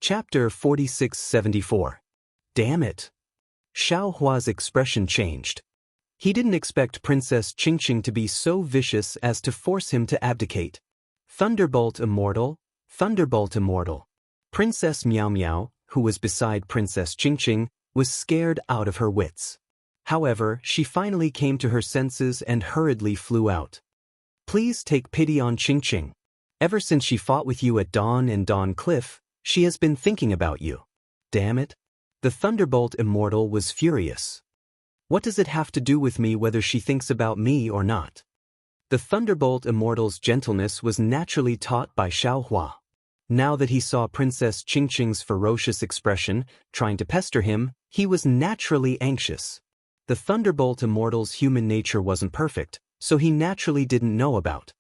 Chapter 4674. Damn it! Xiao Hua's expression changed. He didn't expect Princess Qingqing to be so vicious as to force him to abdicate. Thunderbolt immortal, Thunderbolt immortal. Princess Miao Miao, who was beside Princess Qingqing, was scared out of her wits. However, she finally came to her senses and hurriedly flew out. Please take pity on Qingqing. Ever since she fought with you at Dawn and Dawn Cliff, she has been thinking about you. Damn it. The Thunderbolt Immortal was furious. What does it have to do with me whether she thinks about me or not? The Thunderbolt Immortal's gentleness was naturally taught by Xiao Hua. Now that he saw Princess Qingqing's ferocious expression, trying to pester him, he was naturally anxious. The Thunderbolt Immortal's human nature wasn't perfect, so he naturally didn't know about.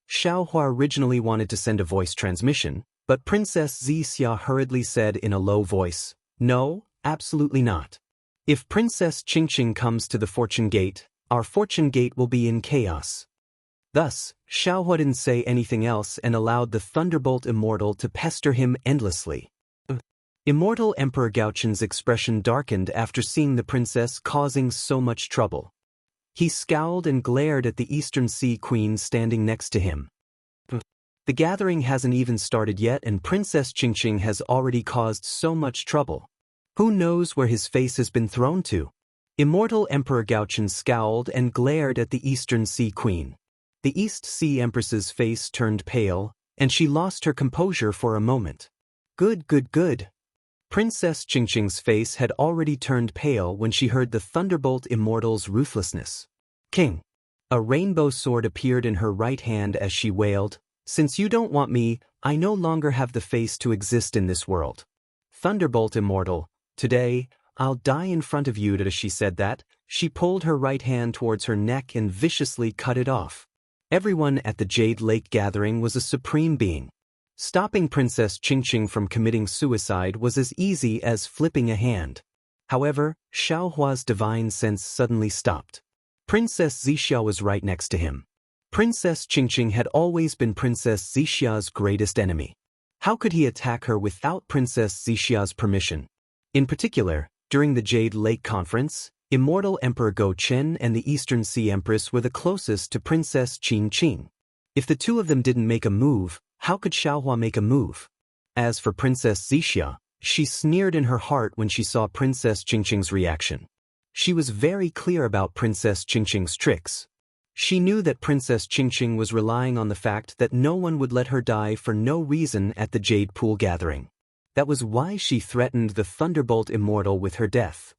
Xiao Hua originally wanted to send a voice transmission, but Princess Zixia hurriedly said in a low voice, "No, absolutely not. If Princess Qingqing comes to the Fortune Gate, our Fortune Gate will be in chaos." Thus, Xiao Hua didn't say anything else and allowed the Thunderbolt Immortal to pester him endlessly. Immortal Emperor Gaoqin's expression darkened after seeing the princess causing so much trouble. He scowled and glared at the Eastern Sea Queen standing next to him. The gathering hasn't even started yet and Princess Qingqing has already caused so much trouble. Who knows where his face has been thrown to? Immortal Emperor Gaoqin scowled and glared at the Eastern Sea Queen. The East Sea Empress's face turned pale, and she lost her composure for a moment. Good. Princess Qingqing's face had already turned pale when she heard the Thunderbolt Immortal's ruthlessness. King. A rainbow sword appeared in her right hand as she wailed, "Since you don't want me, I no longer have the face to exist in this world. Thunderbolt Immortal, today, I'll die in front of you." As she said that, she pulled her right hand towards her neck and viciously cut it off. Everyone at the Jade Lake gathering was a supreme being. Stopping Princess Qingqing from committing suicide was as easy as flipping a hand. However, Xiao Hua's divine sense suddenly stopped. Princess Zixia was right next to him. Princess Qingqing had always been Princess Zixia's greatest enemy. How could he attack her without Princess Zixia's permission? In particular, during the Jade Lake Conference, Immortal Emperor Go Chen and the Eastern Sea Empress were the closest to Princess Qingqing. If the two of them didn't make a move, how could Xiao Hua make a move? As for Princess Zixia, she sneered in her heart when she saw Princess Qingqing's reaction. She was very clear about Princess Qingqing's tricks. She knew that Princess Qingqing was relying on the fact that no one would let her die for no reason at the Jade Pool gathering. That was why she threatened the Thunderbolt Immortal with her death.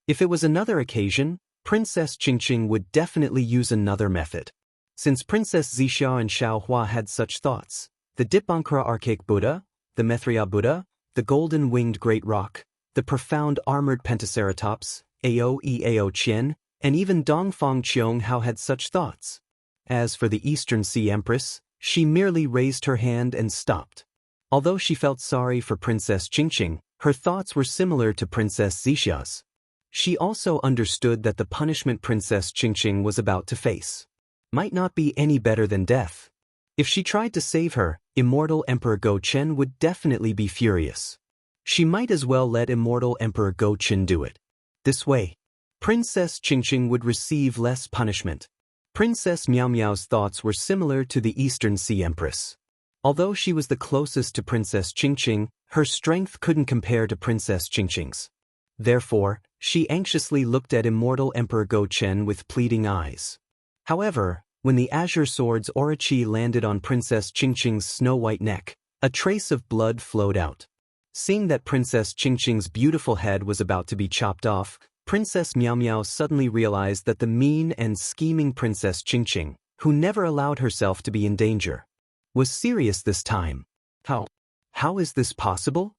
If it was another occasion, Princess Qingqing would definitely use another method. Since Princess Zixia and Xiao Hua had such thoughts, the Dipankara Archaic Buddha, the Maitreya Buddha, the Golden-Winged Great Rock, the Profound Armored Pentaceratops, Ao Qian, and even Dongfang Qiong Hao had such thoughts. As for the Eastern Sea Empress, she merely raised her hand and stopped. Although she felt sorry for Princess Qingqing, her thoughts were similar to Princess Zixia's. She also understood that the punishment Princess Qingqing was about to face might not be any better than death. If she tried to save her, Immortal Emperor Go Chen would definitely be furious. She might as well let Immortal Emperor Go Chen do it. This way, Princess Qingqing would receive less punishment. Princess Miao Miao's thoughts were similar to the Eastern Sea Empress. Although she was the closest to Princess Qingqing, her strength couldn't compare to Princess Qingqing's. Therefore, she anxiously looked at Immortal Emperor Go Chen with pleading eyes. However, when the Azure Sword's Orochi landed on Princess Qingqing's snow-white neck, a trace of blood flowed out. Seeing that Princess Qingqing's beautiful head was about to be chopped off, Princess Miao Miao suddenly realized that the mean and scheming Princess Qingqing, who never allowed herself to be in danger, was serious this time. How is this possible?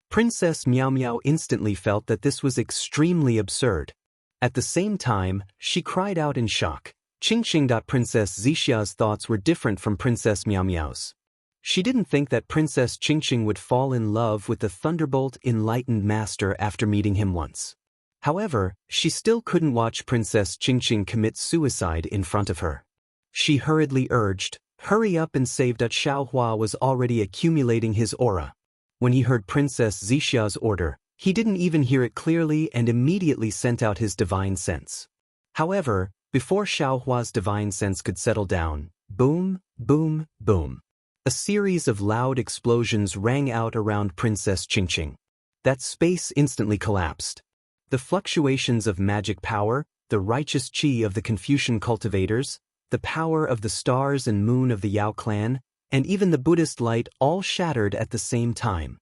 Princess Miao Miao instantly felt that this was extremely absurd. At the same time, she cried out in shock. Qingqing. Princess Zixia's thoughts were different from Princess Miao Miao's. She didn't think that Princess Qingqing would fall in love with the Thunderbolt Enlightened Master after meeting him once. However, she still couldn't watch Princess Qingqing commit suicide in front of her. She hurriedly urged, "Hurry up and save." Xiao Hua was already accumulating his aura. When he heard Princess Xixia's order, he didn't even hear it clearly and immediately sent out his divine sense. However, before Xiaohua's divine sense could settle down, boom, boom, boom. A series of loud explosions rang out around Princess Qingqing. That space instantly collapsed. The fluctuations of magic power, the righteous qi of the Confucian cultivators, the power of the stars and moon of the Yao clan, and even the Buddhist light all shattered at the same time.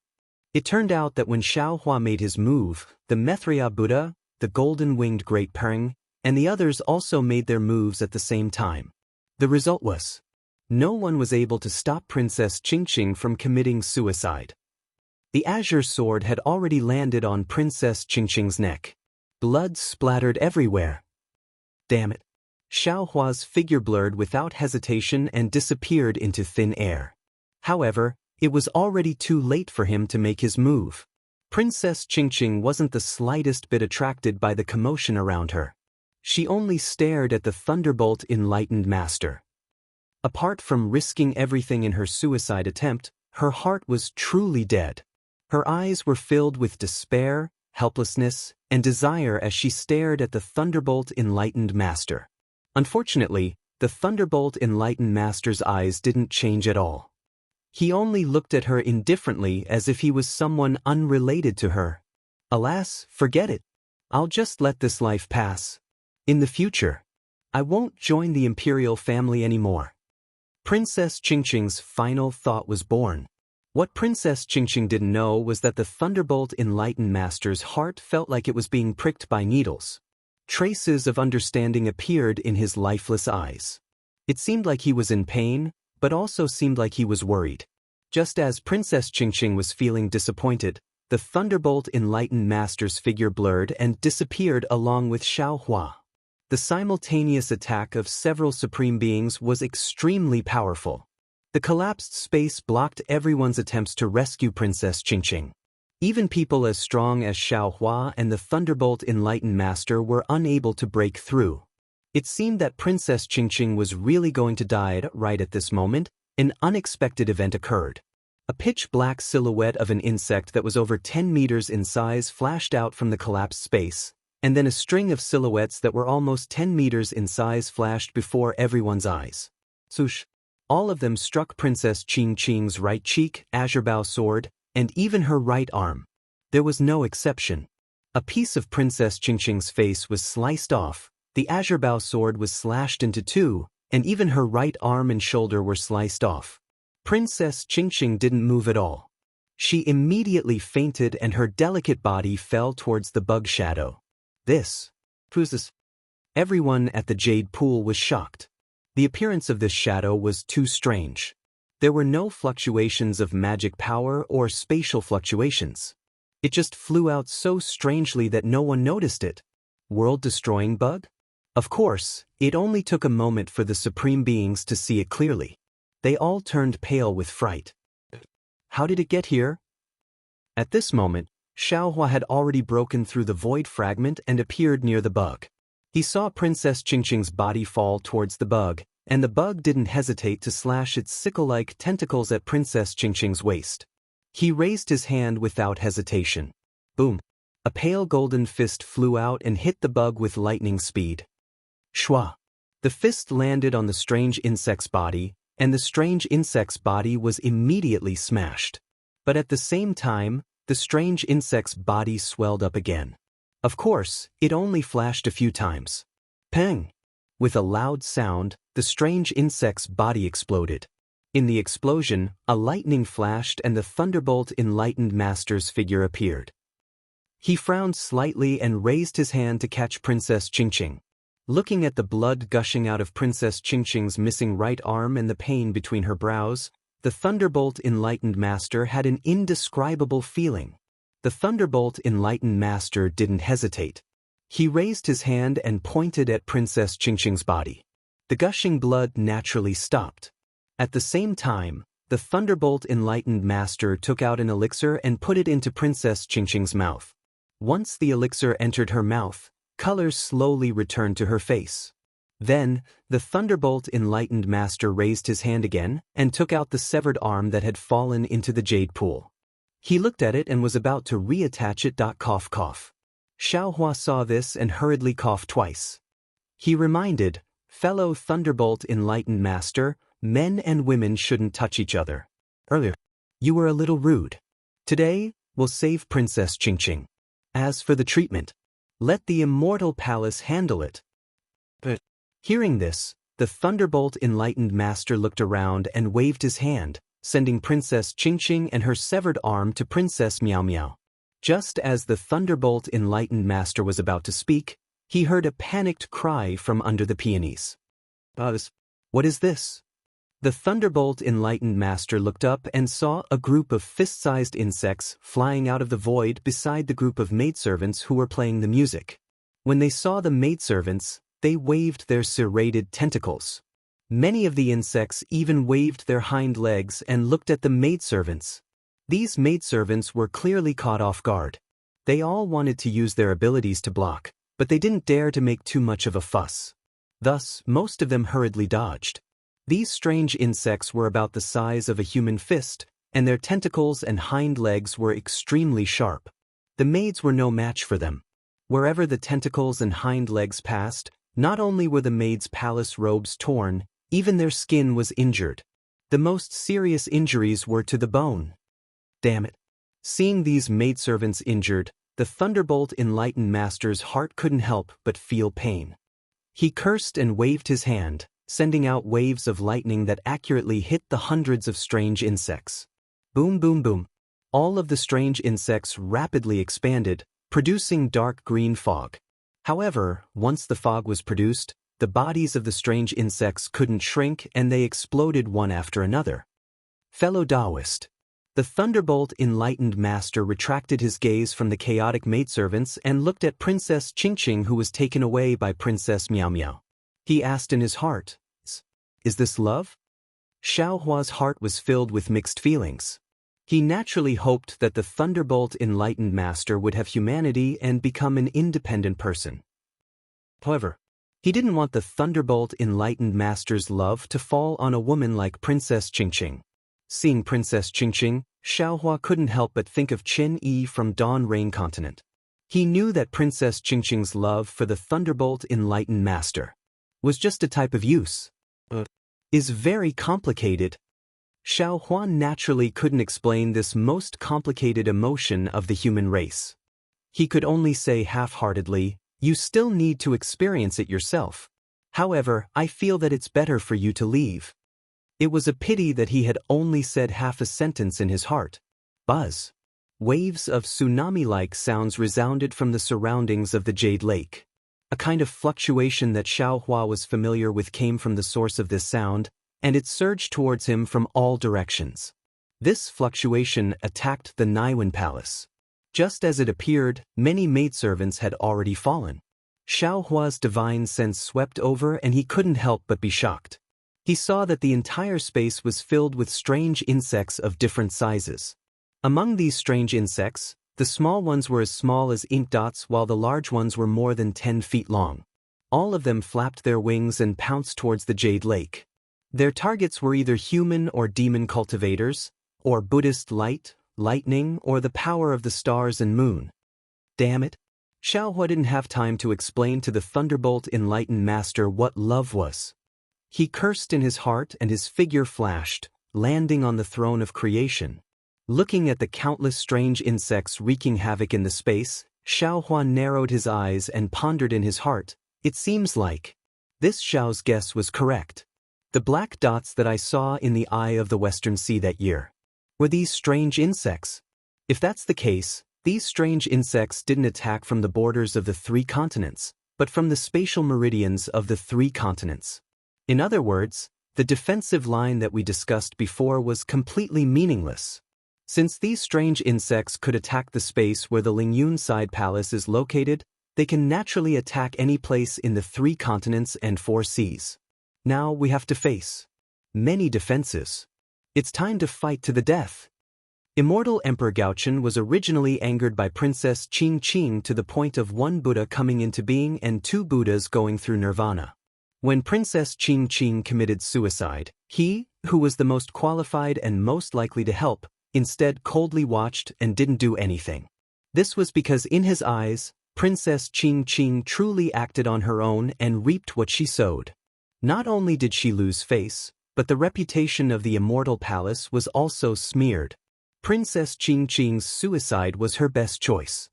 It turned out that when Xiaohua made his move, the Maitreya Buddha, the golden-winged Great Pering, and the others also made their moves at the same time. The result was, no one was able to stop Princess Qingqing from committing suicide. The azure sword had already landed on Princess Qingqing's neck. Blood splattered everywhere. Damn it. Xiaohua's figure blurred without hesitation and disappeared into thin air. However, it was already too late for him to make his move. Princess Qingqing wasn't the slightest bit attracted by the commotion around her. She only stared at the Thunderbolt Enlightened Master. Apart from risking everything in her suicide attempt, her heart was truly dead. Her eyes were filled with despair, helplessness, and desire as she stared at the Thunderbolt Enlightened Master. Unfortunately, the Thunderbolt Enlightened Master's eyes didn't change at all. He only looked at her indifferently as if he was someone unrelated to her. Alas, forget it. I'll just let this life pass. In the future, I won't join the imperial family anymore. Princess Qingqing's final thought was born. What Princess Qingqing didn't know was that the Thunderbolt Enlightened Master's heart felt like it was being pricked by needles. Traces of understanding appeared in his lifeless eyes. It seemed like he was in pain, but also seemed like he was worried. Just as Princess Qingqing was feeling disappointed, the Thunderbolt Enlightened Master's figure blurred and disappeared along with Xiaohua. The simultaneous attack of several supreme beings was extremely powerful. The collapsed space blocked everyone's attempts to rescue Princess Qingqing. Even people as strong as Xiaohua and the Thunderbolt Enlightened Master were unable to break through. It seemed that Princess Qingqing was really going to die right at this moment. An unexpected event occurred. A pitch-black silhouette of an insect that was over 10 meters in size flashed out from the collapsed space, and then a string of silhouettes that were almost 10 meters in size flashed before everyone's eyes. Swoosh! All of them struck Princess Qingqing's right cheek, azure bow sword, and even her right arm. There was no exception. A piece of Princess Qingqing's face was sliced off, the azure bow sword was slashed into two, and even her right arm and shoulder were sliced off. Princess Qingqing didn't move at all. She immediately fainted and her delicate body fell towards the bug shadow. Who's this? Everyone at the Jade Pool was shocked. The appearance of this shadow was too strange. There were no fluctuations of magic power or spatial fluctuations. It just flew out so strangely that no one noticed it. World-destroying bug? Of course, it only took a moment for the supreme beings to see it clearly. They all turned pale with fright. How did it get here? At this moment, Xiaohua had already broken through the void fragment and appeared near the bug. He saw Princess Qingqing's body fall towards the bug, and the bug didn't hesitate to slash its sickle-like tentacles at Princess Qingqing's waist. He raised his hand without hesitation. Boom! A pale golden fist flew out and hit the bug with lightning speed. Shwa! The fist landed on the strange insect's body, and the strange insect's body was immediately smashed. But at the same time, the strange insect's body swelled up again. Of course, it only flashed a few times. Peng! With a loud sound, the strange insect's body exploded. In the explosion, a lightning flashed and the Thunderbolt Enlightened Master's figure appeared. He frowned slightly and raised his hand to catch Princess Qingqing. Looking at the blood gushing out of Princess Qingqing's missing right arm and the pain between her brows, the Thunderbolt Enlightened Master had an indescribable feeling. The Thunderbolt Enlightened Master didn't hesitate. He raised his hand and pointed at Princess Qingqing's body. The gushing blood naturally stopped. At the same time, the Thunderbolt Enlightened Master took out an elixir and put it into Princess Qingqing's mouth. Once the elixir entered her mouth, color slowly returned to her face. Then, the Thunderbolt Enlightened Master raised his hand again and took out the severed arm that had fallen into the jade pool. He looked at it and was about to reattach it. Cough cough. Xiaohua saw this and hurriedly coughed twice. He reminded, fellow Thunderbolt Enlightened Master, men and women shouldn't touch each other. Earlier, you were a little rude. Today, we'll save Princess Qingqing. As for the treatment, let the Immortal Palace handle it. But, hearing this, the Thunderbolt Enlightened Master looked around and waved his hand, sending Princess Qingqing and her severed arm to Princess Miao Miao. Just as the Thunderbolt Enlightened Master was about to speak, he heard a panicked cry from under the peonies. What is this? The Thunderbolt Enlightened Master looked up and saw a group of fist-sized insects flying out of the void beside the group of maidservants who were playing the music. When they saw the maidservants, they waved their serrated tentacles. Many of the insects even waved their hind legs and looked at the maidservants. These maidservants were clearly caught off guard. They all wanted to use their abilities to block, but they didn't dare to make too much of a fuss. Thus, most of them hurriedly dodged. These strange insects were about the size of a human fist, and their tentacles and hind legs were extremely sharp. The maids were no match for them. Wherever the tentacles and hind legs passed, not only were the maids' palace robes torn, even their skin was injured. The most serious injuries were to the bone. Damn it. Seeing these maidservants injured, the Thunderbolt Enlightened Master's heart couldn't help but feel pain. He cursed and waved his hand, sending out waves of lightning that accurately hit the hundreds of strange insects. Boom boom boom. All of the strange insects rapidly expanded, producing dark green fog. However, once the fog was produced, the bodies of the strange insects couldn't shrink and they exploded one after another. Fellow Taoist. The Thunderbolt Enlightened Master retracted his gaze from the chaotic maidservants and looked at Princess Qingqing, who was taken away by Princess Miao Miao. He asked in his heart, "Is this love?" Xiaohua's heart was filled with mixed feelings. He naturally hoped that the Thunderbolt Enlightened Master would have humanity and become an independent person. However, he didn't want the Thunderbolt Enlightened Master's love to fall on a woman like Princess Qingqing. Seeing Princess Qingqing, Xiaohua couldn't help but think of Chen Yi from Dawn Rain Continent. He knew that Princess Qingqing's love for the Thunderbolt Enlightened Master was just a type of use. Is very complicated. Xiaohua naturally couldn't explain this most complicated emotion of the human race. He could only say half-heartedly, "You still need to experience it yourself. However, I feel that it's better for you to leave." It was a pity that he had only said half a sentence in his heart. Buzz. Waves of tsunami-like sounds resounded from the surroundings of the Jade Lake. A kind of fluctuation that Xiaohua was familiar with came from the source of this sound, and it surged towards him from all directions. This fluctuation attacked the Naiwan Palace. Just as it appeared, many maidservants had already fallen. Xiaohua's divine sense swept over and he couldn't help but be shocked. He saw that the entire space was filled with strange insects of different sizes. Among these strange insects, the small ones were as small as ink dots while the large ones were more than 10 feet long. All of them flapped their wings and pounced towards the Jade Lake. Their targets were either human or demon cultivators, or Buddhist light, lightning, or the power of the stars and moon. Damn it. Xiaohua didn't have time to explain to the Thunderbolt Enlightened Master what love was. He cursed in his heart and his figure flashed, landing on the throne of creation. Looking at the countless strange insects wreaking havoc in the space, Xiaohua narrowed his eyes and pondered in his heart, "It seems like this Xiao's guess was correct. The black dots that I saw in the eye of the Western Sea that year. Were these strange insects? If that's the case, these strange insects didn't attack from the borders of the 3 continents, but from the spatial meridians of the 3 continents. In other words, the defensive line that we discussed before was completely meaningless. Since these strange insects could attack the space where the Lingyun Side Palace is located, they can naturally attack any place in the 3 continents and 4 seas. Now we have to face many defenses. It's time to fight to the death." Immortal Emperor Gaochen was originally angered by Princess Qingqing to the point of 1 Buddha coming into being and 2 Buddhas going through nirvana. When Princess Qingqing committed suicide, he, who was the most qualified and most likely to help, instead coldly watched and didn't do anything. This was because in his eyes, Princess Qing truly acted on her own and reaped what she sowed. Not only did she lose face, but the reputation of the immortal palace was also smeared. Princess Qing's suicide was her best choice.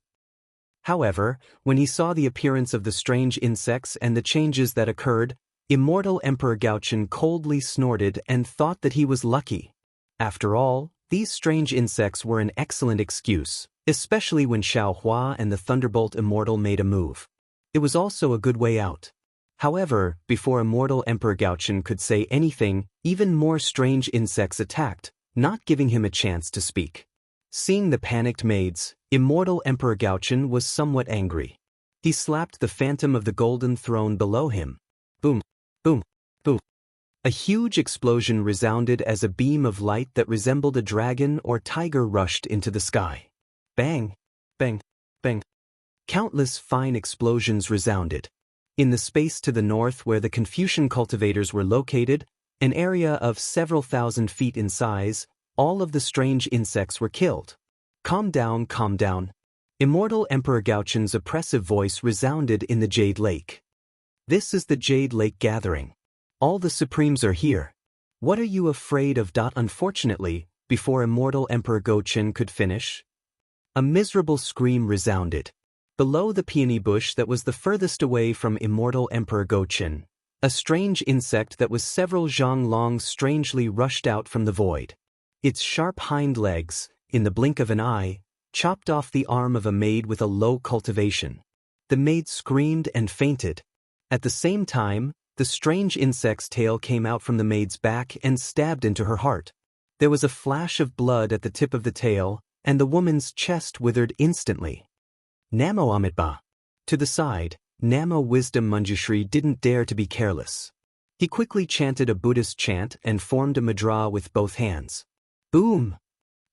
However, when he saw the appearance of the strange insects and the changes that occurred, immortal Emperor Gaochen coldly snorted and thought that he was lucky. After all, these strange insects were an excellent excuse, especially when Xiaohua and the Thunderbolt Immortal made a move. It was also a good way out. However, before immortal Emperor Gaochen could say anything, even more strange insects attacked, not giving him a chance to speak. Seeing the panicked maids, immortal Emperor Gaochen was somewhat angry. He slapped the phantom of the golden throne below him. Boom, boom, boom. A huge explosion resounded as a beam of light that resembled a dragon or tiger rushed into the sky. Bang, bang, bang. Countless fine explosions resounded. In the space to the north where the Confucian cultivators were located, an area of several thousand feet in size, all of the strange insects were killed. Calm down, calm down. Immortal Emperor Gaochen's oppressive voice resounded in the Jade Lake. This is the Jade Lake gathering. All the Supremes are here. What are you afraid of? Unfortunately, before immortal Emperor Gaochen could finish, a miserable scream resounded. Below the peony bush that was the furthest away from immortal Emperor Gaochen, a strange insect that was several zhang long strangely rushed out from the void. Its sharp hind legs, in the blink of an eye, chopped off the arm of a maid with a low cultivation. The maid screamed and fainted. At the same time, the strange insect's tail came out from the maid's back and stabbed into her heart. There was a flash of blood at the tip of the tail, and the woman's chest withered instantly. Namo Amitba. To the side, Namo Wisdom Manjushri didn't dare to be careless. He quickly chanted a Buddhist chant and formed a mudra with both hands. Boom!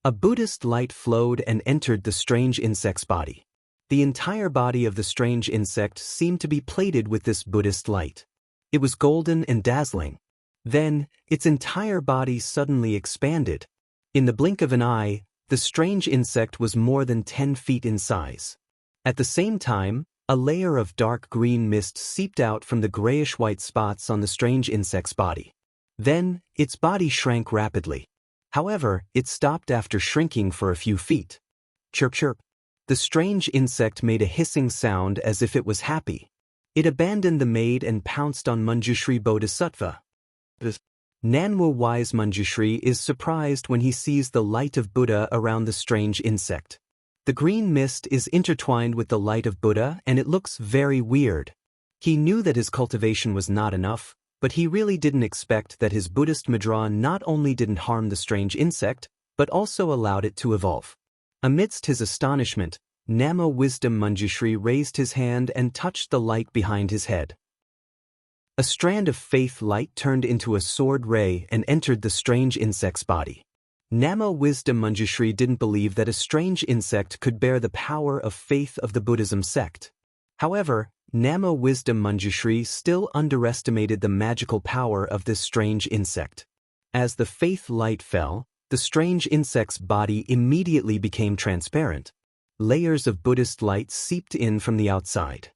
A Buddhist light flowed and entered the strange insect's body. The entire body of the strange insect seemed to be plated with this Buddhist light. It was golden and dazzling. Then, its entire body suddenly expanded. In the blink of an eye, the strange insect was more than 10 feet in size. At the same time, a layer of dark green mist seeped out from the grayish-white spots on the strange insect's body. Then, its body shrank rapidly. However, it stopped after shrinking for a few feet. Chirp chirp. The strange insect made a hissing sound as if it was happy. It abandoned the maid and pounced on Manjushri Bodhisattva. Nanwu wise Manjushri is surprised when he sees the light of Buddha around the strange insect. The green mist is intertwined with the light of Buddha and it looks very weird. He knew that his cultivation was not enough, but he really didn't expect that his Buddhist mudra not only didn't harm the strange insect, but also allowed it to evolve. Amidst his astonishment, Namo Wisdom Manjushri raised his hand and touched the light behind his head. A strand of faith light turned into a sword ray and entered the strange insect's body. Namo Wisdom Manjushri didn't believe that a strange insect could bear the power of faith of the Buddhism sect. However, Namo Wisdom Manjushri still underestimated the magical power of this strange insect. As the faith light fell, the strange insect's body immediately became transparent. Layers of Buddhist light seeped in from the outside.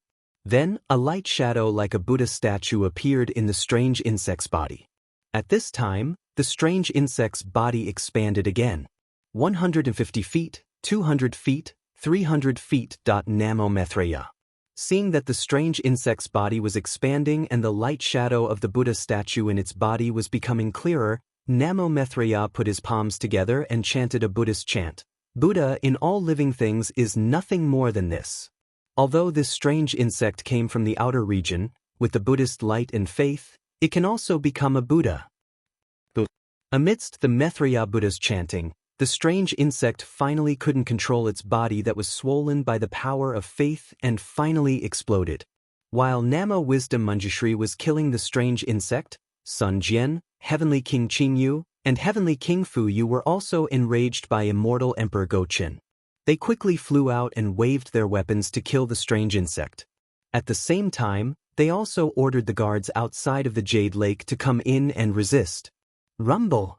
Then, a light shadow like a Buddha statue appeared in the strange insect's body. At this time, the strange insect's body expanded again. 150 feet, 200 feet, 300 feet. Namo Maitreya. Seeing that the strange insect's body was expanding and the light shadow of the Buddha statue in its body was becoming clearer, Namo Maitreya put his palms together and chanted a Buddhist chant. Buddha in all living things is nothing more than this. Although this strange insect came from the outer region, with the Buddhist light and faith, it can also become a Buddha. Amidst the Maitreya Buddha's chanting, the strange insect finally couldn't control its body that was swollen by the power of faith and finally exploded. While Namo Wisdom Manjushri was killing the strange insect, Sun Jian, Heavenly King Qingyu, and Heavenly King Fuyu were also enraged by immortal Emperor Gaochen. They quickly flew out and waved their weapons to kill the strange insect. At the same time, they also ordered the guards outside of the Jade Lake to come in and resist. Rumble!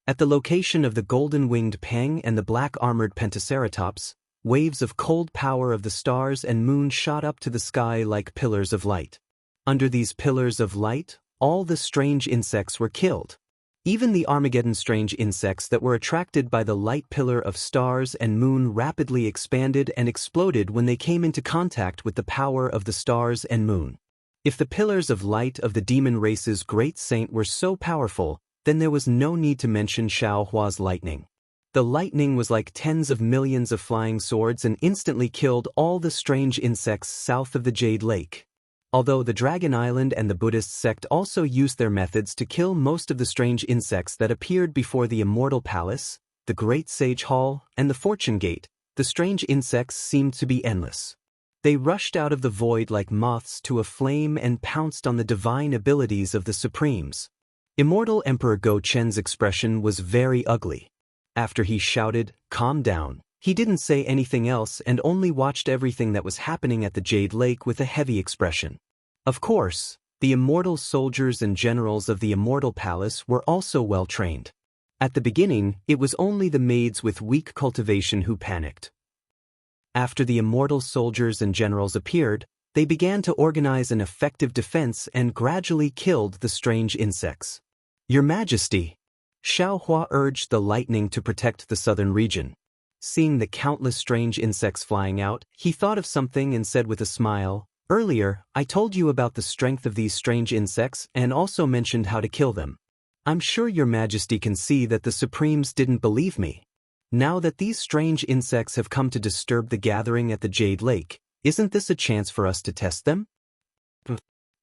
At the location of the golden-winged Peng and the black-armored Pentaceratops, waves of cold power of the stars and moon shot up to the sky like pillars of light. Under these pillars of light, all the strange insects were killed. Even the Armageddon strange insects that were attracted by the light pillar of stars and moon rapidly expanded and exploded when they came into contact with the power of the stars and moon. If the pillars of light of the demon race's great saint were so powerful, then there was no need to mention Xiao Hua's lightning. The lightning was like tens of millions of flying swords and instantly killed all the strange insects south of the Jade Lake. Although the Dragon Island and the Buddhist sect also used their methods to kill most of the strange insects that appeared before the Immortal Palace, the Great Sage Hall, and the Fortune Gate, the strange insects seemed to be endless. They rushed out of the void like moths to a flame and pounced on the divine abilities of the Supremes. Immortal Emperor Go Chen's expression was very ugly. After he shouted, "Calm down," he didn't say anything else and only watched everything that was happening at the Jade Lake with a heavy expression. Of course, the immortal soldiers and generals of the Immortal Palace were also well trained. At the beginning, it was only the maids with weak cultivation who panicked. After the immortal soldiers and generals appeared, they began to organize an effective defense and gradually killed the strange insects. "Your Majesty," Xiao Hua urged the lightning to protect the southern region. Seeing the countless strange insects flying out, he thought of something and said with a smile, "Earlier, I told you about the strength of these strange insects and also mentioned how to kill them. I'm sure your Majesty can see that the Supremes didn't believe me. Now that these strange insects have come to disturb the gathering at the Jade Lake, isn't this a chance for us to test them?"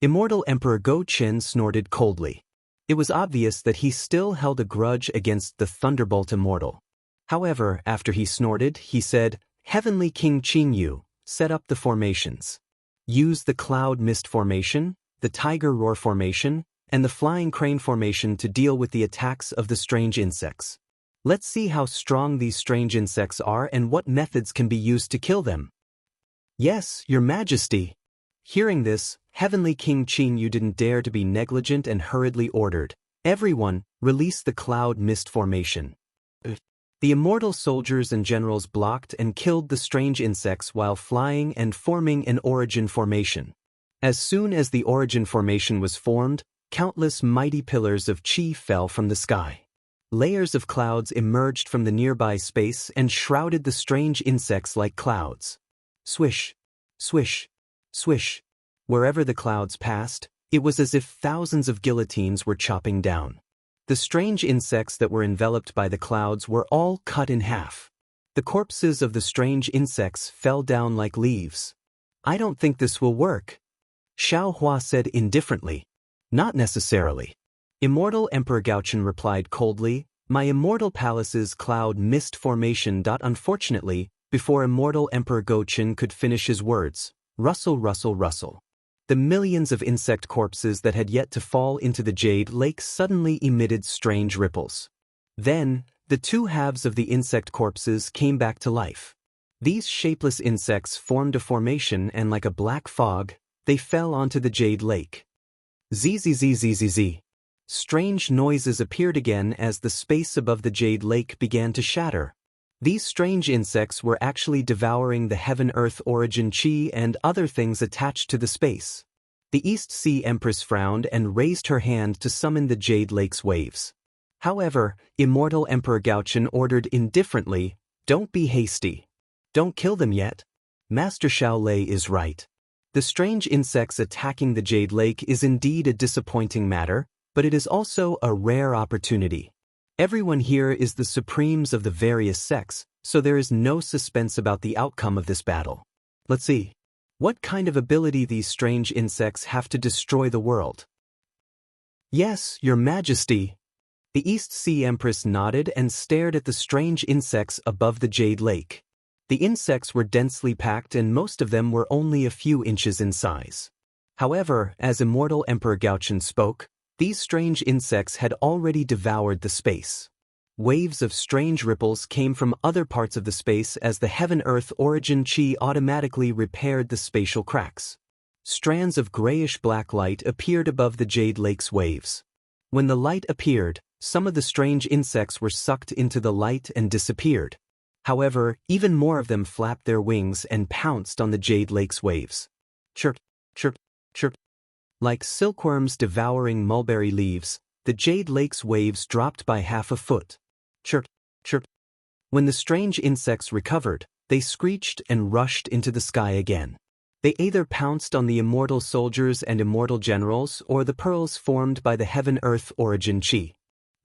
Immortal Emperor Go Chen snorted coldly. It was obvious that he still held a grudge against the Thunderbolt Immortal. However, after he snorted, he said, "Heavenly King Qing Yu, set up the formations. Use the Cloud Mist Formation, the Tiger Roar Formation, and the Flying Crane Formation to deal with the attacks of the strange insects. Let's see how strong these strange insects are and what methods can be used to kill them." "Yes, your Majesty." Hearing this, Heavenly King Qing Yu didn't dare to be negligent and hurriedly ordered, "Everyone, release the Cloud Mist Formation." The immortal soldiers and generals blocked and killed the strange insects while flying and forming an origin formation. As soon as the origin formation was formed, countless mighty pillars of qi fell from the sky. Layers of clouds emerged from the nearby space and shrouded the strange insects like clouds. Swish, swish, swish. Wherever the clouds passed, it was as if thousands of guillotines were chopping down. The strange insects that were enveloped by the clouds were all cut in half. The corpses of the strange insects fell down like leaves. "I don't think this will work," Xiao Hua said indifferently. "Not necessarily." Immortal Emperor Gaochen replied coldly, "My Immortal Palace's Cloud Mist Formation. Unfortunately, before Immortal Emperor Gochen could finish his words, rustle, rustle, rustle. The millions of insect corpses that had yet to fall into the Jade Lake suddenly emitted strange ripples. Then, the two halves of the insect corpses came back to life. These shapeless insects formed a formation and like a black fog, they fell onto the Jade Lake. Zzzzzzz. Strange noises appeared again as the space above the Jade Lake began to shatter. These strange insects were actually devouring the Heaven-Earth origin chi and other things attached to the space. The East Sea Empress frowned and raised her hand to summon the Jade Lake's waves. However, Immortal Emperor Gaochen ordered indifferently, "Don't be hasty. Don't kill them yet. Master Shaolei is right. The strange insects attacking the Jade Lake is indeed a disappointing matter, but it is also a rare opportunity. Everyone here is the Supremes of the various sects, so there is no suspense about the outcome of this battle. Let's see. What kind of ability these strange insects have to destroy the world?" "Yes, your Majesty." The East Sea Empress nodded and stared at the strange insects above the Jade Lake. The insects were densely packed and most of them were only a few inches in size. However, as Immortal Emperor Gaochen spoke, these strange insects had already devoured the space. Waves of strange ripples came from other parts of the space as the Heaven-Earth origin chi automatically repaired the spatial cracks. Strands of grayish-black light appeared above the Jade Lake's waves. When the light appeared, Some of the strange insects were sucked into the light and disappeared. However, even more of them flapped their wings and pounced on the Jade Lake's waves. Chirp, chirp, chirp. Like silkworms devouring mulberry leaves, the Jade Lake's waves dropped by half a foot. Chirp, chirp. When the strange insects recovered, they screeched and rushed into the sky again. They either pounced on the immortal soldiers and immortal generals or the pearls formed by the heaven-earth origin chi.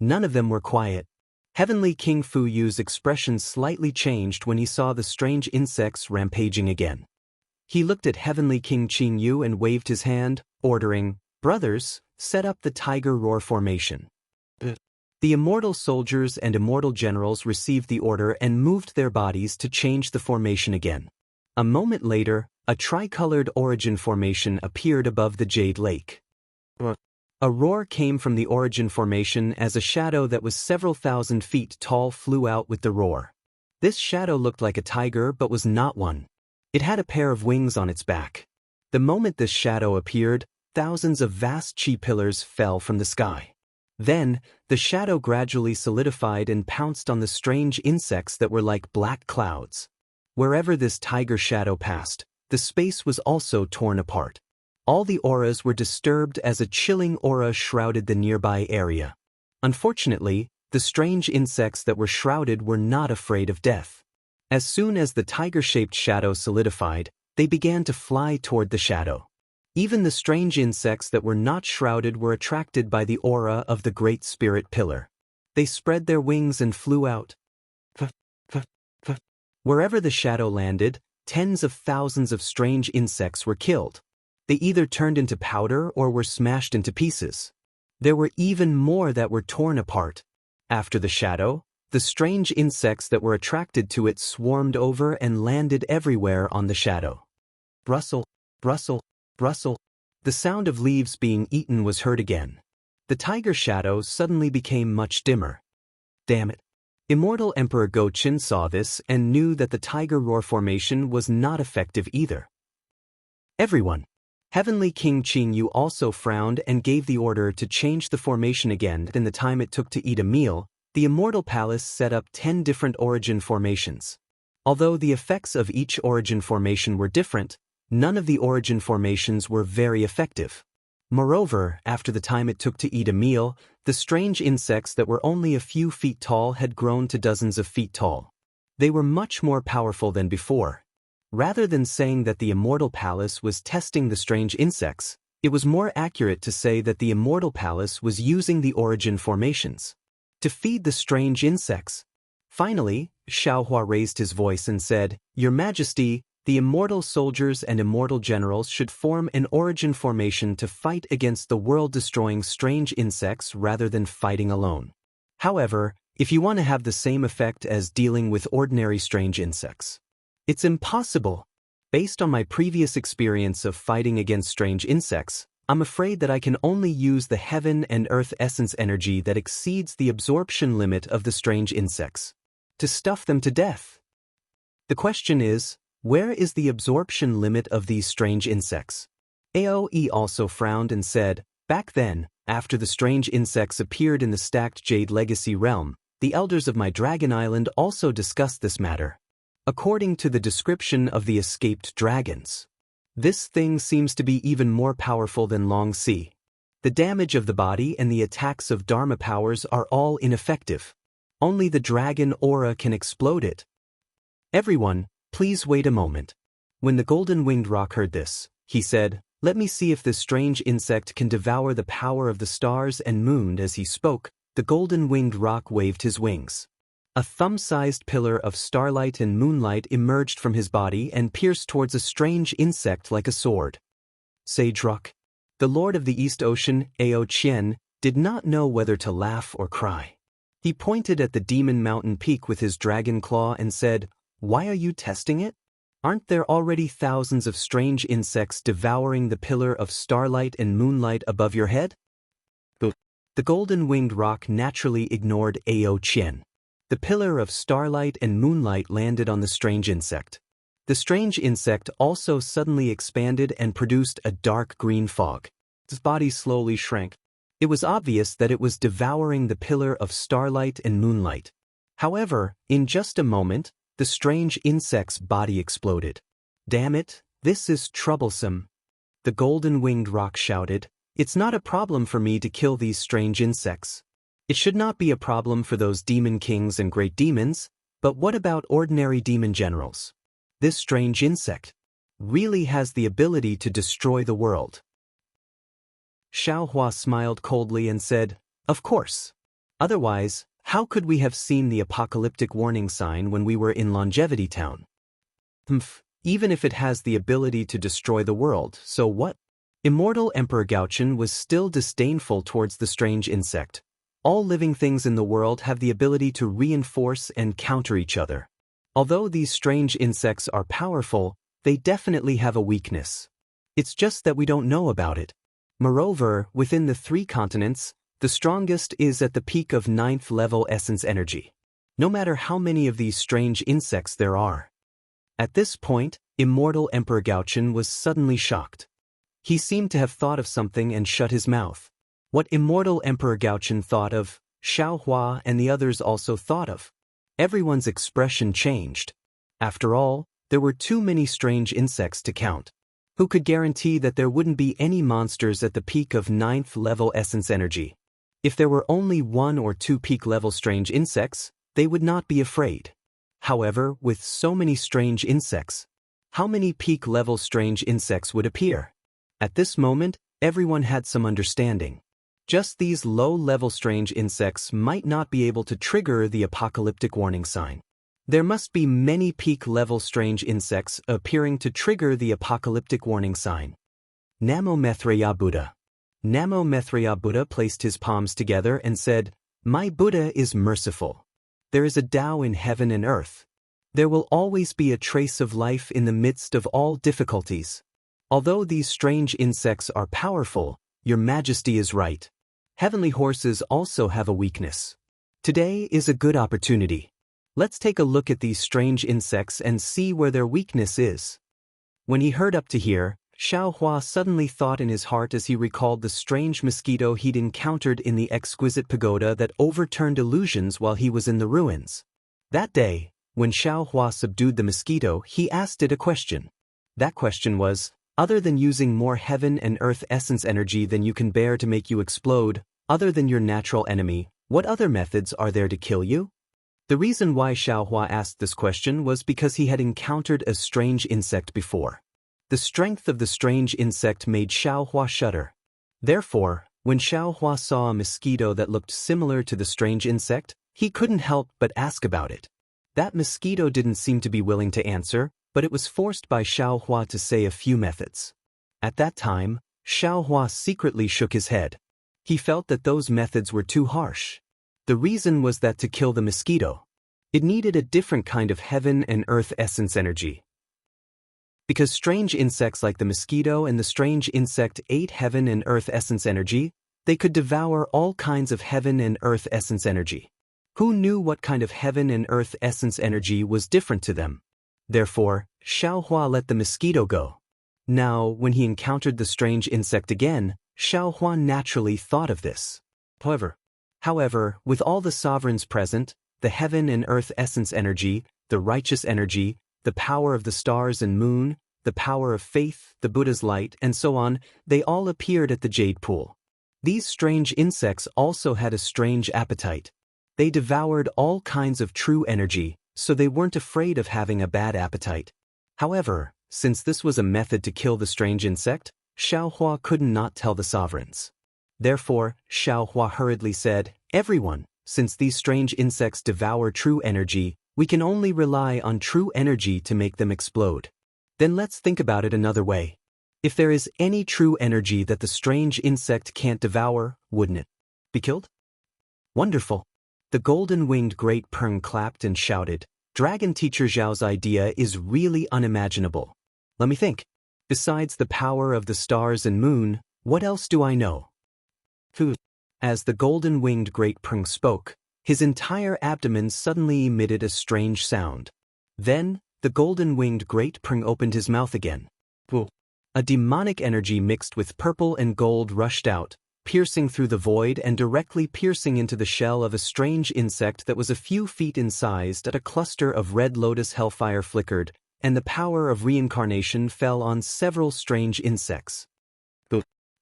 None of them were quiet. Heavenly King Fu Yu's expression slightly changed when he saw the strange insects rampaging again. He looked at Heavenly King Qing Yu and waved his hand, ordering, "Brothers, set up the tiger roar formation." The immortal soldiers and immortal generals received the order and moved their bodies to change the formation again. A moment later, a tricolored origin formation appeared above the Jade Lake. A roar came from the origin formation as a shadow that was several thousand feet tall flew out with the roar. This shadow looked like a tiger but was not one. It had a pair of wings on its back. The moment this shadow appeared, thousands of vast chi pillars fell from the sky. Then, the shadow gradually solidified and pounced on the strange insects that were like black clouds. Wherever this tiger shadow passed, the space was also torn apart. All the auras were disturbed as a chilling aura shrouded the nearby area. Unfortunately, the strange insects that were shrouded were not afraid of death. As soon as the tiger-shaped shadow solidified, they began to fly toward the shadow. Even the strange insects that were not shrouded were attracted by the aura of the Great Spirit Pillar. They spread their wings and flew out. Wherever the shadow landed, tens of thousands of strange insects were killed. They either turned into powder or were smashed into pieces. There were even more that were torn apart. After the shadow, the strange insects that were attracted to it swarmed over and landed everywhere on the shadow. Rustle, rustle, rustle. The sound of leaves being eaten was heard again. The tiger shadow suddenly became much dimmer. Damn it. Immortal Emperor Go Qin saw this and knew that the tiger roar formation was not effective either. Everyone. Heavenly King Qing Yu also frowned and gave the order to change the formation again. In the time it took to eat a meal, the Immortal Palace set up 10 different origin formations. Although the effects of each origin formation were different, none of the origin formations were very effective. Moreover, after the time it took to eat a meal, the strange insects that were only a few feet tall had grown to dozens of feet tall. They were much more powerful than before. Rather than saying that the Immortal Palace was testing the strange insects, it was more accurate to say that the Immortal Palace was using the origin formations to feed the strange insects. Finally, Xiaohua raised his voice and said, "Your Majesty, the immortal soldiers and immortal generals should form an origin formation to fight against the world-destroying strange insects rather than fighting alone. However, if you want to have the same effect as dealing with ordinary strange insects, it's impossible. Based on my previous experience of fighting against strange insects, I'm afraid that I can only use the heaven and earth essence energy that exceeds the absorption limit of the strange insects to stuff them to death. The question is, where is the absorption limit of these strange insects?" Aoe also frowned and said, "Back then, after the strange insects appeared in the stacked Jade Legacy realm, the elders of my Dragon Island also discussed this matter. According to the description of the escaped dragons, this thing seems to be even more powerful than Long Sea. The damage of the body and the attacks of Dharma powers are all ineffective. Only the dragon aura can explode it. Everyone, please wait a moment." When the golden-winged roc heard this, he said, "Let me see if this strange insect can devour the power of the stars and moon." As he spoke, the golden-winged roc waved his wings. A thumb-sized pillar of starlight and moonlight emerged from his body and pierced towards a strange insect like a sword. Sage Roc. The Lord of the East Ocean, Ao Qian, did not know whether to laugh or cry. He pointed at the demon mountain peak with his dragon claw and said, "Why are you testing it? Aren't there already thousands of strange insects devouring the pillar of starlight and moonlight above your head?" The golden-winged roc naturally ignored Ao Qian. The pillar of starlight and moonlight landed on the strange insect. The strange insect also suddenly expanded and produced a dark green fog. Its body slowly shrank. It was obvious that it was devouring the pillar of starlight and moonlight. However, in just a moment, the strange insect's body exploded. "Damn it, this is troublesome," the golden-winged rock shouted. "It's not a problem for me to kill these strange insects. It should not be a problem for those demon kings and great demons, but what about ordinary demon generals? This strange insect really has the ability to destroy the world." Xiaohua smiled coldly and said, "Of course. Otherwise, how could we have seen the apocalyptic warning sign when we were in Longevity Town? Even if it has the ability to destroy the world, so what?" Immortal Emperor Gaochen was still disdainful towards the strange insect. All living things in the world have the ability to reinforce and counter each other. Although these strange insects are powerful, they definitely have a weakness. It's just that we don't know about it. Moreover, within the 3 continents, the strongest is at the peak of 9th level essence energy. No matter how many of these strange insects there are. At this point, Immortal Emperor Gaochen was suddenly shocked. He seemed to have thought of something and shut his mouth. What Immortal Emperor Gaochen thought of, Xiaohua and the others also thought of. Everyone's expression changed. After all, there were too many strange insects to count. Who could guarantee that there wouldn't be any monsters at the peak of 9th level essence energy? If there were only 1 or 2 peak level strange insects, they would not be afraid. However, with so many strange insects, how many peak level strange insects would appear? At this moment, everyone had some understanding. Just these low-level strange insects might not be able to trigger the apocalyptic warning sign. There must be many peak-level strange insects appearing to trigger the apocalyptic warning sign. Namo Maitreya Buddha. Namo Maitreya Buddha placed his palms together and said, "My Buddha is merciful. There is a Tao in heaven and earth. There will always be a trace of life in the midst of all difficulties. Although these strange insects are powerful, Your Majesty is right. Heavenly horses also have a weakness. Today is a good opportunity. Let's take a look at these strange insects and see where their weakness is." When he heard up to here, Xiaohua suddenly thought in his heart as he recalled the strange mosquito he'd encountered in the exquisite pagoda that overturned illusions while he was in the ruins. That day, when Xiaohua subdued the mosquito, he asked it a question. That question was, other than using more heaven and earth essence energy than you can bear to make you explode, other than your natural enemy, what other methods are there to kill you? The reason why Xiaohua asked this question was because he had encountered a strange insect before. The strength of the strange insect made Xiaohua shudder. Therefore, when Xiaohua saw a mosquito that looked similar to the strange insect, he couldn't help but ask about it. That mosquito didn't seem to be willing to answer, but it was forced by Xiaohua to say a few methods. At that time, Xiaohua secretly shook his head. He felt that those methods were too harsh. The reason was that to kill the mosquito, it needed a different kind of heaven and earth essence energy. Because strange insects like the mosquito and the strange insect ate heaven and earth essence energy, they could devour all kinds of heaven and earth essence energy. Who knew what kind of heaven and earth essence energy was different to them? Therefore, Xiaohua let the mosquito go. Now, when he encountered the strange insect again, Xiaohua naturally thought of this. However, with all the sovereigns present, the heaven and earth essence energy, the righteous energy, the power of the stars and moon, the power of faith, the Buddha's light, and so on, they all appeared at the jade pool. These strange insects also had a strange appetite. They devoured all kinds of true energy, so they weren't afraid of having a bad appetite. However, since this was a method to kill the strange insect, Xiaohua could not tell the sovereigns. Therefore, Xiaohua hurriedly said, "Everyone, since these strange insects devour true energy, we can only rely on true energy to make them explode. Then let's think about it another way. If there is any true energy that the strange insect can't devour, wouldn't it be killed?" Wonderful. The golden-winged great Peng clapped and shouted, "Dragon Teacher Zhao's idea is really unimaginable. Let me think. Besides the power of the stars and moon, what else do I know?" As the golden-winged great Peng spoke, his entire abdomen suddenly emitted a strange sound. Then, the golden-winged great Peng opened his mouth again. A demonic energy mixed with purple and gold rushed out, piercing through the void and directly piercing into the shell of a strange insect that was a few feet in size. A cluster of red lotus hellfire flickered, and the power of reincarnation fell on several strange insects.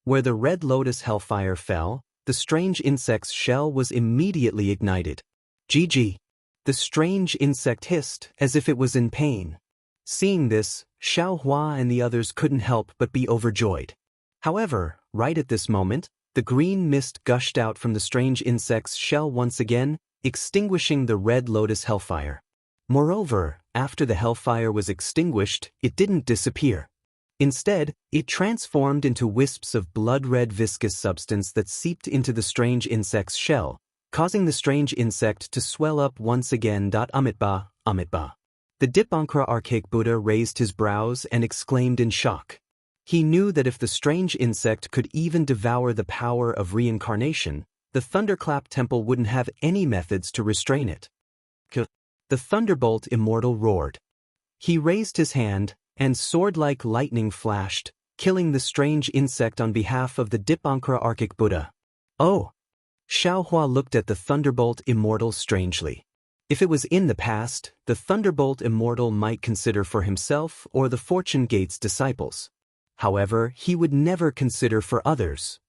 Where the red lotus hellfire fell, the strange insect's shell was immediately ignited. GG. The strange insect hissed, as if it was in pain. Seeing this, Xiaohua and the others couldn't help but be overjoyed. However, right at this moment, the green mist gushed out from the strange insect's shell once again, extinguishing the red lotus hellfire. Moreover, after the hellfire was extinguished, it didn't disappear. Instead, it transformed into wisps of blood-red viscous substance that seeped into the strange insect's shell, causing the strange insect to swell up once again. Amitba, Amitba. The Dipankara archaic Buddha raised his brows and exclaimed in shock. He knew that if the strange insect could even devour the power of reincarnation, the Thunderclap Temple wouldn't have any methods to restrain it. The Thunderbolt Immortal roared. He raised his hand, and sword-like lightning flashed, killing the strange insect on behalf of the Dipankara archaic Buddha. Oh! Xiaohua looked at the Thunderbolt Immortal strangely. If it was in the past, the Thunderbolt Immortal might consider for himself or the Fortune Gate's disciples. However, he would never consider for others.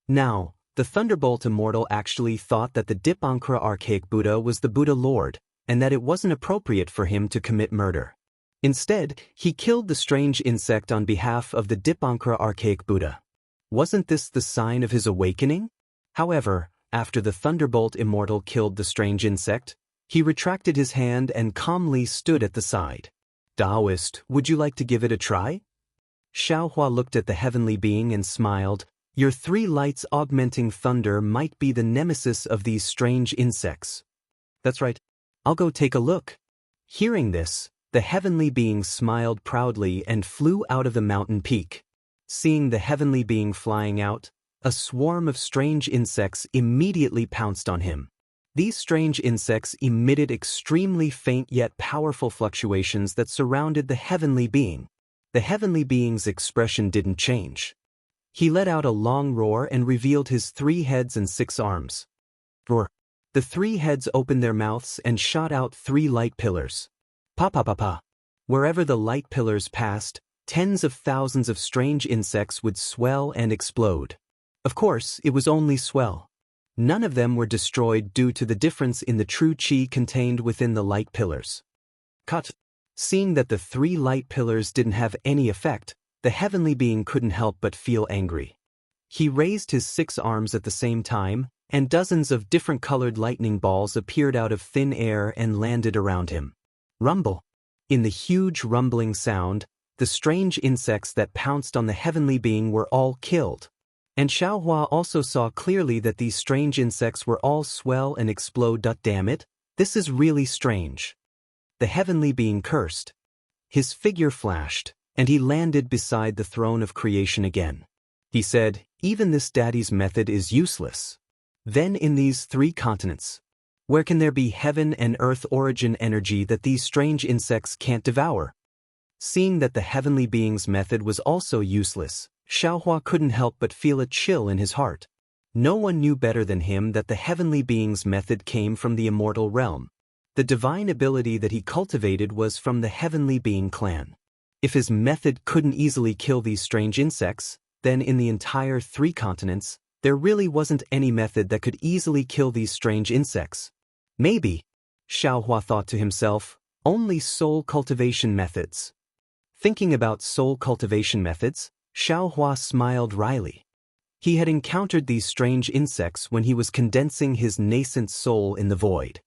Now, the Thunderbolt Immortal actually thought that the Dipankara archaic Buddha was the Buddha Lord, and that it wasn't appropriate for him to commit murder. Instead, he killed the strange insect on behalf of the Dipankara archaic Buddha. Wasn't this the sign of his awakening? However, after the Thunderbolt Immortal killed the strange insect, he retracted his hand and calmly stood at the side. Taoist, would you like to give it a try? Xiaohua looked at the heavenly being and smiled. Your three lights augmenting thunder might be the nemesis of these strange insects. That's right. I'll go take a look. Hearing this, the heavenly being smiled proudly and flew out of the mountain peak. Seeing the heavenly being flying out, a swarm of strange insects immediately pounced on him. These strange insects emitted extremely faint yet powerful fluctuations that surrounded the heavenly being. The heavenly being's expression didn't change. He let out a long roar and revealed his 3 heads and 6 arms. Roar. The 3 heads opened their mouths and shot out 3 light pillars. Pa pa pa pa. Wherever the light pillars passed, tens of thousands of strange insects would swell and explode. Of course, it was only swell. None of them were destroyed due to the difference in the true qi contained within the light pillars. Cut. Seeing that the 3 light pillars didn't have any effect, the heavenly being couldn't help but feel angry. He raised his 6 arms at the same time, and dozens of different colored lightning balls appeared out of thin air and landed around him. Rumble. In the huge rumbling sound, the strange insects that pounced on the heavenly being were all killed. And Xiaohua also saw clearly that these strange insects were all swell and explode. Damn it, this is really strange. The heavenly being cursed. His figure flashed, and he landed beside the throne of creation again. He said, even this daddy's method is useless. Then in these 3 continents, where can there be heaven and earth origin energy that these strange insects can't devour? Seeing that the heavenly being's method was also useless, Xiaohua couldn't help but feel a chill in his heart. No one knew better than him that the heavenly being's method came from the immortal realm. The divine ability that he cultivated was from the heavenly being clan. If his method couldn't easily kill these strange insects, then in the entire 3 continents, there really wasn't any method that could easily kill these strange insects. Maybe, Xiaohua thought to himself, only soul cultivation methods. Thinking about soul cultivation methods, Xiaohua smiled wryly. He had encountered these strange insects when he was condensing his nascent soul in the void.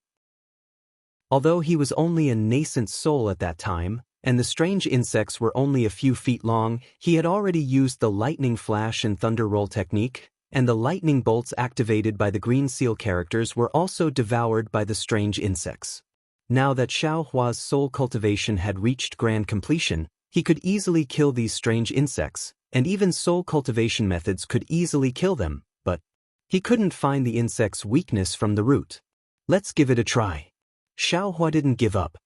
Although he was only a nascent soul at that time, and the strange insects were only a few feet long, he had already used the lightning flash and thunder roll technique, and the lightning bolts activated by the green seal characters were also devoured by the strange insects. Now that Xiaohua's soul cultivation had reached grand completion, he could easily kill these strange insects, and even soul cultivation methods could easily kill them, but he couldn't find the insect's weakness from the root. Let's give it a try. Xiaohua didn't give up.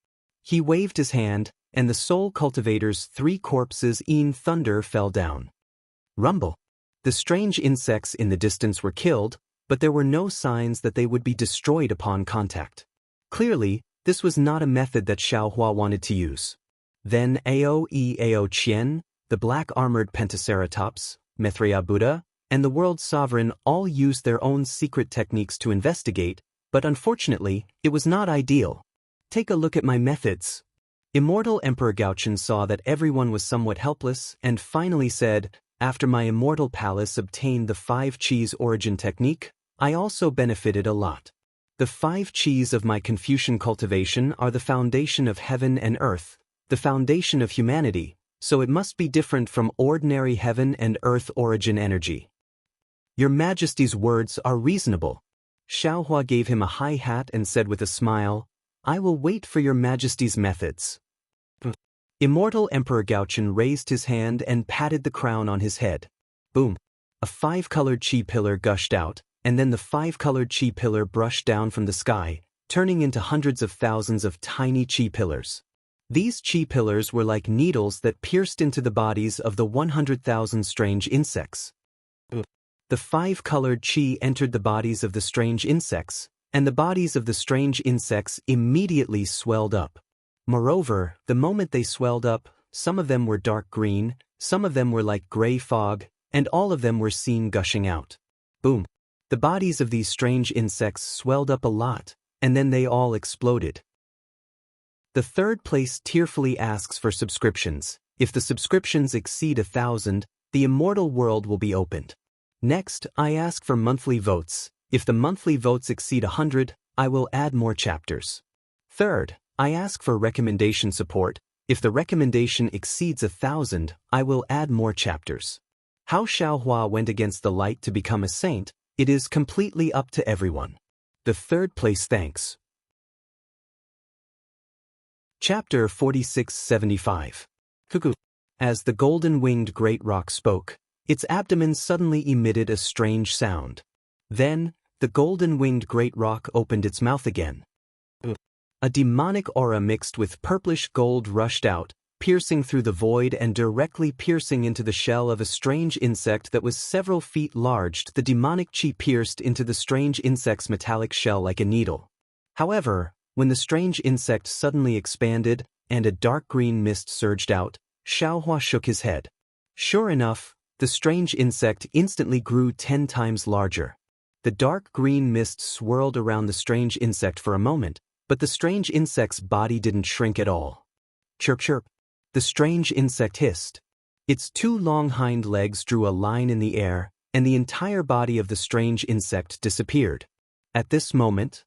He waved his hand, and the soul cultivator's 3 corpses in thunder fell down. Rumble. The strange insects in the distance were killed, but there were no signs that they would be destroyed upon contact. Clearly, this was not a method that Xiaohua wanted to use. Then Ao Qian, the black-armored Pentaceratops, Mithria Buddha, and the world's sovereign all used their own secret techniques to investigate, but unfortunately, it was not ideal. Take a look at my methods. Immortal Emperor Gaochen saw that everyone was somewhat helpless and finally said, after my immortal palace obtained the 5 Qis origin technique, I also benefited a lot. The 5 Qis of my Confucian cultivation are the foundation of heaven and earth, the foundation of humanity, so it must be different from ordinary heaven and earth origin energy. Your Majesty's words are reasonable. Xiaohua gave him a high hat and said with a smile, I will wait for your Majesty's methods. Immortal Emperor Gaochen raised his hand and patted the crown on his head. Boom! A 5-colored Qi pillar gushed out, and then the 5-colored Qi pillar brushed down from the sky, turning into hundreds of thousands of tiny Qi pillars. These Qi pillars were like needles that pierced into the bodies of the 100,000 strange insects. The 5-colored Qi entered the bodies of the strange insects, and the bodies of the strange insects immediately swelled up. Moreover, the moment they swelled up, some of them were dark green, some of them were like gray fog, and all of them were seen gushing out. Boom! The bodies of these strange insects swelled up a lot, and then they all exploded. The third place tearfully asks for subscriptions. If the subscriptions exceed 1,000, the immortal world will be opened. Next, I ask for monthly votes. If the monthly votes exceed 100, I will add more chapters. Third, I ask for recommendation support. If the recommendation exceeds 1,000, I will add more chapters. How Xiaohua went against the light to become a saint, it is completely up to everyone. The third place thanks. Chapter 4675. Cuckoo. As the golden-winged great rock spoke, its abdomen suddenly emitted a strange sound. Then, the golden-winged great rock opened its mouth again. A demonic aura mixed with purplish gold rushed out, piercing through the void and directly piercing into the shell of a strange insect that was several feet large. The demonic qi pierced into the strange insect's metallic shell like a needle. However, when the strange insect suddenly expanded and a dark green mist surged out, Xiaohua shook his head. Sure enough, the strange insect instantly grew 10 times larger. The dark green mist swirled around the strange insect for a moment, but the strange insect's body didn't shrink at all. Chirp chirp. The strange insect hissed. Its 2 long hind legs drew a line in the air, and the entire body of the strange insect disappeared. At this moment,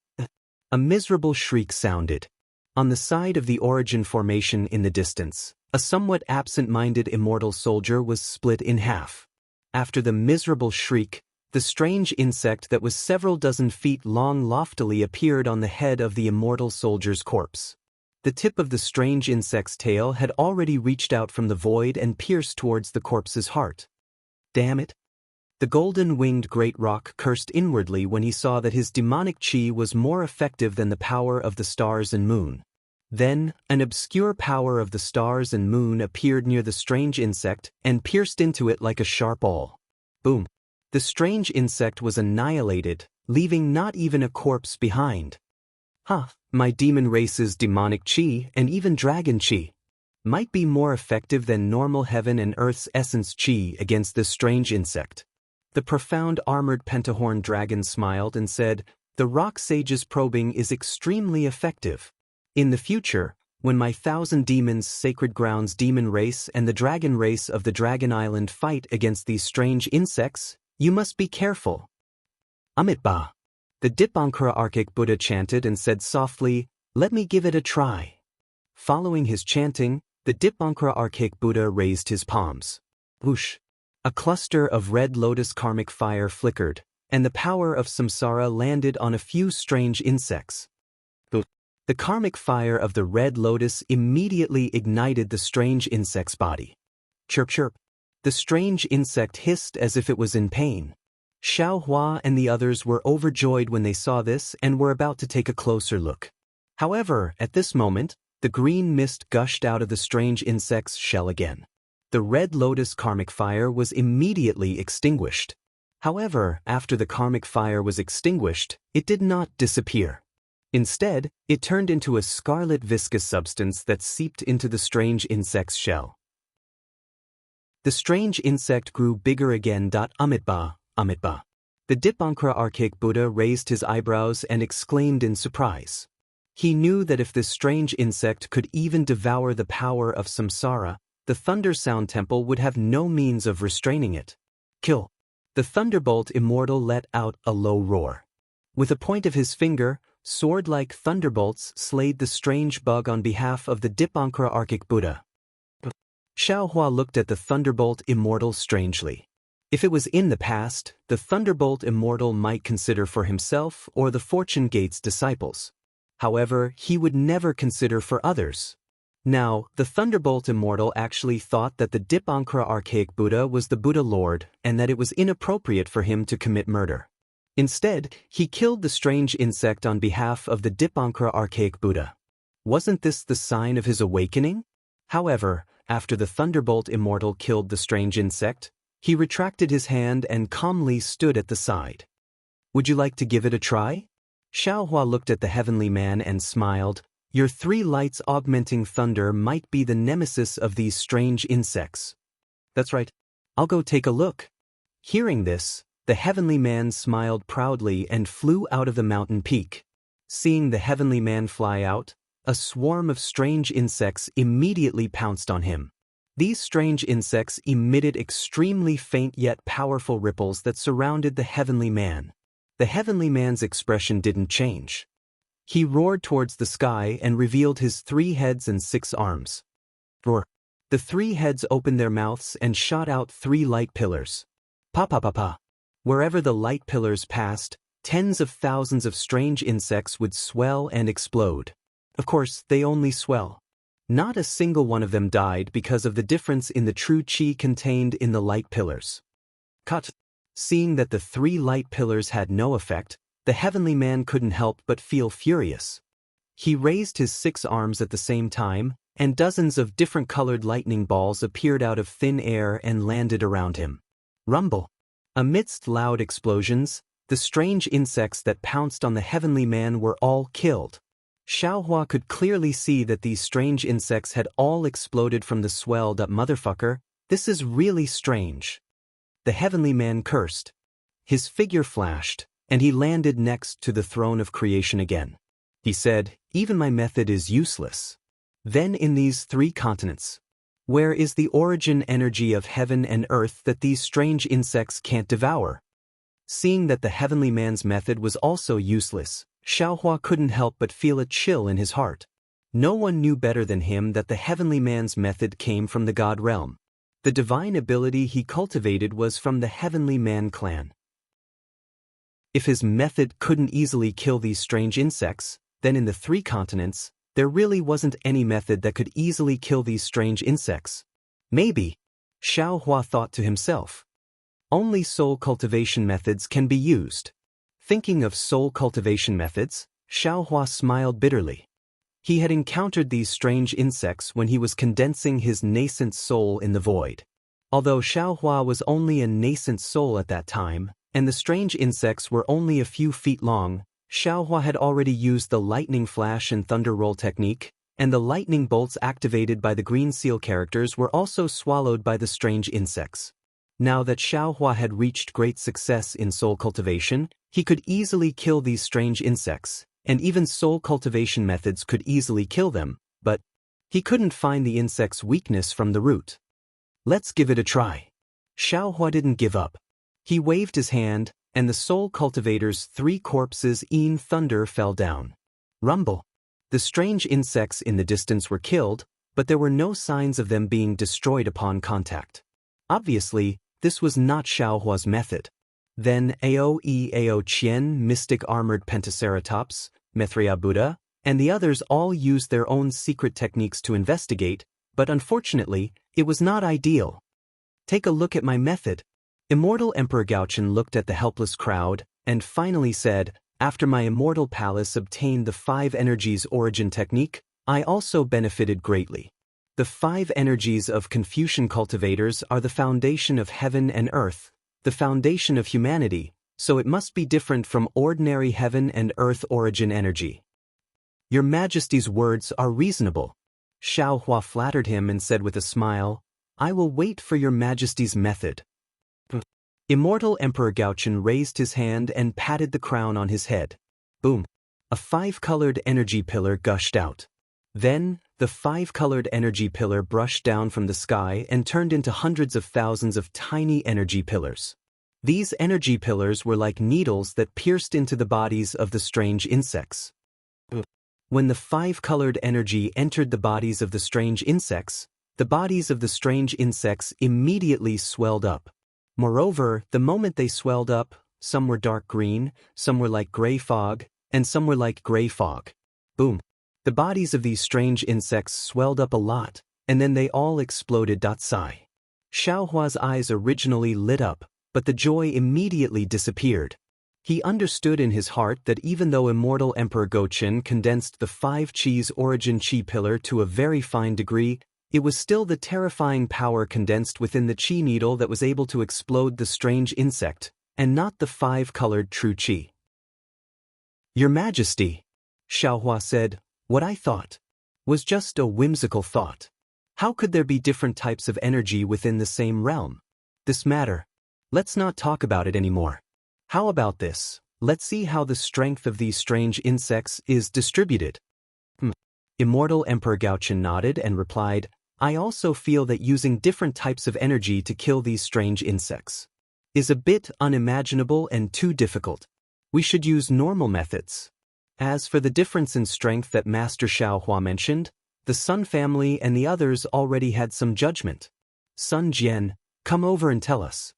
a miserable shriek sounded. On the side of the origin formation in the distance, a somewhat absent-minded immortal soldier was split in half. After the miserable shriek, the strange insect that was several dozen feet long loftily appeared on the head of the immortal soldier's corpse. The tip of the strange insect's tail had already reached out from the void and pierced towards the corpse's heart. Damn it! The golden-winged great rock cursed inwardly when he saw that his demonic qi was more effective than the power of the stars and moon. Then, an obscure power of the stars and moon appeared near the strange insect and pierced into it like a sharp awl. Boom! The strange insect was annihilated, leaving not even a corpse behind. My demon race's demonic qi and even dragon qi might be more effective than normal heaven and earth's essence qi against this strange insect. The profound armored pentahorn dragon smiled and said, the rock sage's probing is extremely effective. In the future, when my 1,000 demons sacred grounds demon race and the dragon race of the Dragon Island fight against these strange insects, you must be careful. Amitba. The Dipankara Archaic Buddha chanted and said softly, let me give it a try. Following his chanting, the Dipankara Archaic Buddha raised his palms. Whoosh! A cluster of red lotus karmic fire flickered, and the power of samsara landed on a few strange insects. The karmic fire of the red lotus immediately ignited the strange insect's body. Chirp chirp. The strange insect hissed as if it was in pain. Xiaohua and the others were overjoyed when they saw this and were about to take a closer look. However, at this moment, the green mist gushed out of the strange insect's shell again. The red lotus karmic fire was immediately extinguished. However, after the karmic fire was extinguished, it did not disappear. Instead, it turned into a scarlet viscous substance that seeped into the strange insect's shell. The strange insect grew bigger again. Amitba, Amitba. The Dipankara archaic Buddha raised his eyebrows and exclaimed in surprise. He knew that if this strange insect could even devour the power of samsara, the Thunder Sound Temple would have no means of restraining it. Kill. The Thunderbolt Immortal let out a low roar. With a point of his finger, sword-like thunderbolts slayed the strange bug on behalf of the Dipankara archaic Buddha. Xiaohua looked at the Thunderbolt Immortal strangely. If it was in the past, the Thunderbolt Immortal might consider for himself or the Fortune Gate's disciples. However, he would never consider for others. Now, the Thunderbolt Immortal actually thought that the Dipankara archaic Buddha was the Buddha Lord and that it was inappropriate for him to commit murder. Instead, he killed the strange insect on behalf of the Dipankara archaic Buddha. Wasn't this the sign of his awakening? However, after the Thunderbolt Immortal killed the strange insect, he retracted his hand and calmly stood at the side. Would you like to give it a try? Xiaohua looked at the heavenly man and smiled. Your three lights augmenting thunder might be the nemesis of these strange insects. That's right. I'll go take a look. Hearing this, the heavenly man smiled proudly and flew out of the mountain peak. Seeing the heavenly man fly out, a swarm of strange insects immediately pounced on him. These strange insects emitted extremely faint yet powerful ripples that surrounded the heavenly man. The heavenly man's expression didn't change. He roared towards the sky and revealed his 3 heads and 6 arms. Roar. The 3 heads opened their mouths and shot out 3 light pillars. Pa pa pa pa. Wherever the light pillars passed, tens of thousands of strange insects would swell and explode. Of course, they only swell. Not a single one of them died because of the difference in the true chi contained in the light pillars. Cut. Seeing that the 3 light pillars had no effect, the heavenly man couldn't help but feel furious. He raised his 6 arms at the same time, and dozens of different colored lightning balls appeared out of thin air and landed around him. Rumble. Amidst loud explosions, the strange insects that pounced on the heavenly man were all killed. Xiaohua could clearly see that these strange insects had all exploded from the swelled up motherfucker. This is really strange. The heavenly man cursed. His figure flashed, and he landed next to the throne of creation again. He said, even my method is useless. Then in these 3 continents, where is the origin energy of heaven and earth that these strange insects can't devour? Seeing that the heavenly man's method was also useless, Xiaohua couldn't help but feel a chill in his heart. No one knew better than him that the heavenly man's method came from the God realm. The divine ability he cultivated was from the heavenly man clan. If his method couldn't easily kill these strange insects, then in the 3 continents, there really wasn't any method that could easily kill these strange insects. Maybe, Xiaohua thought to himself, only soul cultivation methods can be used. Thinking of soul cultivation methods, Xiaohua smiled bitterly. He had encountered these strange insects when he was condensing his nascent soul in the void. Although Xiaohua was only a nascent soul at that time, and the strange insects were only a few feet long, Xiaohua had already used the lightning flash and thunder roll technique, and the lightning bolts activated by the green seal characters were also swallowed by the strange insects. Now that Xiaohua had reached great success in soul cultivation, he could easily kill these strange insects, and even soul cultivation methods could easily kill them, but he couldn't find the insect's weakness from the root. Let's give it a try. Xiaohua didn't give up. He waved his hand, and the soul cultivator's 3 corpses in thunder fell down. Rumble. The strange insects in the distance were killed, but there were no signs of them being destroyed upon contact. Obviously, this was not Xiaohua's method. Then Ao Qian, Mystic Armored Pentaceratops, Mithria Buddha, and the others all used their own secret techniques to investigate, but unfortunately, it was not ideal. Take a look at my method. Immortal Emperor Gaochen looked at the helpless crowd, and finally said, after my immortal palace obtained the 5 energies origin technique, I also benefited greatly. The 5 energies of Confucian cultivators are the foundation of heaven and earth, the foundation of humanity, so it must be different from ordinary heaven and earth origin energy. Your Majesty's words are reasonable. Xiao Hua flattered him and said with a smile, I will wait for your Majesty's method. Immortal Emperor Gaochen raised his hand and patted the crown on his head. Boom! A 5-colored energy pillar gushed out. Then, the 5-colored energy pillar brushed down from the sky and turned into hundreds of thousands of tiny energy pillars. These energy pillars were like needles that pierced into the bodies of the strange insects. When the 5-colored energy entered the bodies of the strange insects, the bodies of the strange insects immediately swelled up. Moreover, the moment they swelled up, some were dark green, some were like gray fog, and some were like gray fog. Boom! The bodies of these strange insects swelled up a lot, and then they all exploded. Sigh. Xiao Hua's eyes originally lit up, but the joy immediately disappeared. He understood in his heart that even though Immortal Emperor Gochen condensed the 5 Qi's origin Qi pillar to a very fine degree, it was still the terrifying power condensed within the Qi needle that was able to explode the strange insect, and not the 5-colored true Qi. Your Majesty, Xiao Hua said, what I thought was just a whimsical thought. How could there be different types of energy within the same realm? This matter. Let's not talk about it anymore. How about this? Let's see how the strength of these strange insects is distributed. Immortal Emperor Gaochen nodded and replied, I also feel that using different types of energy to kill these strange insects is a bit unimaginable and too difficult. We should use normal methods. As for the difference in strength that Master Xiao Hua mentioned, the Sun family and the others already had some judgment. Sun Jian, come over and tell us.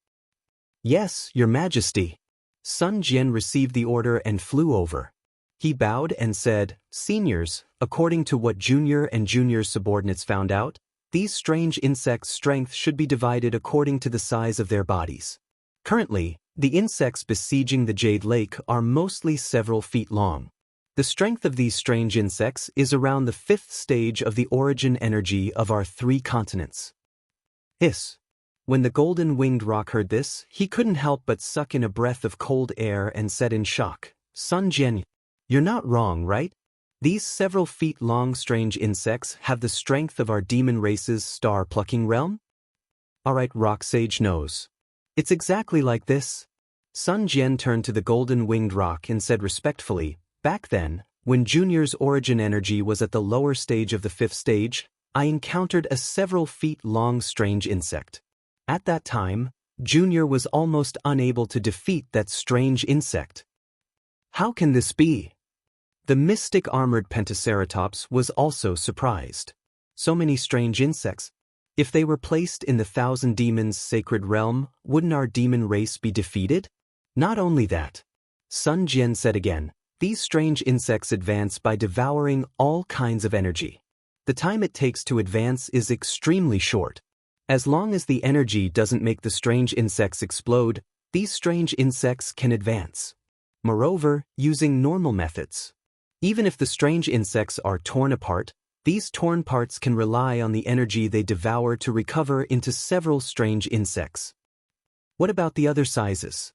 Yes, Your Majesty. Sun Jian received the order and flew over. He bowed and said, Seniors, according to what Junior and Junior's subordinates found out, these strange insects' strength should be divided according to the size of their bodies. Currently, the insects besieging the Jade Lake are mostly several feet long. The strength of these strange insects is around the 5th stage of the origin energy of our 3 continents. When the golden-winged roc heard this, he couldn't help but suck in a breath of cold air and said in shock, Sun Jian, you're not wrong, right? These several feet-long strange insects have the strength of our demon race's star-plucking realm? Alright, Rock Sage knows. It's exactly like this. Sun Jian turned to the golden-winged roc and said respectfully, back then, when Junior's origin energy was at the lower stage of the 5th stage, I encountered a several feet-long strange insect. At that time, Junior was almost unable to defeat that strange insect. How can this be? The mystic armored Pentaceratops was also surprised. So many strange insects. If they were placed in the 1,000 demons' sacred realm, wouldn't our demon race be defeated? Not only that. Sun Jian said again, these strange insects advance by devouring all kinds of energy. The time it takes to advance is extremely short. As long as the energy doesn't make the strange insects explode, these strange insects can advance. Moreover, using normal methods. Even if the strange insects are torn apart, these torn parts can rely on the energy they devour to recover into several strange insects. What about the other sizes?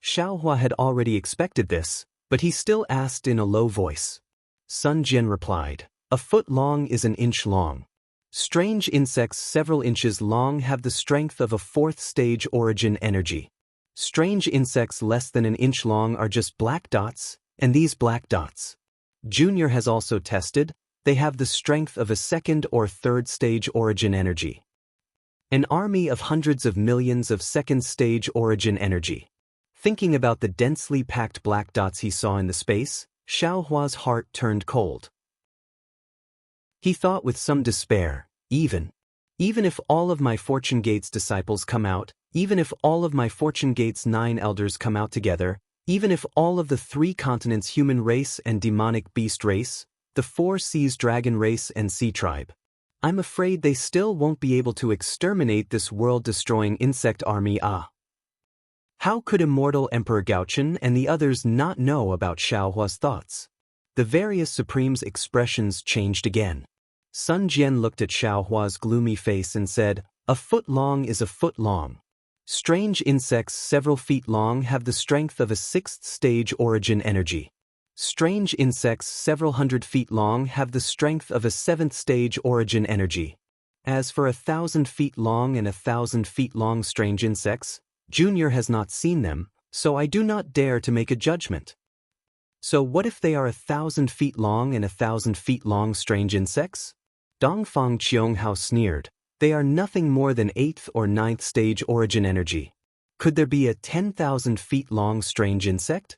Xiao Hua had already expected this, but he still asked in a low voice. Sun Jian replied, a foot long is an inch long. Strange insects several inches long have the strength of a 4th stage origin energy. Strange insects less than an inch long are just black dots, and these black dots, Junior has also tested, they have the strength of a 2nd or 3rd stage origin energy. An army of hundreds of millions of 2nd stage origin energy. Thinking about the densely packed black dots he saw in the space, Xiao Hua's heart turned cold. He thought with some despair, even if all of my Fortune Gate's disciples come out, even if all of my Fortune Gate's 9 elders come out together, even if all of the 3 continents human race and demonic beast race, the 4 seas dragon race and sea tribe, I'm afraid they still won't be able to exterminate this world-destroying insect army. How could Immortal Emperor Gaochen and the others not know about Xiao Hua's thoughts? The various Supremes' expressions changed again. Sun Jian looked at Xiao Hua's gloomy face and said, "A foot long is a foot long. Strange insects several feet long have the strength of a sixth stage origin energy. Strange insects several hundred feet long have the strength of a seventh stage origin energy. As for 1,000 feet long and 1,000 feet long strange insects, Junior has not seen them, so I do not dare to make a judgment." "So what if they are 1,000 feet long and 1,000 feet long strange insects?" Dongfang Qianghao sneered. "They are nothing more than 8th or 9th stage origin energy. Could there be a 10,000 feet long strange insect?"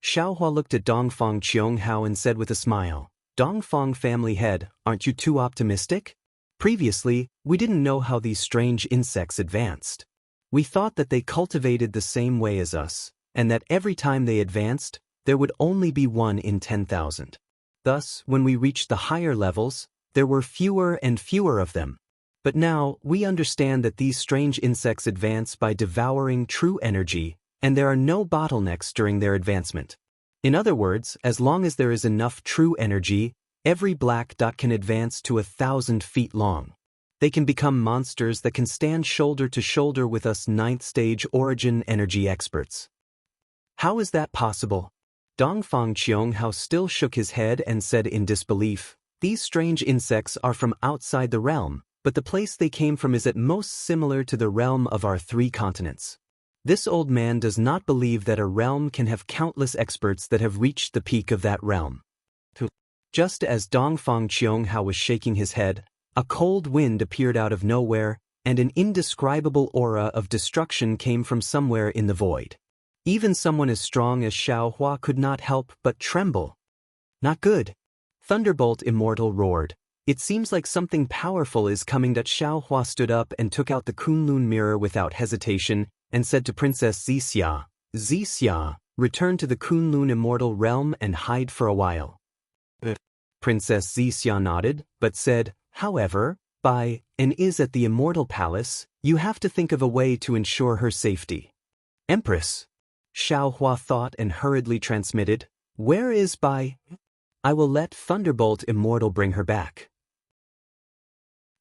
Xiaohua looked at Dongfang Qianghao and said with a smile, "Dongfang family head, aren't you too optimistic? Previously, we didn't know how these strange insects advanced. We thought that they cultivated the same way as us, and that every time they advanced, there would only be one in 10,000. Thus, when we reached the higher levels, there were fewer and fewer of them. But now, we understand that these strange insects advance by devouring true energy, and there are no bottlenecks during their advancement. In other words, as long as there is enough true energy, every black dot can advance to 1,000 feet long. They can become monsters that can stand shoulder to shoulder with us 9th stage origin energy experts." "How is that possible?" Dongfang Qianghao still shook his head and said in disbelief, "These strange insects are from outside the realm, but the place they came from is at most similar to the realm of our 3 continents. This old man does not believe that a realm can have countless experts that have reached the peak of that realm." Just as Dongfang Qianghao was shaking his head, a cold wind appeared out of nowhere, and an indescribable aura of destruction came from somewhere in the void. Even someone as strong as Xiao Hua could not help but tremble. "Not good." Thunderbolt Immortal roared. "It seems like something powerful is coming." Xiao Hua stood up and took out the Kunlun mirror without hesitation, and said to Princess Zixia, "Zixia, return to the Kunlun Immortal realm and hide for a while." Princess Zixia nodded, but said, "However, is at the Immortal Palace, you have to think of a way to ensure her safety." "Empress." Xiao Hua thought and hurriedly transmitted, "Where is Bai? I will let Thunderbolt Immortal bring her back."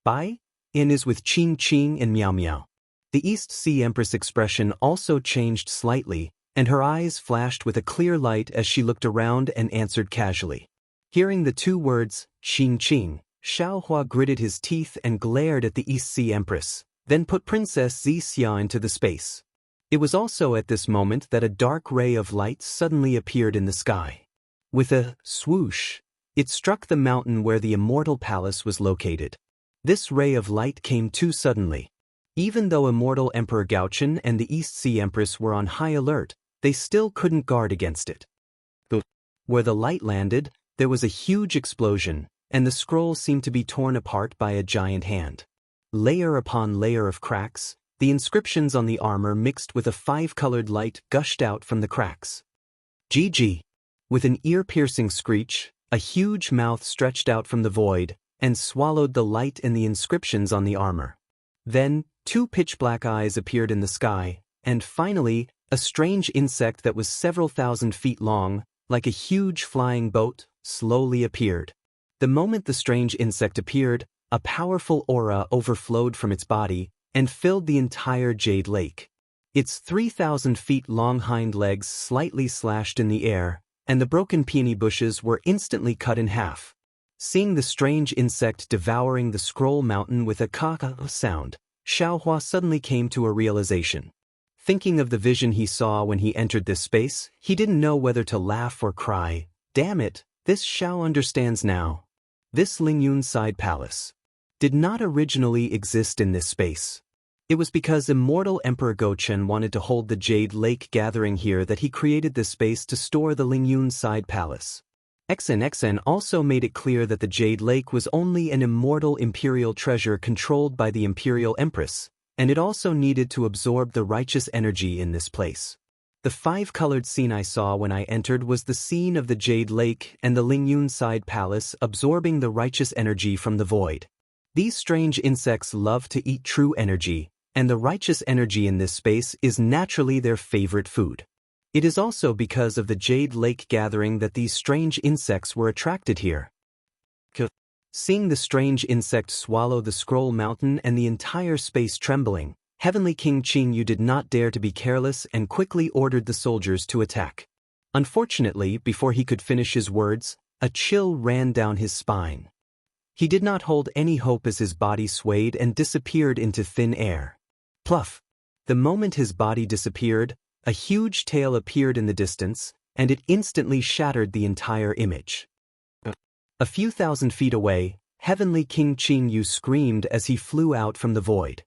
Bai is with Qing Qing and Miao Miao. The East Sea Empress expression also changed slightly, and her eyes flashed with a clear light as she looked around and answered casually. Hearing the 2 words, Qing Qing, Xiao Hua gritted his teeth and glared at the East Sea Empress, then put Princess Zixia into the space. It was also at this moment that a dark ray of light suddenly appeared in the sky. With a swoosh, it struck the mountain where the Immortal Palace was located. This ray of light came too suddenly. Even though Immortal Emperor Gaochen and the East Sea Empress were on high alert, they still couldn't guard against it. Where the light landed, there was a huge explosion, and the scroll seemed to be torn apart by a giant hand. Layer upon layer of cracks, the inscriptions on the armor mixed with a 5-colored light gushed out from the cracks. "GG." With an ear-piercing screech, a huge mouth stretched out from the void and swallowed the light and the inscriptions on the armor. Then, 2 pitch-black eyes appeared in the sky, and finally, a strange insect that was several thousand feet long, like a huge flying boat, slowly appeared. The moment the strange insect appeared, a powerful aura overflowed from its body and filled the entire Jade Lake. Its 3,000 feet long hind legs slightly slashed in the air, and the broken peony bushes were instantly cut in half. Seeing the strange insect devouring the scroll mountain with a caw sound, Xiao Hua suddenly came to a realization. Thinking of the vision he saw when he entered this space, he didn't know whether to laugh or cry. Damn it, this Xiao understands now. This Lingyun Side Palace did not originally exist in this space. It was because Immortal Emperor Gochen wanted to hold the Jade Lake gathering here that he created this space to store the Lingyun Side Palace. XN also made it clear that the Jade Lake was only an immortal imperial treasure controlled by the Imperial Empress, and it also needed to absorb the righteous energy in this place. The 5-colored scene I saw when I entered was the scene of the Jade Lake and the Lingyun Side Palace absorbing the righteous energy from the void. These strange insects love to eat true energy, and the righteous energy in this space is naturally their favorite food. It is also because of the Jade Lake gathering that these strange insects were attracted here. Seeing the strange insect swallow the scroll mountain and the entire space trembling, Heavenly King Qing Yu did not dare to be careless and quickly ordered the soldiers to attack. Unfortunately, before he could finish his words, a chill ran down his spine. He did not hold any hope as his body swayed and disappeared into thin air. Pluff! The moment his body disappeared, a huge tail appeared in the distance, and it instantly shattered the entire image. A few thousand feet away, Heavenly King Qing Yu screamed as he flew out from the void.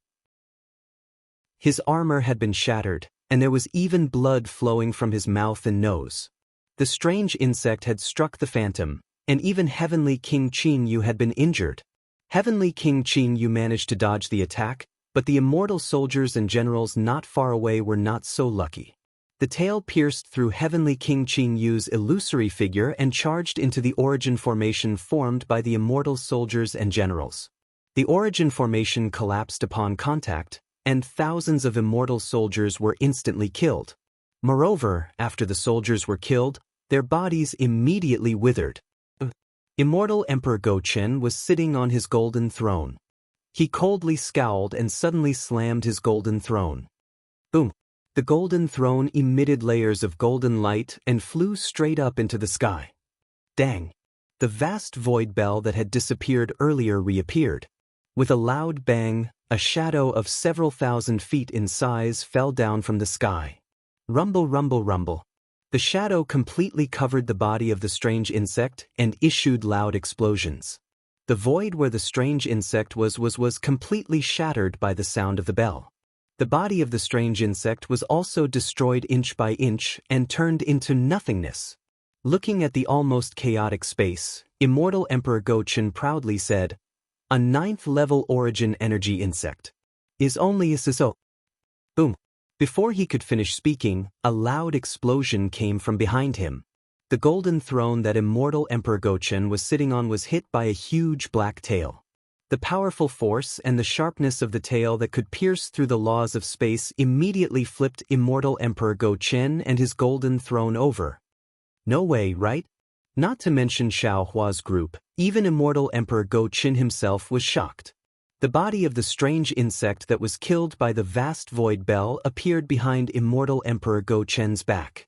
His armor had been shattered, and there was even blood flowing from his mouth and nose. The strange insect had struck the phantom, and even Heavenly King Qing Yu had been injured. Heavenly King Qing Yu managed to dodge the attack, but the immortal soldiers and generals not far away were not so lucky. The tail pierced through Heavenly King Qing Yu's illusory figure and charged into the origin formation formed by the immortal soldiers and generals. The origin formation collapsed upon contact, and thousands of immortal soldiers were instantly killed. Moreover, after the soldiers were killed, their bodies immediately withered. Immortal Emperor Go Chen was sitting on his golden throne. He coldly scowled and suddenly slammed his golden throne. Boom! The golden throne emitted layers of golden light and flew straight up into the sky. Dang! The vast void bell that had disappeared earlier reappeared. With a loud bang, a shadow of several thousand feet in size fell down from the sky. Rumble, rumble, rumble. The shadow completely covered the body of the strange insect and issued loud explosions. The void where the strange insect was completely shattered by the sound of the bell. The body of the strange insect was also destroyed inch by inch and turned into nothingness. Looking at the almost chaotic space, Immortal Emperor Go Chen proudly said, "A 9th-level origin energy insect. Is only a so." Boom. Before he could finish speaking, a loud explosion came from behind him. The golden throne that Immortal Emperor Go Chen was sitting on was hit by a huge black tail. The powerful force and the sharpness of the tail that could pierce through the laws of space immediately flipped Immortal Emperor Go Chen and his golden throne over. No way, right? Not to mention Xiao Hua's group, even Immortal Emperor Go Chen himself was shocked. The body of the strange insect that was killed by the vast void bell appeared behind Immortal Emperor Go Chen's back.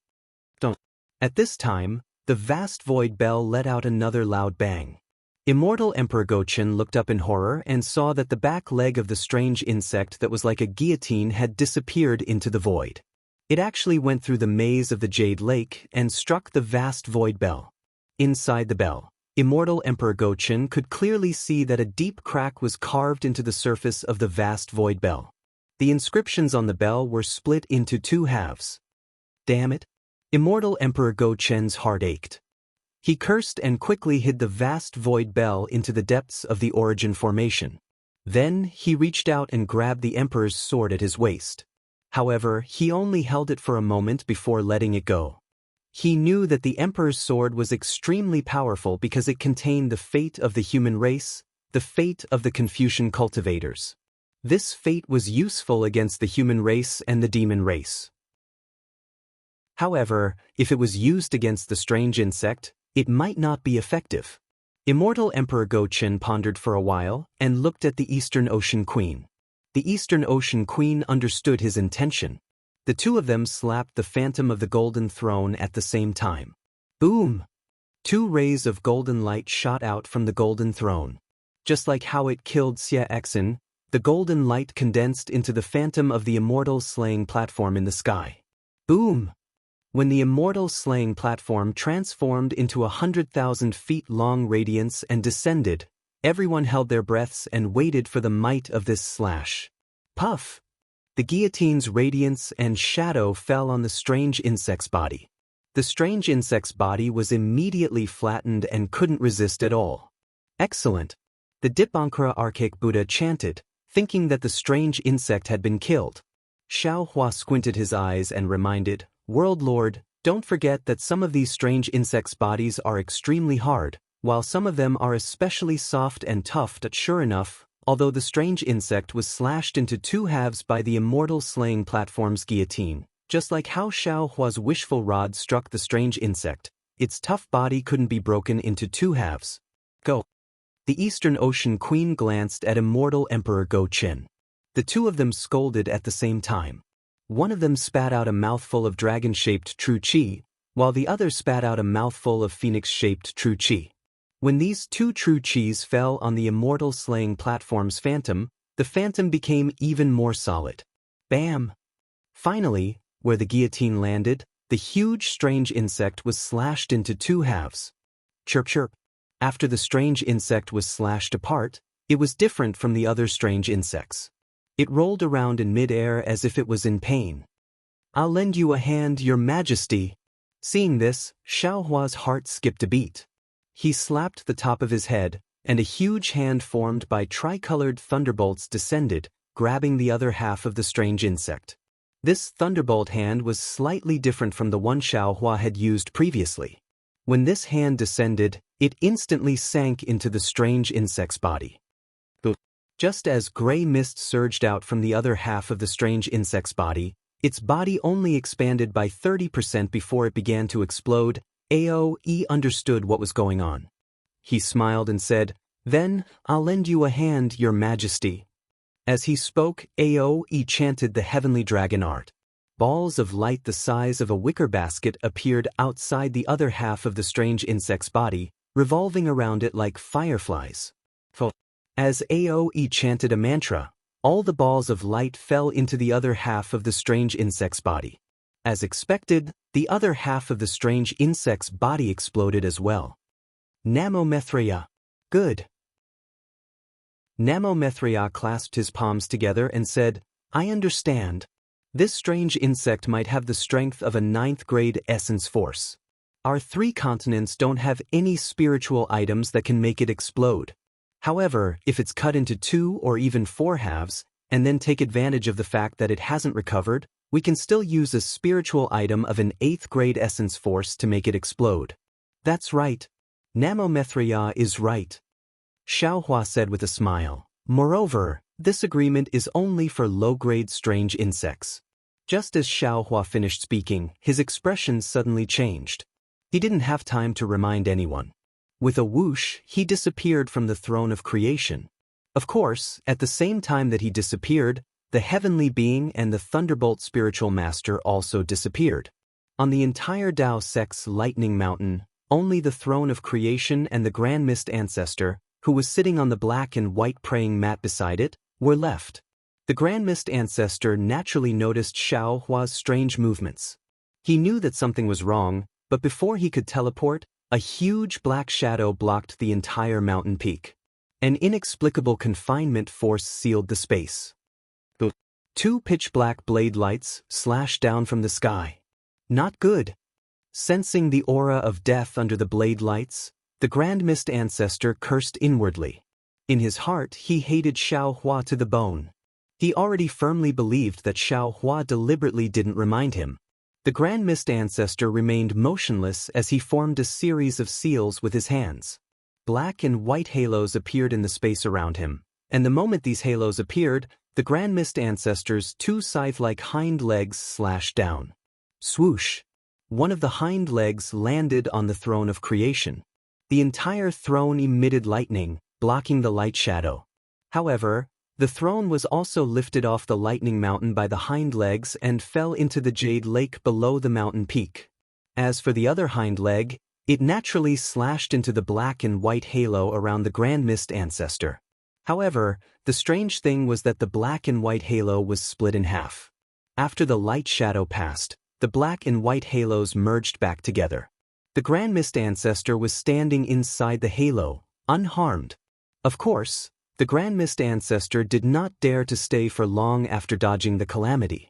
At this time, the vast void bell let out another loud bang. Immortal Emperor Go Chen looked up in horror and saw that the back leg of the strange insect that was like a guillotine had disappeared into the void. It actually went through the maze of the Jade Lake and struck the vast void bell. Inside the bell, Immortal Emperor Go Chen could clearly see that a deep crack was carved into the surface of the vast void bell. The inscriptions on the bell were split into 2 halves. Damn it! Immortal Emperor Go Chen's heart ached. He cursed and quickly hid the vast void bell into the depths of the origin formation. Then, he reached out and grabbed the Emperor's sword at his waist. However, he only held it for a moment before letting it go. He knew that the Emperor's sword was extremely powerful because it contained the fate of the human race, the fate of the Confucian cultivators. This fate was useful against the human race and the demon race. However, if it was used against the strange insect, it might not be effective. Immortal Emperor Go Chen pondered for a while and looked at the Eastern Ocean Queen. The Eastern Ocean Queen understood his intention. The two of them slapped the phantom of the golden throne at the same time. Boom! 2 rays of golden light shot out from the golden throne. Just like how it killed Xie Exin, the golden light condensed into the phantom of the immortal slaying platform in the sky. Boom! When the immortal slaying platform transformed into 100,000 feet long radiance and descended, everyone held their breaths and waited for the might of this slash. Puff! The guillotine's radiance and shadow fell on the strange insect's body. The strange insect's body was immediately flattened and couldn't resist at all. Excellent! The Dipankara Archaic Buddha chanted, thinking that the strange insect had been killed. Xiao Hua squinted his eyes and reminded, "World Lord, don't forget that some of these strange insects' bodies are extremely hard, while some of them are especially soft and tough." Sure enough, although the strange insect was slashed into 2 halves by the immortal slaying platform's guillotine, just like how Xiao Hua's wishful rod struck the strange insect, its tough body couldn't be broken into 2 halves. Go! The Eastern Ocean Queen glanced at immortal Emperor Go Qin. The two of them scolded at the same time. One of them spat out a mouthful of dragon-shaped true qi, while the other spat out a mouthful of phoenix-shaped true qi. When these two true qis fell on the immortal slaying platform's phantom, the phantom became even more solid. Bam! Finally, where the guillotine landed, the huge strange insect was slashed into two halves. Chirp chirp. After the strange insect was slashed apart, it was different from the other strange insects. It rolled around in mid-air as if it was in pain. "I'll lend you a hand, Your Majesty." Seeing this, Xiao Hua's heart skipped a beat. He slapped the top of his head, and a huge hand formed by tricolored thunderbolts descended, grabbing the other half of the strange insect. This thunderbolt hand was slightly different from the one Xiao Hua had used previously. When this hand descended, it instantly sank into the strange insect's body. Just as gray mist surged out from the other half of the strange insect's body, its body only expanded by 30% before it began to explode. Aoe understood what was going on. He smiled and said, "Then, I'll lend you a hand, Your Majesty." As he spoke, Aoe chanted the heavenly dragon art. Balls of light the size of a wicker basket appeared outside the other half of the strange insect's body, revolving around it like fireflies. As Aoe chanted a mantra, all the balls of light fell into the other half of the strange insect's body. As expected, the other half of the strange insect's body exploded as well. Namomethria. Good. Namomethria clasped his palms together and said, "I understand. This strange insect might have the strength of a 9th grade essence force. Our 3 continents don't have any spiritual items that can make it explode. However, if it's cut into 2 or even 4 halves, and then take advantage of the fact that it hasn't recovered, we can still use a spiritual item of an 8th grade essence force to make it explode." "That's right. Namomethria is right," Xiao Hua said with a smile. "Moreover, this agreement is only for low-grade strange insects." Just as Xiao Hua finished speaking, his expression suddenly changed. He didn't have time to remind anyone. With a whoosh, he disappeared from the throne of creation. Of course, at the same time that he disappeared, the heavenly being and the thunderbolt spiritual master also disappeared. On the entire Dao Sect's lightning mountain, only the throne of creation and the Grand Mist ancestor, who was sitting on the black and white praying mat beside it, were left. The Grand Mist ancestor naturally noticed Xiao Hua's strange movements. He knew that something was wrong, but before he could teleport, a huge black shadow blocked the entire mountain peak. An inexplicable confinement force sealed the space. 2 pitch-black blade lights slashed down from the sky. Not good. Sensing the aura of death under the blade lights, the Grand Mist ancestor cursed inwardly. In his heart, he hated Xiao Hua to the bone. He already firmly believed that Xiao Hua deliberately didn't remind him. The Grand Mist ancestor remained motionless as he formed a series of seals with his hands. Black and white halos appeared in the space around him, and the moment these halos appeared, the Grand Mist ancestor's 2 scythe-like hind legs slashed down. Swoosh! One of the hind legs landed on the throne of creation. The entire throne emitted lightning, blocking the light shadow. However, the throne was also lifted off the lightning mountain by the hind legs and fell into the jade lake below the mountain peak. As for the other hind leg, it naturally slashed into the black and white halo around the Grand Mist ancestor. However, the strange thing was that the black and white halo was split in half. After the light shadow passed, the black and white halos merged back together. The Grand Mist ancestor was standing inside the halo, unharmed. Of course, the Grand Mist ancestor did not dare to stay for long after dodging the calamity.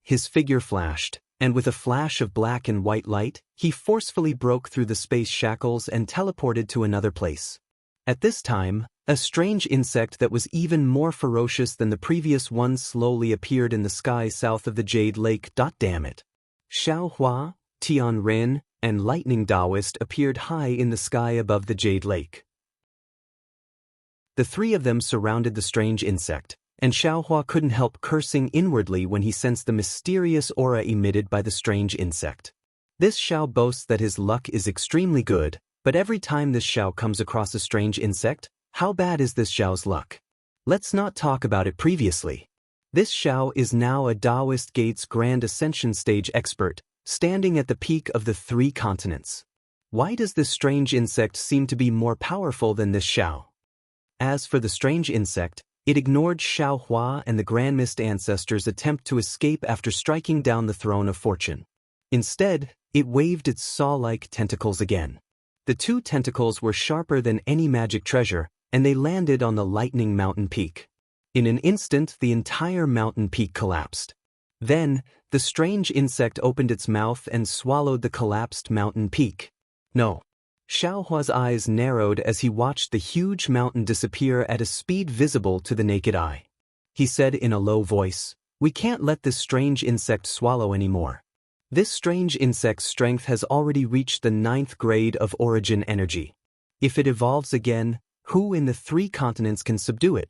His figure flashed, and with a flash of black and white light, he forcefully broke through the space shackles and teleported to another place. At this time, a strange insect that was even more ferocious than the previous one slowly appeared in the sky south of the Jade Lake. Damn it. Xiao Hua, Tian Ren, and Lightning Taoist appeared high in the sky above the Jade Lake. The 3 of them surrounded the strange insect, and Xiao Hua couldn't help cursing inwardly when he sensed the mysterious aura emitted by the strange insect. This Xiao boasts that his luck is extremely good, but every time this Xiao comes across a strange insect, How bad is this Xiao's luck? Let's not talk about it previously. This Xiao is now a Taoist Gates Grand Ascension Stage expert, standing at the peak of the 3 continents. Why does this strange insect seem to be more powerful than this Xiao? As for the strange insect, it ignored Xiao Hua and the Grand Mist ancestors' attempt to escape after striking down the throne of fortune. Instead, it waved its saw-like tentacles again. The 2 tentacles were sharper than any magic treasure, and they landed on the lightning mountain peak. In an instant, the entire mountain peak collapsed. Then, the strange insect opened its mouth and swallowed the collapsed mountain peak. No. Xiao Hua's eyes narrowed as he watched the huge mountain disappear at a speed visible to the naked eye. He said in a low voice, "We can't let this strange insect swallow anymore. This strange insect's strength has already reached the 9th grade of origin energy. If it evolves again, who in the 3 continents can subdue it?"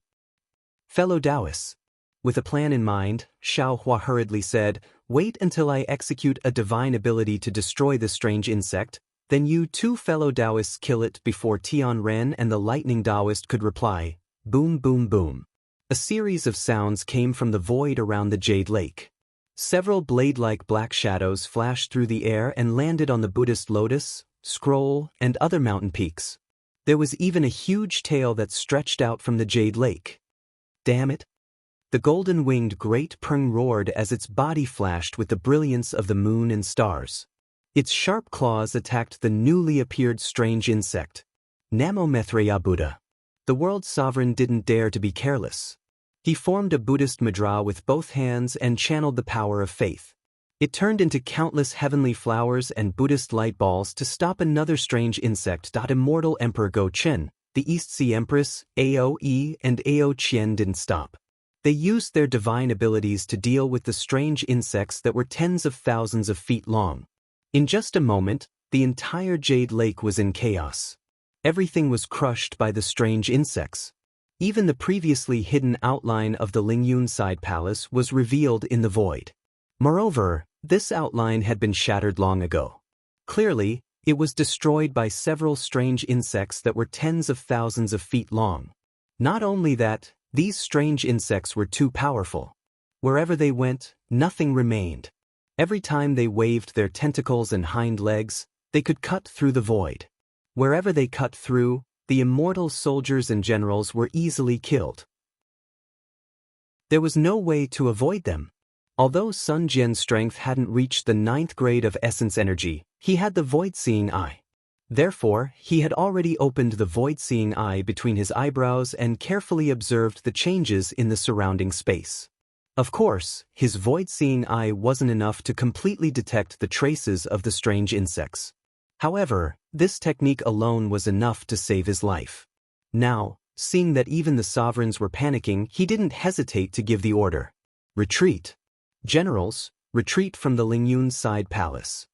Fellow Taoists. With a plan in mind, Xiao Hua hurriedly said, "Wait until I execute a divine ability to destroy this strange insect, then you 2 fellow Taoists kill it." Before Tian Ren and the lightning Taoist could reply, boom boom boom. A series of sounds came from the void around the Jade Lake. Several blade-like black shadows flashed through the air and landed on the Buddhist lotus, scroll, and other mountain peaks. There was even a huge tail that stretched out from the Jade Lake. Damn it! The golden-winged great prung roared as its body flashed with the brilliance of the moon and stars. Its sharp claws attacked the newly appeared strange insect. Namo Maitreya Buddha. The world's sovereign didn't dare to be careless. He formed a Buddhist mudra with both hands and channeled the power of faith. It turned into countless heavenly flowers and Buddhist light balls to stop another strange insect. Immortal Emperor Go Chen, the East Sea Empress, Aoe, and Ao Qian didn't stop. They used their divine abilities to deal with the strange insects that were tens of thousands of feet long. In just a moment, the entire Jade Lake was in chaos. Everything was crushed by the strange insects. Even the previously hidden outline of the Lingyun Side Palace was revealed in the void. Moreover, this outline had been shattered long ago. Clearly, it was destroyed by several strange insects that were tens of thousands of feet long. Not only that, these strange insects were too powerful. Wherever they went, nothing remained. Every time they waved their tentacles and hind legs, they could cut through the void. Wherever they cut through, the immortal soldiers and generals were easily killed. There was no way to avoid them. Although Sun Jian's strength hadn't reached the 9th grade of essence energy, he had the void-seeing eye. Therefore, he had already opened the void-seeing eye between his eyebrows and carefully observed the changes in the surrounding space. Of course, his void-seeing eye wasn't enough to completely detect the traces of the strange insects. However, this technique alone was enough to save his life. Now, seeing that even the sovereigns were panicking, he didn't hesitate to give the order. Retreat. Generals, retreat from the Lingyun Side Palace.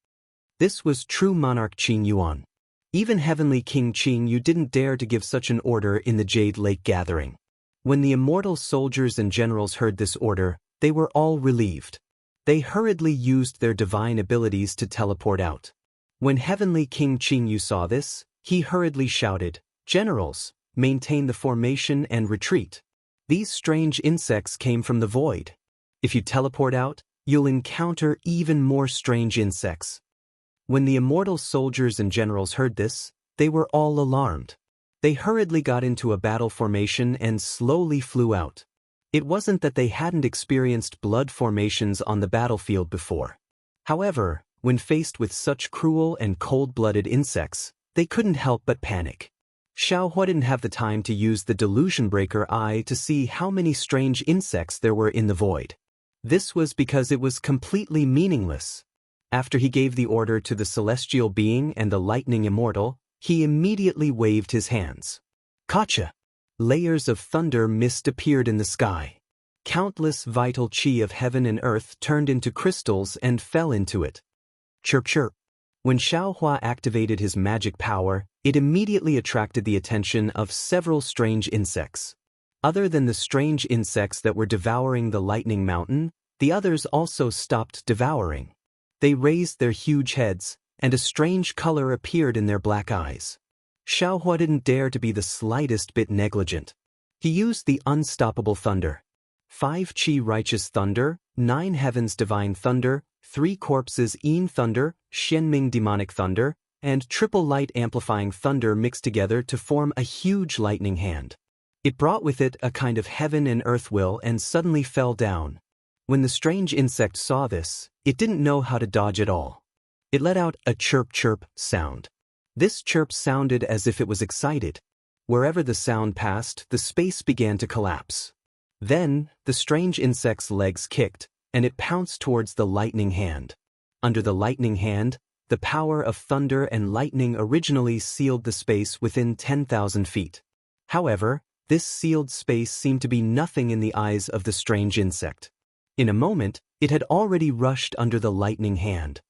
This was true monarch Qing Yuan. Even Heavenly King Qing Yu didn't dare to give such an order in the Jade Lake gathering. When the immortal soldiers and generals heard this order, they were all relieved. They hurriedly used their divine abilities to teleport out. When Heavenly King Qing Yu saw this, he hurriedly shouted, "Generals, maintain the formation and retreat. These strange insects came from the void. If you teleport out, you'll encounter even more strange insects." When the immortal soldiers and generals heard this, they were all alarmed. They hurriedly got into a battle formation and slowly flew out. It wasn't that they hadn't experienced blood formations on the battlefield before. However, when faced with such cruel and cold-blooded insects, they couldn't help but panic. Xiao Hua didn't have the time to use the delusion breaker eye to see how many strange insects there were in the void. This was because it was completely meaningless. After he gave the order to the celestial being and the lightning immortal, he immediately waved his hands. Gotcha! Layers of thunder mist appeared in the sky. Countless vital chi of heaven and earth turned into crystals and fell into it. Chirp chirp. When Xiao Hua activated his magic power, it immediately attracted the attention of several strange insects. Other than the strange insects that were devouring the lightning mountain, the others also stopped devouring. They raised their huge heads, and a strange color appeared in their black eyes. Xiaohua didn't dare to be the slightest bit negligent. He used the unstoppable thunder. 5 Qi righteous thunder, 9 heavens divine thunder, 3 corpses yin thunder, Xianming demonic thunder, and triple light amplifying thunder mixed together to form a huge lightning hand. It brought with it a kind of heaven and earth will and suddenly fell down. When the strange insect saw this, it didn't know how to dodge at all. It let out a chirp-chirp sound. This chirp sounded as if it was excited. Wherever the sound passed, the space began to collapse. Then, the strange insect's legs kicked, and it pounced towards the lightning hand. Under the lightning hand, the power of thunder and lightning originally sealed the space within 10,000 feet. However, this sealed space seemed to be nothing in the eyes of the strange insect. In a moment, it had already rushed under the lightning hand.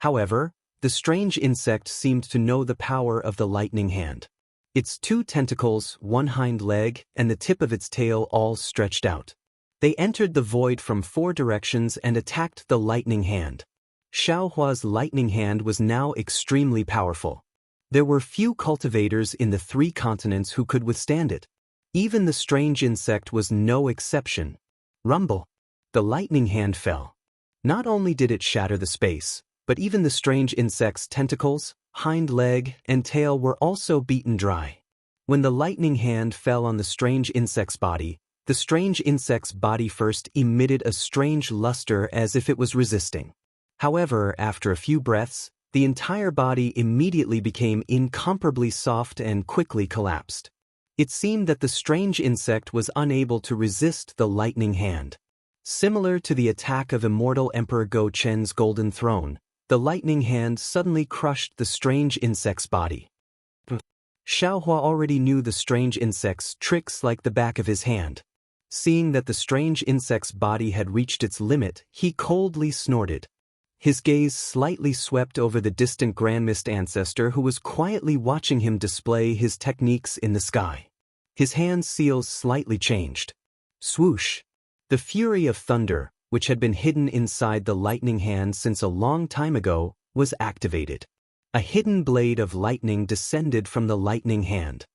However, the strange insect seemed to know the power of the lightning hand. Its 2 tentacles, 1 hind leg, and the tip of its tail all stretched out. They entered the void from 4 directions and attacked the lightning hand. Xiaohua's lightning hand was now extremely powerful. There were few cultivators in the 3 continents who could withstand it. Even the strange insect was no exception. Rumble! The lightning hand fell. Not only did it shatter the space, but even the strange insect's tentacles, hind leg, and tail were also beaten dry. When the lightning hand fell on the strange insect's body, the strange insect's body first emitted a strange luster as if it was resisting. However, after a few breaths, the entire body immediately became incomparably soft and quickly collapsed. It seemed that the strange insect was unable to resist the lightning hand. Similar to the attack of immortal Emperor Go Chen's golden throne, the lightning hand suddenly crushed the strange insect's body. Xiaohua already knew the strange insect's tricks like the back of his hand. Seeing that the strange insect's body had reached its limit, he coldly snorted. His gaze slightly swept over the distant Grand Mist ancestor who was quietly watching him display his techniques in the sky. His hand seals slightly changed. Swoosh! The fury of thunder, which had been hidden inside the lightning hand since a long time ago, was activated. A hidden blade of lightning descended from the lightning hand.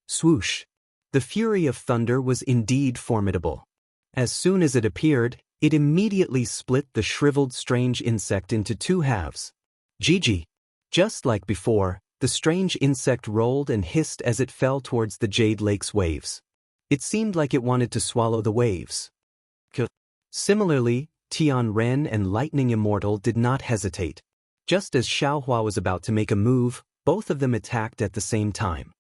Swoosh! The fury of thunder was indeed formidable. As soon as it appeared, it immediately split the shriveled strange insect into 2 halves. Gigi! Just like before, the strange insect rolled and hissed as it fell towards the Jade Lake's waves. It seemed like it wanted to swallow the waves. Similarly, Tian Ren and Lightning Immortal did not hesitate. Just as Xiaohua was about to make a move, both of them attacked at the same time.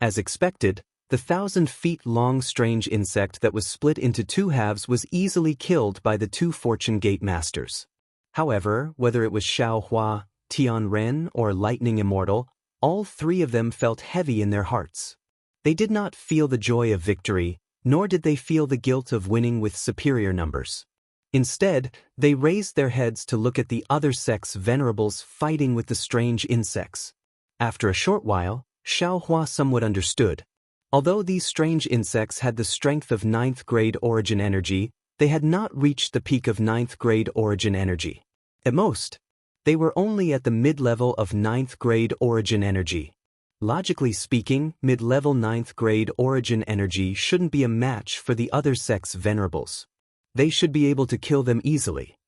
As expected, the 1,000 feet long strange insect that was split into 2 halves was easily killed by the 2 Fortune Gate Masters. However, whether it was Xiaohua, Tian Ren, or Lightning Immortal, all 3 of them felt heavy in their hearts. They did not feel the joy of victory, nor did they feel the guilt of winning with superior numbers. Instead, they raised their heads to look at the other sect's venerables fighting with the strange insects. After a short while, Xiaohua somewhat understood. Although these strange insects had the strength of 9th grade origin energy, they had not reached the peak of 9th grade origin energy. At most, they were only at the mid-level of 9th grade origin energy. Logically speaking, mid-level 9th grade origin energy shouldn't be a match for the other sect's venerables. They should be able to kill them easily.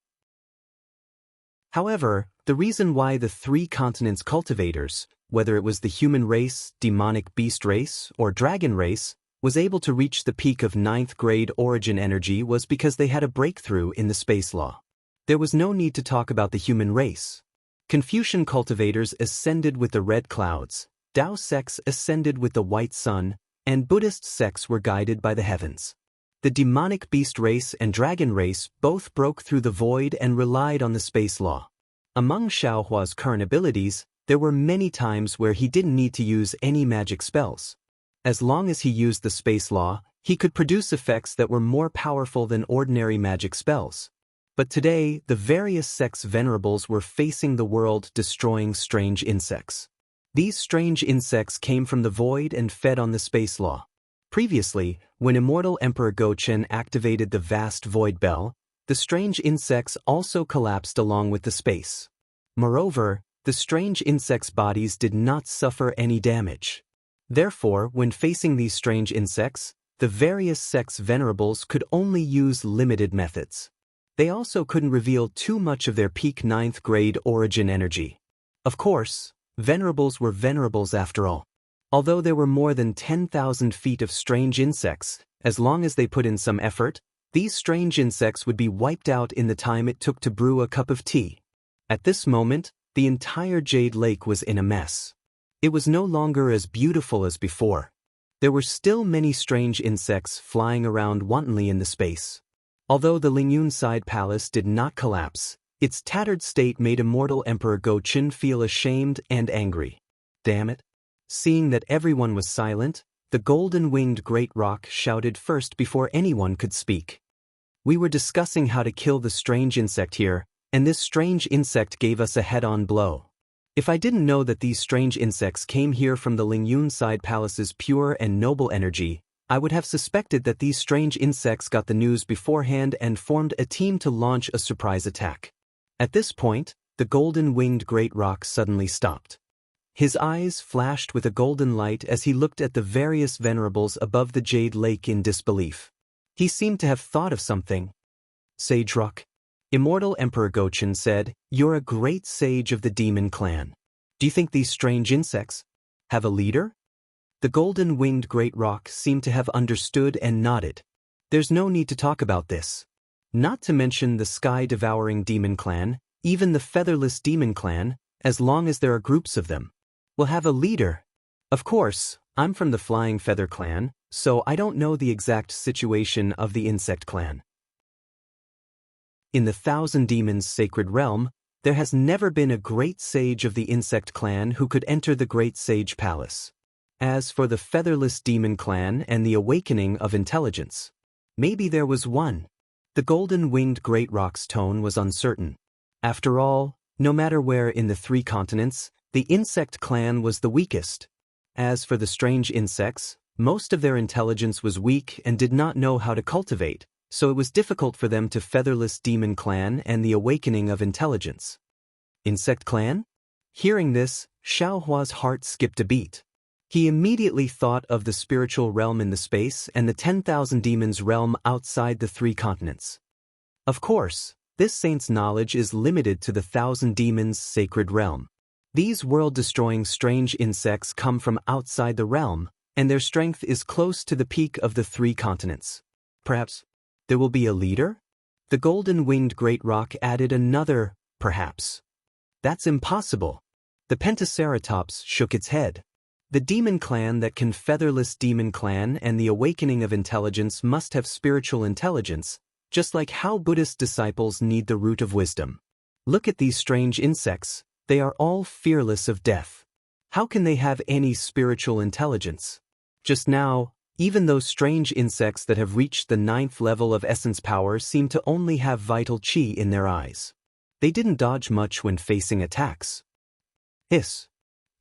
However, the reason why the 3 continents' cultivators, whether it was the human race, demonic beast race, or dragon race, was able to reach the peak of 9th grade origin energy was because they had a breakthrough in the space law. There was no need to talk about the human race. Confucian cultivators ascended with the red clouds, Tao sects ascended with the white sun, and Buddhist sects were guided by the heavens. The demonic beast race and dragon race both broke through the void and relied on the space law. Among Xiaohua's current abilities, there were many times where he didn't need to use any magic spells. As long as he used the space law, he could produce effects that were more powerful than ordinary magic spells. But today, the various sects' venerables were facing the world destroying strange insects. These strange insects came from the void and fed on the space law. Previously, when immortal Emperor Gochen activated the vast void bell, the strange insects also collapsed along with the space. Moreover, The strange insects' bodies did not suffer any damage. Therefore, when facing these strange insects, the various sects' venerables could only use limited methods. They also couldn't reveal too much of their peak 9th grade origin energy. Of course, venerables were venerables after all. Although there were more than 10,000 feet of strange insects, as long as they put in some effort, these strange insects would be wiped out in the time it took to brew a cup of tea. At this moment, the entire Jade Lake was in a mess. It was no longer as beautiful as before. There were still many strange insects flying around wantonly in the space. Although the Lingyun Side Palace did not collapse, its tattered state made immortal Emperor Go-Chin feel ashamed and angry. Damn it. Seeing that everyone was silent, the golden-winged great rock shouted first before anyone could speak. We were discussing how to kill the strange insect here, and this strange insect gave us a head-on blow. If I didn't know that these strange insects came here from the Lingyun Side Palace's pure and noble energy, I would have suspected that these strange insects got the news beforehand and formed a team to launch a surprise attack. At this point, the golden-winged great rock suddenly stopped. His eyes flashed with a golden light as he looked at the various venerables above the Jade Lake in disbelief. He seemed to have thought of something. Sage Rock. Immortal Emperor Go-Chin said, "You're a great sage of the demon clan. Do you think these strange insects have a leader?" The golden-winged great rock seemed to have understood and nodded. There's no need to talk about this. Not to mention the sky-devouring demon clan, even the featherless demon clan, as long as there are groups of them, will have a leader. Of course, I'm from the Flying Feather clan, so I don't know the exact situation of the insect clan. In the Thousand Demons Sacred Realm, there has never been a great sage of the insect clan who could enter the Great Sage Palace. As for the Featherless Demon clan and the awakening of intelligence, maybe there was one. The golden-winged great rock's tone was uncertain. After all, no matter where in the 3 continents, the insect clan was the weakest. As for the strange insects, most of their intelligence was weak and did not know how to cultivate, so it was difficult for them to Featherless Demon clan and the awakening of intelligence. Insect clan? Hearing this, Xiaohua's heart skipped a beat. He immediately thought of the spiritual realm in the space and the 10,000 demons realm outside the 3 continents. Of course, this saint's knowledge is limited to the 1,000 demons sacred realm. These world-destroying strange insects come from outside the realm, and their strength is close to the peak of the 3 continents. Perhaps there will be a leader? The golden-winged great rock added another, perhaps. That's impossible. The Pentaceratops shook its head. The demon clan that can Featherless Demon clan and the awakening of intelligence must have spiritual intelligence, just like how Buddhist disciples need the root of wisdom. Look at these strange insects. They are all fearless of death. How can they have any spiritual intelligence? Just now, even those strange insects that have reached the 9th level of essence power seem to only have vital chi in their eyes. They didn't dodge much when facing attacks. Hiss.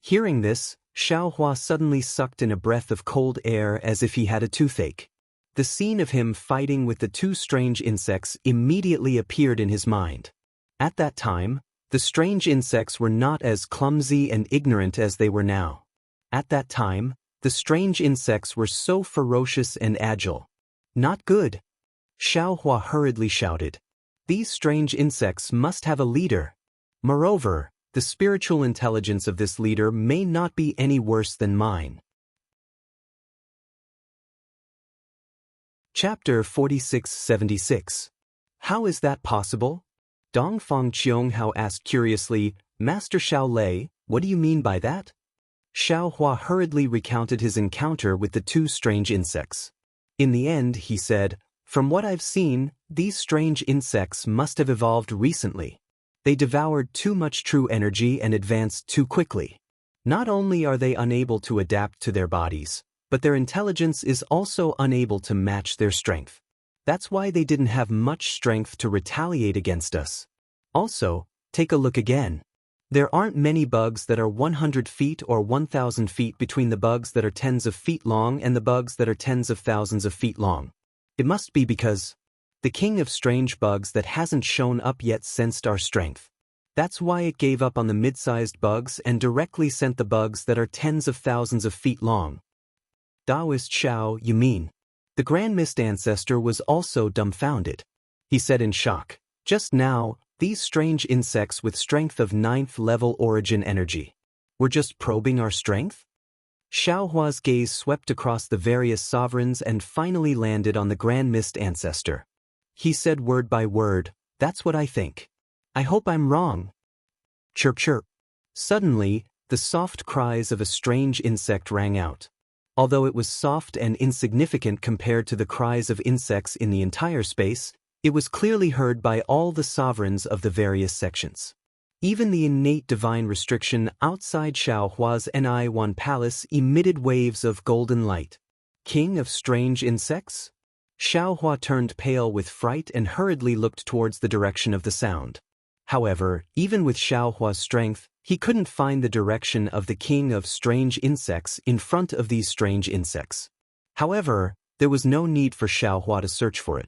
Hearing this, Xiaohua suddenly sucked in a breath of cold air as if he had a toothache. The scene of him fighting with the 2 strange insects immediately appeared in his mind. At that time, the strange insects were not as clumsy and ignorant as they were now. At that time, the strange insects were so ferocious and agile. Not good. Xiaohua hurriedly shouted. These strange insects must have a leader. Moreover, the spiritual intelligence of this leader may not be any worse than mine. Chapter 4676. How is that possible? Dongfang Qianghao asked curiously, Master Xiaolei, what do you mean by that? Xiaohua hurriedly recounted his encounter with the 2 strange insects. In the end, he said, from what I've seen, these strange insects must have evolved recently. They devoured too much true energy and advanced too quickly. Not only are they unable to adapt to their bodies, but their intelligence is also unable to match their strength. That's why they didn't have much strength to retaliate against us. Also, take a look again. There aren't many bugs that are 100 feet or 1,000 feet between the bugs that are tens of feet long and the bugs that are tens of thousands of feet long. It must be because the king of strange bugs that hasn't shown up yet sensed our strength. That's why it gave up on the mid-sized bugs and directly sent the bugs that are tens of thousands of feet long. Taoist Xiao, you mean? The Grand Mist Ancestor was also dumbfounded. He said in shock, just now, these strange insects with strength of 9th level origin energy. We're just probing our strength? Xiaohua's gaze swept across the various sovereigns and finally landed on the Grand Mist Ancestor. He said word by word, that's what I think. I hope I'm wrong. Chirp chirp. Suddenly, the soft cries of a strange insect rang out. Although it was soft and insignificant compared to the cries of insects in the entire space, it was clearly heard by all the sovereigns of the various sections. Even the innate divine restriction outside Xiaohua's Ni1 palace emitted waves of golden light. King of strange insects? Xiaohua turned pale with fright and hurriedly looked towards the direction of the sound. However, even with Xiaohua's strength, he couldn't find the direction of the king of strange insects in front of these strange insects. However, there was no need for Xiaohua to search for it.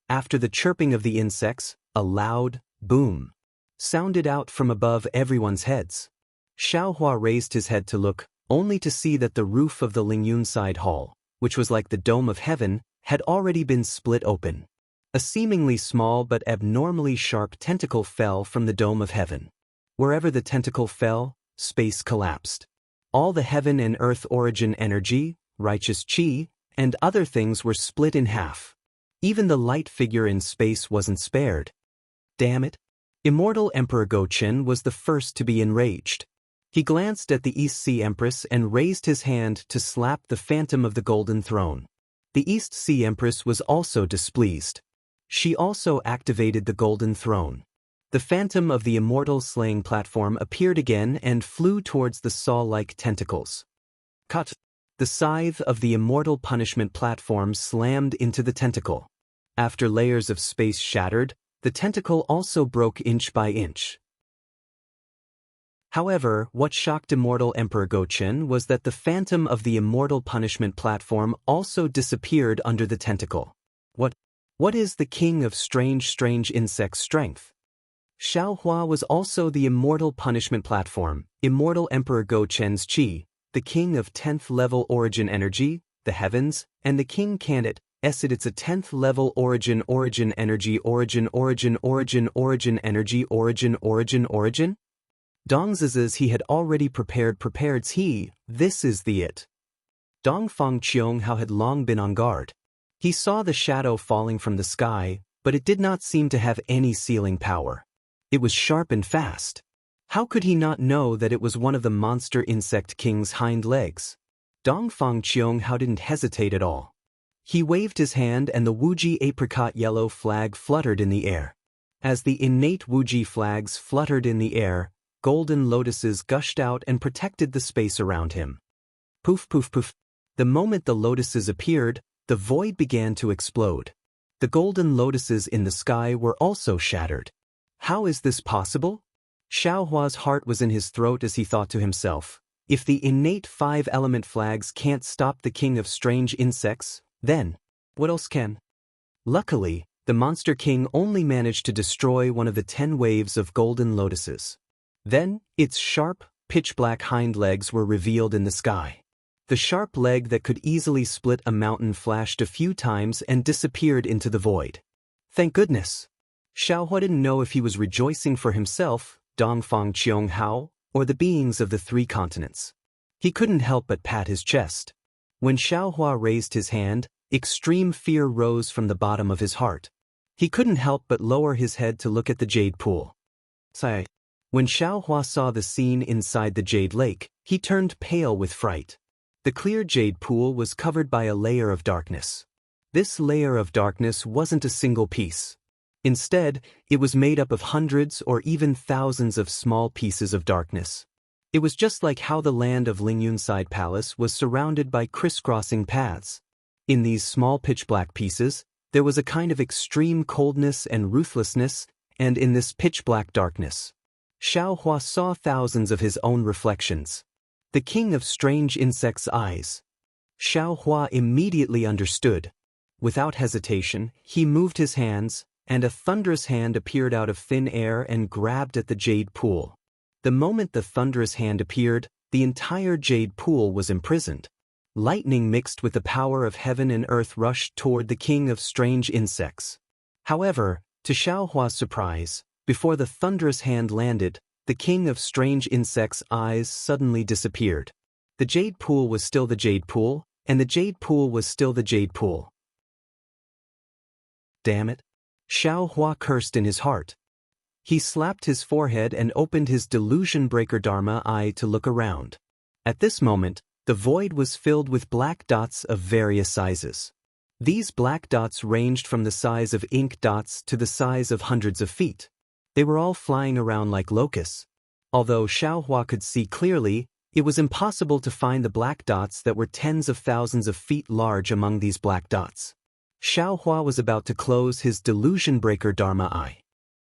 After the chirping of the insects, a loud boom sounded out from above everyone's heads. Xiaohua raised his head to look, only to see that the roof of the Lingyun side hall, which was like the dome of heaven, had already been split open. A seemingly small but abnormally sharp tentacle fell from the dome of heaven. Wherever the tentacle fell, space collapsed. All the heaven and earth origin energy, righteous qi, and other things were split in half. Even the light figure in space wasn't spared. Damn it! Immortal Emperor Gochen was the first to be enraged. He glanced at the East Sea Empress and raised his hand to slap the phantom of the Golden Throne. The East Sea Empress was also displeased. She also activated the Golden Throne. The phantom of the immortal slaying platform appeared again and flew towards the saw-like tentacles. Cut! The scythe of the immortal punishment platform slammed into the tentacle. After layers of space shattered, the tentacle also broke inch by inch. However, what shocked Immortal Emperor Gochen was that the phantom of the immortal punishment platform also disappeared under the tentacle. What is the king of strange insects' strength? Xiaohua was also the immortal punishment platform, Immortal Emperor Gochen's qi, the king of 10th level origin energy, the heavens, and the king Canit, it's a 10th level origin energy origin energy origin? Dongziz's he had already prepared's he, this is the it. Dongfang Qianghao had long been on guard. He saw the shadow falling from the sky, but it did not seem to have any sealing power. It was sharp and fast. How could he not know that it was one of the monster insect king's hind legs? Dongfang Qianghao didn't hesitate at all. He waved his hand and the Wuji apricot yellow flag fluttered in the air. As the innate Wuji flags fluttered in the air, golden lotuses gushed out and protected the space around him. Poof poof poof. The moment the lotuses appeared, the void began to explode. The golden lotuses in the sky were also shattered. How is this possible? Xiaohua's heart was in his throat as he thought to himself, if the innate 5-element flags can't stop the king of strange insects, then what else can? Luckily, the Monster King only managed to destroy one of the 10 waves of golden lotuses. Then, its sharp, pitch-black hind legs were revealed in the sky. The sharp leg that could easily split a mountain flashed a few times and disappeared into the void. Thank goodness! Xiaohua didn't know if he was rejoicing for himself, Dongfang Qianghao, or the beings of the 3 continents. He couldn't help but pat his chest. When Xiaohua raised his hand, extreme fear rose from the bottom of his heart. He couldn't help but lower his head to look at the jade pool. When Xiaohua saw the scene inside the jade lake, he turned pale with fright. The clear jade pool was covered by a layer of darkness. This layer of darkness wasn't a single piece. Instead, it was made up of hundreds or even thousands of small pieces of darkness. It was just like how the land of Lingyunside Palace was surrounded by crisscrossing paths. In these small pitch-black pieces, there was a kind of extreme coldness and ruthlessness, and in this pitch-black darkness, Xiaohua saw thousands of his own reflections. The king of strange insects' eyes. Xiaohua immediately understood. Without hesitation, he moved his hands, and a thunderous hand appeared out of thin air and grabbed at the jade pool. The moment the thunderous hand appeared, the entire jade pool was imprisoned. Lightning mixed with the power of heaven and earth rushed toward the king of strange insects. However, to Xiaohua's surprise, before the thunderous hand landed, the king of strange insects' eyes suddenly disappeared. The jade pool was still the jade pool, and the jade pool was still the jade pool. Damn it! Xiaohua cursed in his heart. He slapped his forehead and opened his delusion breaker Dharma eye to look around. At this moment, the void was filled with black dots of various sizes. These black dots ranged from the size of ink dots to the size of hundreds of feet. They were all flying around like locusts. Although Xiaohua could see clearly, it was impossible to find the black dots that were tens of thousands of feet large among these black dots. Xiaohua was about to close his delusion breaker Dharma eye.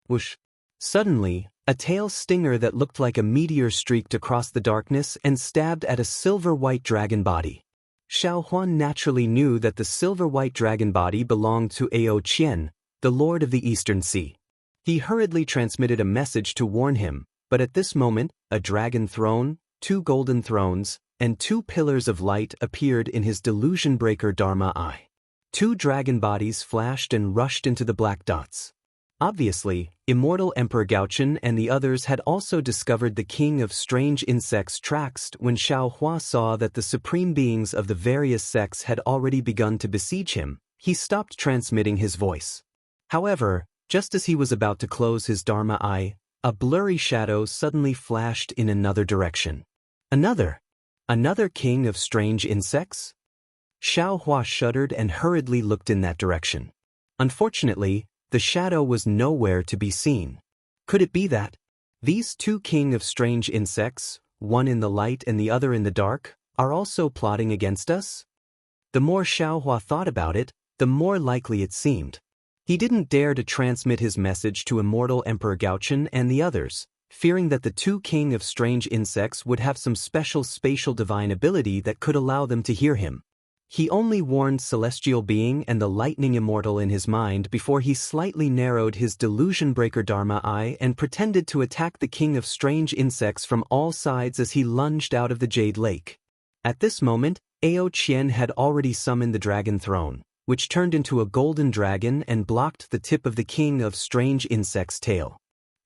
Whoosh! Suddenly, a tail stinger that looked like a meteor streaked across the darkness and stabbed at a silver-white dragon body. Xiaohua naturally knew that the silver-white dragon body belonged to Ao Qian, the Lord of the Eastern Sea. He hurriedly transmitted a message to warn him, but at this moment, a dragon throne, 2 golden thrones, and 2 pillars of light appeared in his delusion breaker Dharma eye. 2 dragon bodies flashed and rushed into the black dots. Obviously, Immortal Emperor Gaochen and the others had also discovered the king of strange insects' tracks when Xiaohua saw that the supreme beings of the various sects had already begun to besiege him. He stopped transmitting his voice. However, just as he was about to close his Dharma eye, a blurry shadow suddenly flashed in another direction. Another king of strange insects? Xiaohua shuddered and hurriedly looked in that direction. Unfortunately, the shadow was nowhere to be seen. Could it be that these 2 king of strange insects, one in the light and the other in the dark, are also plotting against us? The more Xiaohua thought about it, the more likely it seemed. He didn't dare to transmit his message to Immortal Emperor Gaochen and the others, fearing that the 2 king of strange insects would have some special spatial divine ability that could allow them to hear him. He only warned Celestial Being and the Lightning Immortal in his mind before he slightly narrowed his delusion breaker Dharma eye and pretended to attack the king of strange insects from all sides as he lunged out of the Jade Lake. At this moment, Ao Qian had already summoned the dragon throne, which turned into a golden dragon and blocked the tip of the king of strange insects' tail.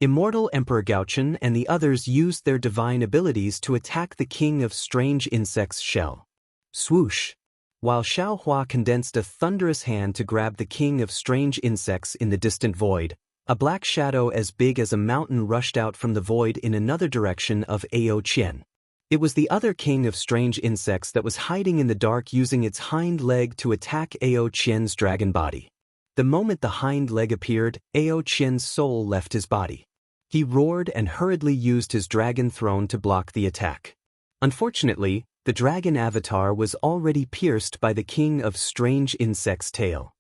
Immortal Emperor Gaochen and the others used their divine abilities to attack the king of strange insects' shell. Swoosh! While Xiaohua condensed a thunderous hand to grab the king of strange insects in the distant void, a black shadow as big as a mountain rushed out from the void in another direction of Ao Qian. It was the other king of strange insects that was hiding in the dark using its hind leg to attack Ao Qian's dragon body. The moment the hind leg appeared, Ao Qian's soul left his body. He roared and hurriedly used his dragon throne to block the attack. Unfortunately, the dragon avatar was already pierced by the king of strange insects' tail.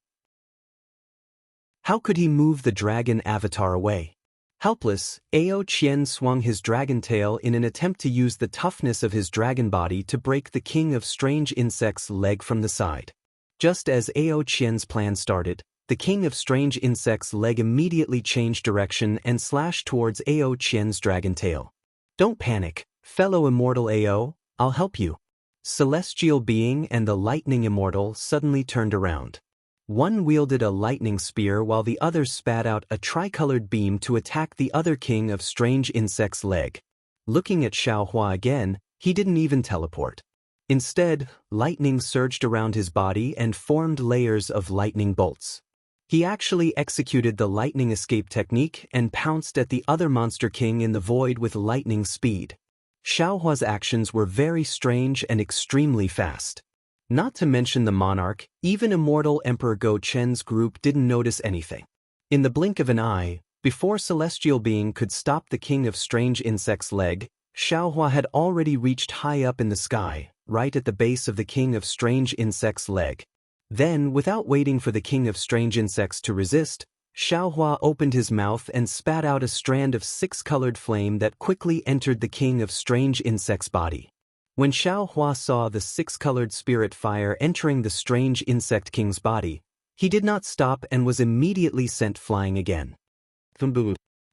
How could he move the dragon avatar away? Helpless, Ao Qian swung his dragon tail in an attempt to use the toughness of his dragon body to break the king of strange insects' leg from the side. Just as Ao Qian's plan started, the king of strange insects' leg immediately changed direction and slashed towards Ao Qian's dragon tail. Don't panic, fellow immortal Ao. I'll help you. Celestial Being and the Lightning Immortal suddenly turned around. One wielded a lightning spear while the other spat out a tricolored beam to attack the other king of strange insects' leg. Looking at Xiaohua again, he didn't even teleport. Instead, lightning surged around his body and formed layers of lightning bolts. He actually executed the lightning escape technique and pounced at the other monster king in the void with lightning speed. Xiaohua's actions were very strange and extremely fast. Not to mention the monarch, even Immortal Emperor Go Chen's group didn't notice anything. In the blink of an eye, before Celestial Being could stop the king of strange insects' leg, Xiaohua had already reached high up in the sky, right at the base of the king of strange insects' leg. Then, without waiting for the king of strange insects to resist, Xiaohua opened his mouth and spat out a strand of 6-colored flame that quickly entered the king of strange insects' body. When Xiaohua saw the 6-colored spirit fire entering the strange insect king's body, He did not stop and was immediately sent flying again.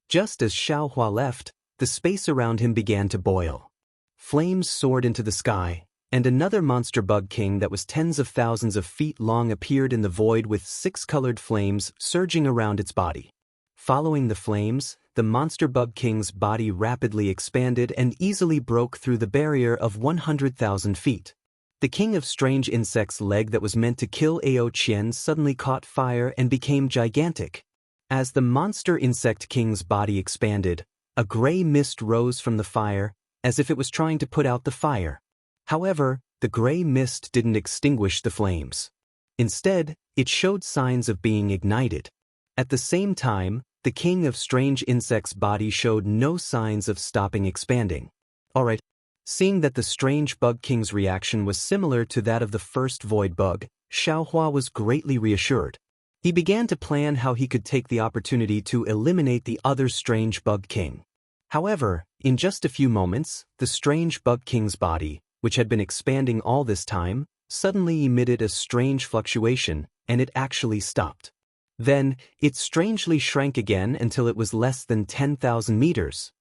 Just as Xiao Hua left, the space around him began to boil. Flames soared into the sky, and another monster bug king that was tens of thousands of feet long appeared in the void with 6 colored flames surging around its body. Following the flames, the monster bug king's body rapidly expanded and easily broke through the barrier of 100,000 feet. The king of strange insects' leg that was meant to kill Ao Qian suddenly caught fire and became gigantic. As the monster insect king's body expanded, a gray mist rose from the fire, as if it was trying to put out the fire. However, the gray mist didn't extinguish the flames. Instead, it showed signs of being ignited. At the same time, the king of strange insects' body showed no signs of stopping expanding. Alright. Seeing that the strange bug king's reaction was similar to that of the first void bug, Xiao Hua was greatly reassured. He began to plan how he could take the opportunity to eliminate the other strange bug king. However, in just a few moments, the strange bug king's body, which had been expanding all this time, suddenly emitted a strange fluctuation, and it actually stopped. Then, it strangely shrank again until it was less than 10,000 meters.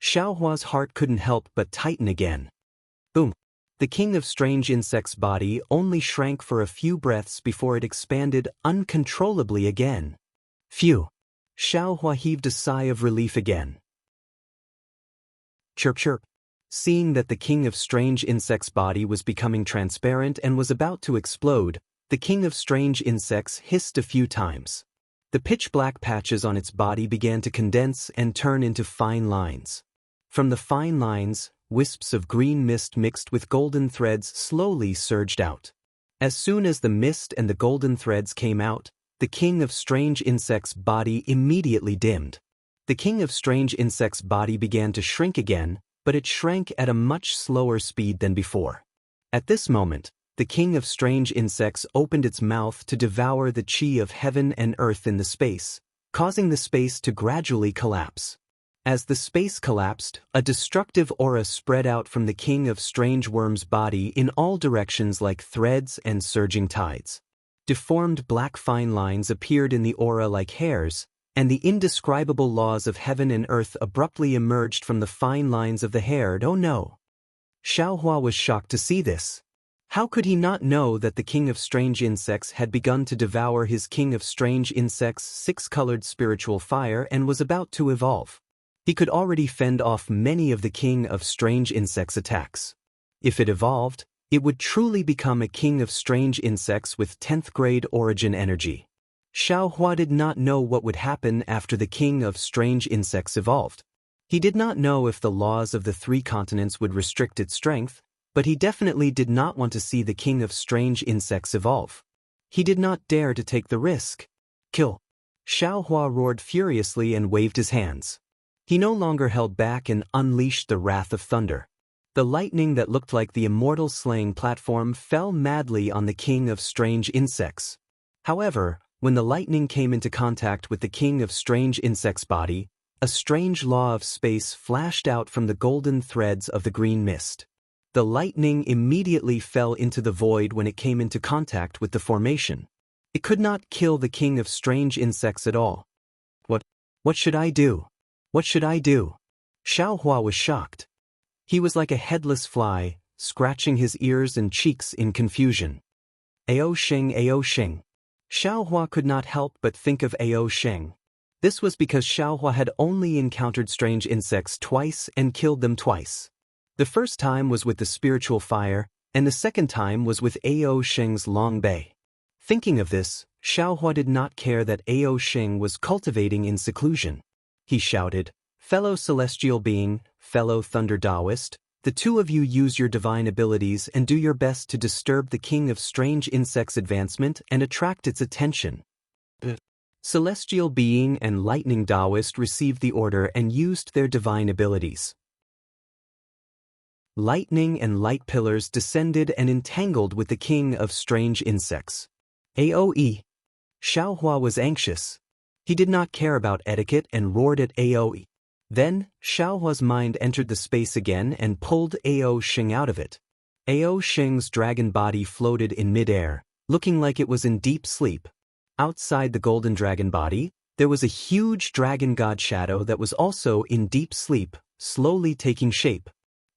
Xiao Hua's heart couldn't help but tighten again. Boom! The king of strange insects' body only shrank for a few breaths before it expanded uncontrollably again. Phew! Xiao Hua heaved a sigh of relief again. Chirp chirp. Seeing that the king of strange insects' body was becoming transparent and was about to explode, the king of strange insects hissed a few times. The pitch-black patches on its body began to condense and turn into fine lines. From the fine lines, wisps of green mist mixed with golden threads slowly surged out. As soon as the mist and the golden threads came out, the king of strange insects' body immediately dimmed. The king of strange insects' body began to shrink again, but it shrank at a much slower speed than before. At this moment, the king of strange insects opened its mouth to devour the chi of heaven and earth in the space, causing the space to gradually collapse. As the space collapsed, a destructive aura spread out from the king of strange worms' body in all directions like threads and surging tides. Deformed black fine lines appeared in the aura like hairs, and the indescribable laws of heaven and earth abruptly emerged from the fine lines of the hair. Oh no! Xiao Hua was shocked to see this. How could he not know that the king of strange insects had begun to devour his king of strange insects' 6-colored spiritual fire and was about to evolve? He could already fend off many of the king of strange insects' attacks. If it evolved, it would truly become a king of strange insects with 10th grade origin energy. Xiao Hua did not know what would happen after the king of strange insects evolved. He did not know if the laws of the 3 continents would restrict its strength, but he definitely did not want to see the king of strange insects evolve. He did not dare to take the risk. Kill! Xiao Hua roared furiously and waved his hands. He no longer held back and unleashed the wrath of thunder. The lightning that looked like the immortal slaying platform fell madly on the king of strange insects. However, when the lightning came into contact with the king of strange insects' body, a strange law of space flashed out from the golden threads of the green mist. The lightning immediately fell into the void when it came into contact with the formation. It could not kill the king of strange insects at all. What should I do? What should I do? Xiao Hua was shocked. He was like a headless fly, scratching his ears and cheeks in confusion. Ao Sheng, Ao Sheng. Xiao Hua could not help but think of Ao Sheng. This was because Xiao Hua had only encountered strange insects twice and killed them twice. The first time was with the spiritual fire, and the second time was with Ao Sheng's long bay. Thinking of this, Xiao Hua did not care that Ao Sheng was cultivating in seclusion. He shouted, "Fellow celestial being, fellow thunder Taoist, the two of you use your divine abilities and do your best to disturb the king of strange insects' advancement and attract its attention." Celestial being and lightning Taoist received the order and used their divine abilities. Lightning and light pillars descended and entangled with the king of strange insects. Aoe. Xiao Hua was anxious. He did not care about etiquette and roared at Aoe. Then, Xiao Hua's mind entered the space again and pulled Ao Sheng out of it. Ao Sheng's dragon body floated in midair, looking like it was in deep sleep. Outside the golden dragon body, there was a huge dragon god shadow that was also in deep sleep, slowly taking shape.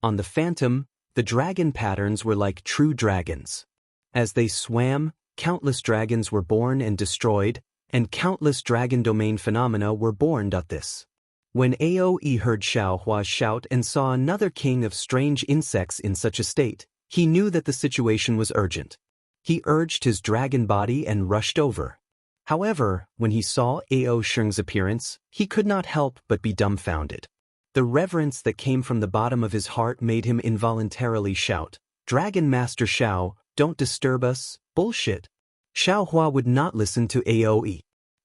On the phantom, the dragon patterns were like true dragons. As they swam, countless dragons were born and destroyed, and countless dragon domain phenomena were born. This. When Aoe heard Xiaohua's shout and saw another king of strange insects in such a state, he knew that the situation was urgent. He urged his dragon body and rushed over. However, when he saw Ao Sheng's appearance, he could not help but be dumbfounded. The reverence that came from the bottom of his heart made him involuntarily shout, "Dragon Master Xiao, don't disturb us, bullshit." Xiaohua would not listen to Aoe.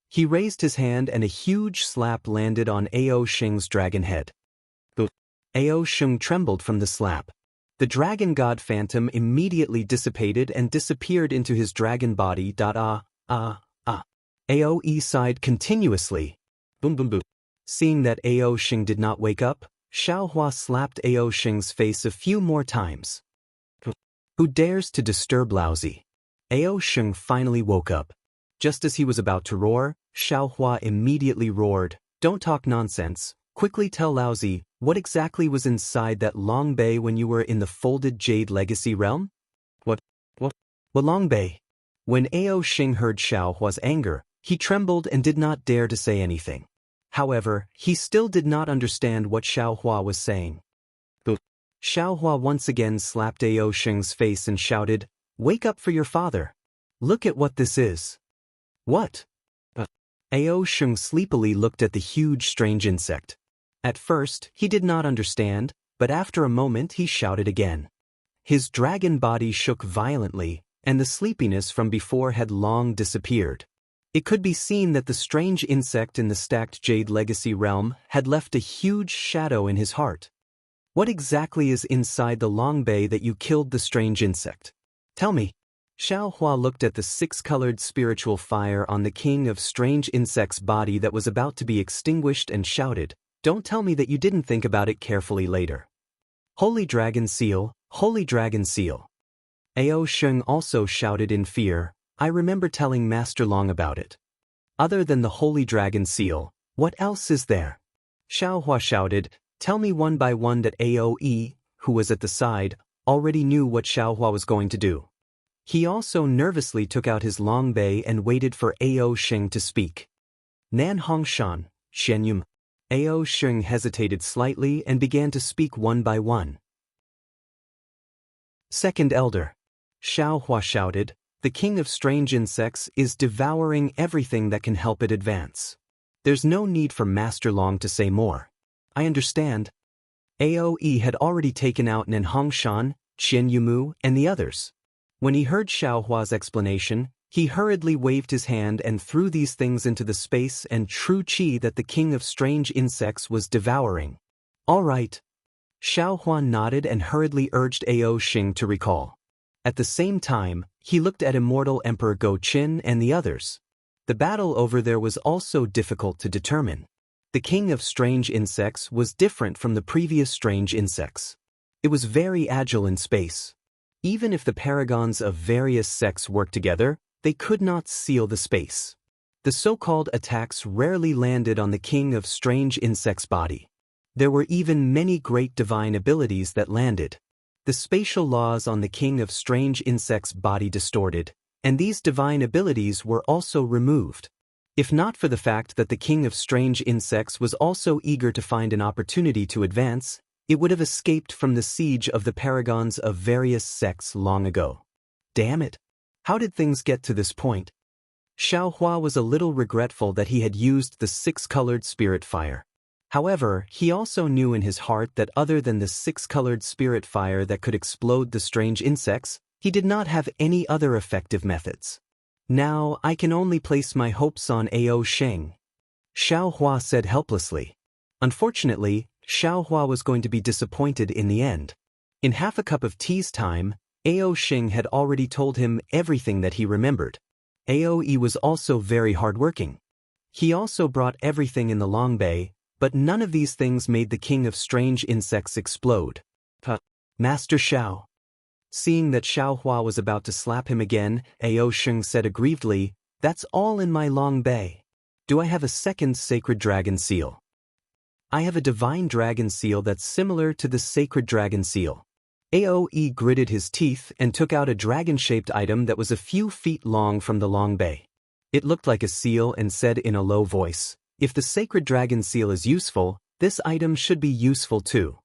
He raised his hand and a huge slap landed on Ao Sheng's dragon head. Ao Sheng trembled from the slap. The dragon god phantom immediately dissipated and disappeared into his dragon body. Aoe sighed continuously. Boom boom boom. Seeing that Ao Sheng did not wake up, Xiaohua slapped Ao Sheng's face a few more times. Who dares to disturb Laozi? Ao Sheng finally woke up. Just as he was about to roar, Xiaohua immediately roared, "Don't talk nonsense, quickly tell Laozi, what exactly was inside that long bay when you were in the folded jade legacy realm?" What long bay? When Ao Sheng heard Xiaohua's anger, he trembled and did not dare to say anything. However, he still did not understand what Xiaohua was saying. Xiaohua once again slapped Ao Sheng's face and shouted, "Wake up for your father. Look at what this is." What? Ao Sheng sleepily looked at the huge strange insect. At first, he did not understand, but after a moment he shouted again. His dragon body shook violently, and the sleepiness from before had long disappeared. It could be seen that the strange insect in the stacked jade legacy realm had left a huge shadow in his heart. What exactly is inside the long bay that you killed the strange insect? Tell me. Xiaohua looked at the six-colored spiritual fire on the king of strange insects' body that was about to be extinguished and shouted, "Don't tell me that you didn't think about it carefully later." Holy Dragon Seal, Holy Dragon Seal. Ao Sheng also shouted in fear, "I remember telling Master Long about it. Other than the Holy Dragon Seal, what else is there?" Xiaohua shouted, "Tell me one by one." That Aoe, who was at the side, already knew what Xiaohua was going to do. He also nervously took out his long bay and waited for Ao Sheng to speak. "Nan Hongshan, Shenyum." Ao Sheng hesitated slightly and began to speak one by one. "Second Elder." Xiaohua shouted, "The king of strange insects is devouring everything that can help it advance. There's no need for Master Long to say more. I understand." Aoe had already taken out Nan Hongshan, Qian Yumu, and the others. When he heard Xiaohua's explanation, he hurriedly waved his hand and threw these things into the space and true qi that the king of strange insects was devouring. "All right." Xiaohua nodded and hurriedly urged Ao Sheng to recall. At the same time, he looked at Immortal Emperor Go Qin and the others. The battle over there was also difficult to determine. The king of strange insects was different from the previous strange insects. It was very agile in space. Even if the paragons of various sects worked together, they could not seal the space. The so-called attacks rarely landed on the king of strange insects' body. There were even many great divine abilities that landed. The spatial laws on the king of strange insects' body distorted, and these divine abilities were also removed. If not for the fact that the king of strange insects was also eager to find an opportunity to advance, it would have escaped from the siege of the paragons of various sects long ago. Damn it! How did things get to this point? Xiaohua was a little regretful that he had used the six-colored spirit fire. However, he also knew in his heart that other than the six-colored spirit fire that could explode the strange insects, he did not have any other effective methods. "Now I can only place my hopes on Ao Sheng," Xiaohua said helplessly. Unfortunately, Xiaohua was going to be disappointed in the end. In half a cup of tea's time, Ao Sheng had already told him everything that he remembered. Aoe was also very hardworking. He also brought everything in the long bay, but none of these things made the king of strange insects explode. "Master Xiao." Seeing that Xiaohua was about to slap him again, Ao Sheng said aggrievedly, That's all in my long bay. Do I have a second sacred dragon seal? I have a divine dragon seal that's similar to the sacred dragon seal. Aoe gritted his teeth and took out a dragon-shaped item that was a few feet long from the long bay. It looked like a seal and said in a low voice, "If the sacred dragon seal is useful, this item should be useful too.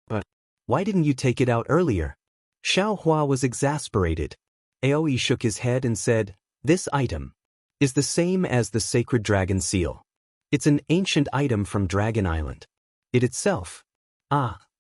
But why didn't you take it out earlier?" Xiao Hua was exasperated. Aoe shook his head and said, "This item is the same as the sacred dragon seal. It's an ancient item from Dragon Island. It itself."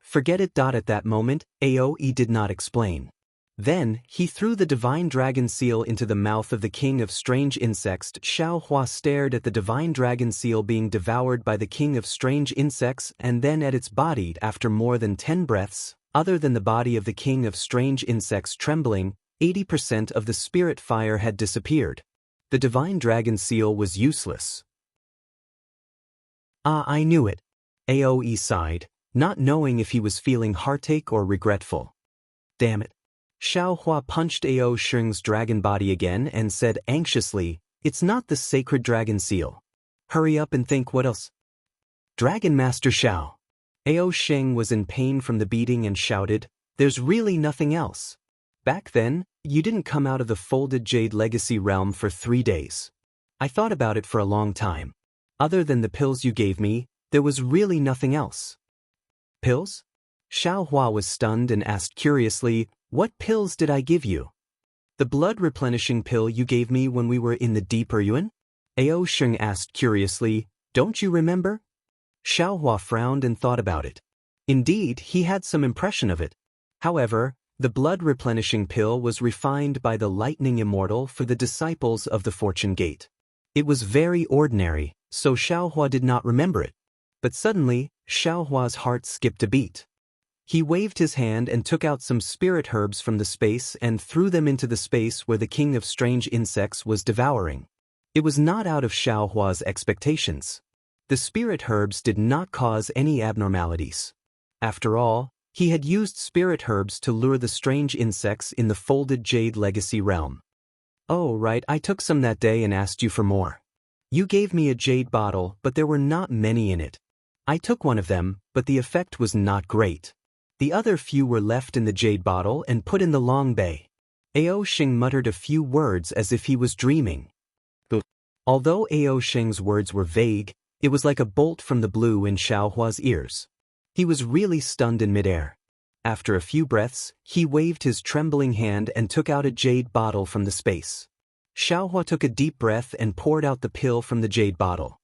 Forget it. At that moment, Aoe did not explain. Then, he threw the divine dragon seal into the mouth of the king of strange insects. Xiao Hua stared at the divine dragon seal being devoured by the king of strange insects and then at its body. After more than 10 breaths, other than the body of the king of strange insects trembling, 80% of the spirit fire had disappeared. The divine dragon seal was useless. I knew it. Aoe sighed, not knowing if he was feeling heartache or regretful. Damn it. Xiao Hua punched Ao Sheng's dragon body again and said anxiously, "It's not the sacred dragon seal. Hurry up and think what else." "Dragon Master Xiao." Ao Sheng was in pain from the beating and shouted, "There's really nothing else. Back then, you didn't come out of the folded jade legacy realm for 3 days. I thought about it for a long time. Other than the pills you gave me, there was really nothing else." "Pills?" Xiao Hua was stunned and asked curiously, "What pills did I give you?" "The blood-replenishing pill you gave me when we were in the deeper Yuan?" Ao Sheng asked curiously, "Don't you remember?" Xiao Hua frowned and thought about it. Indeed, he had some impression of it. However, the blood-replenishing pill was refined by the Lightning Immortal for the disciples of the Fortune Gate. It was very ordinary, so Xiao Hua did not remember it. But suddenly, Xiao Hua's heart skipped a beat. He waved his hand and took out some spirit herbs from the space and threw them into the space where the king of strange insects was devouring. It was not out of Xiao Hua's expectations. The spirit herbs did not cause any abnormalities. After all, he had used spirit herbs to lure the strange insects in the folded jade legacy realm. "Oh right, I took some that day and asked you for more. You gave me a jade bottle, but there were not many in it. I took one of them, but the effect was not great. The other few were left in the jade bottle and put in the long bay." Ao Sheng muttered a few words as if he was dreaming. Although Ao Sheng's words were vague, it was like a bolt from the blue in Xiao Hua's ears. He was really stunned in midair. After a few breaths, he waved his trembling hand and took out a jade bottle from the space. Xiao Hua took a deep breath and poured out the pill from the jade bottle.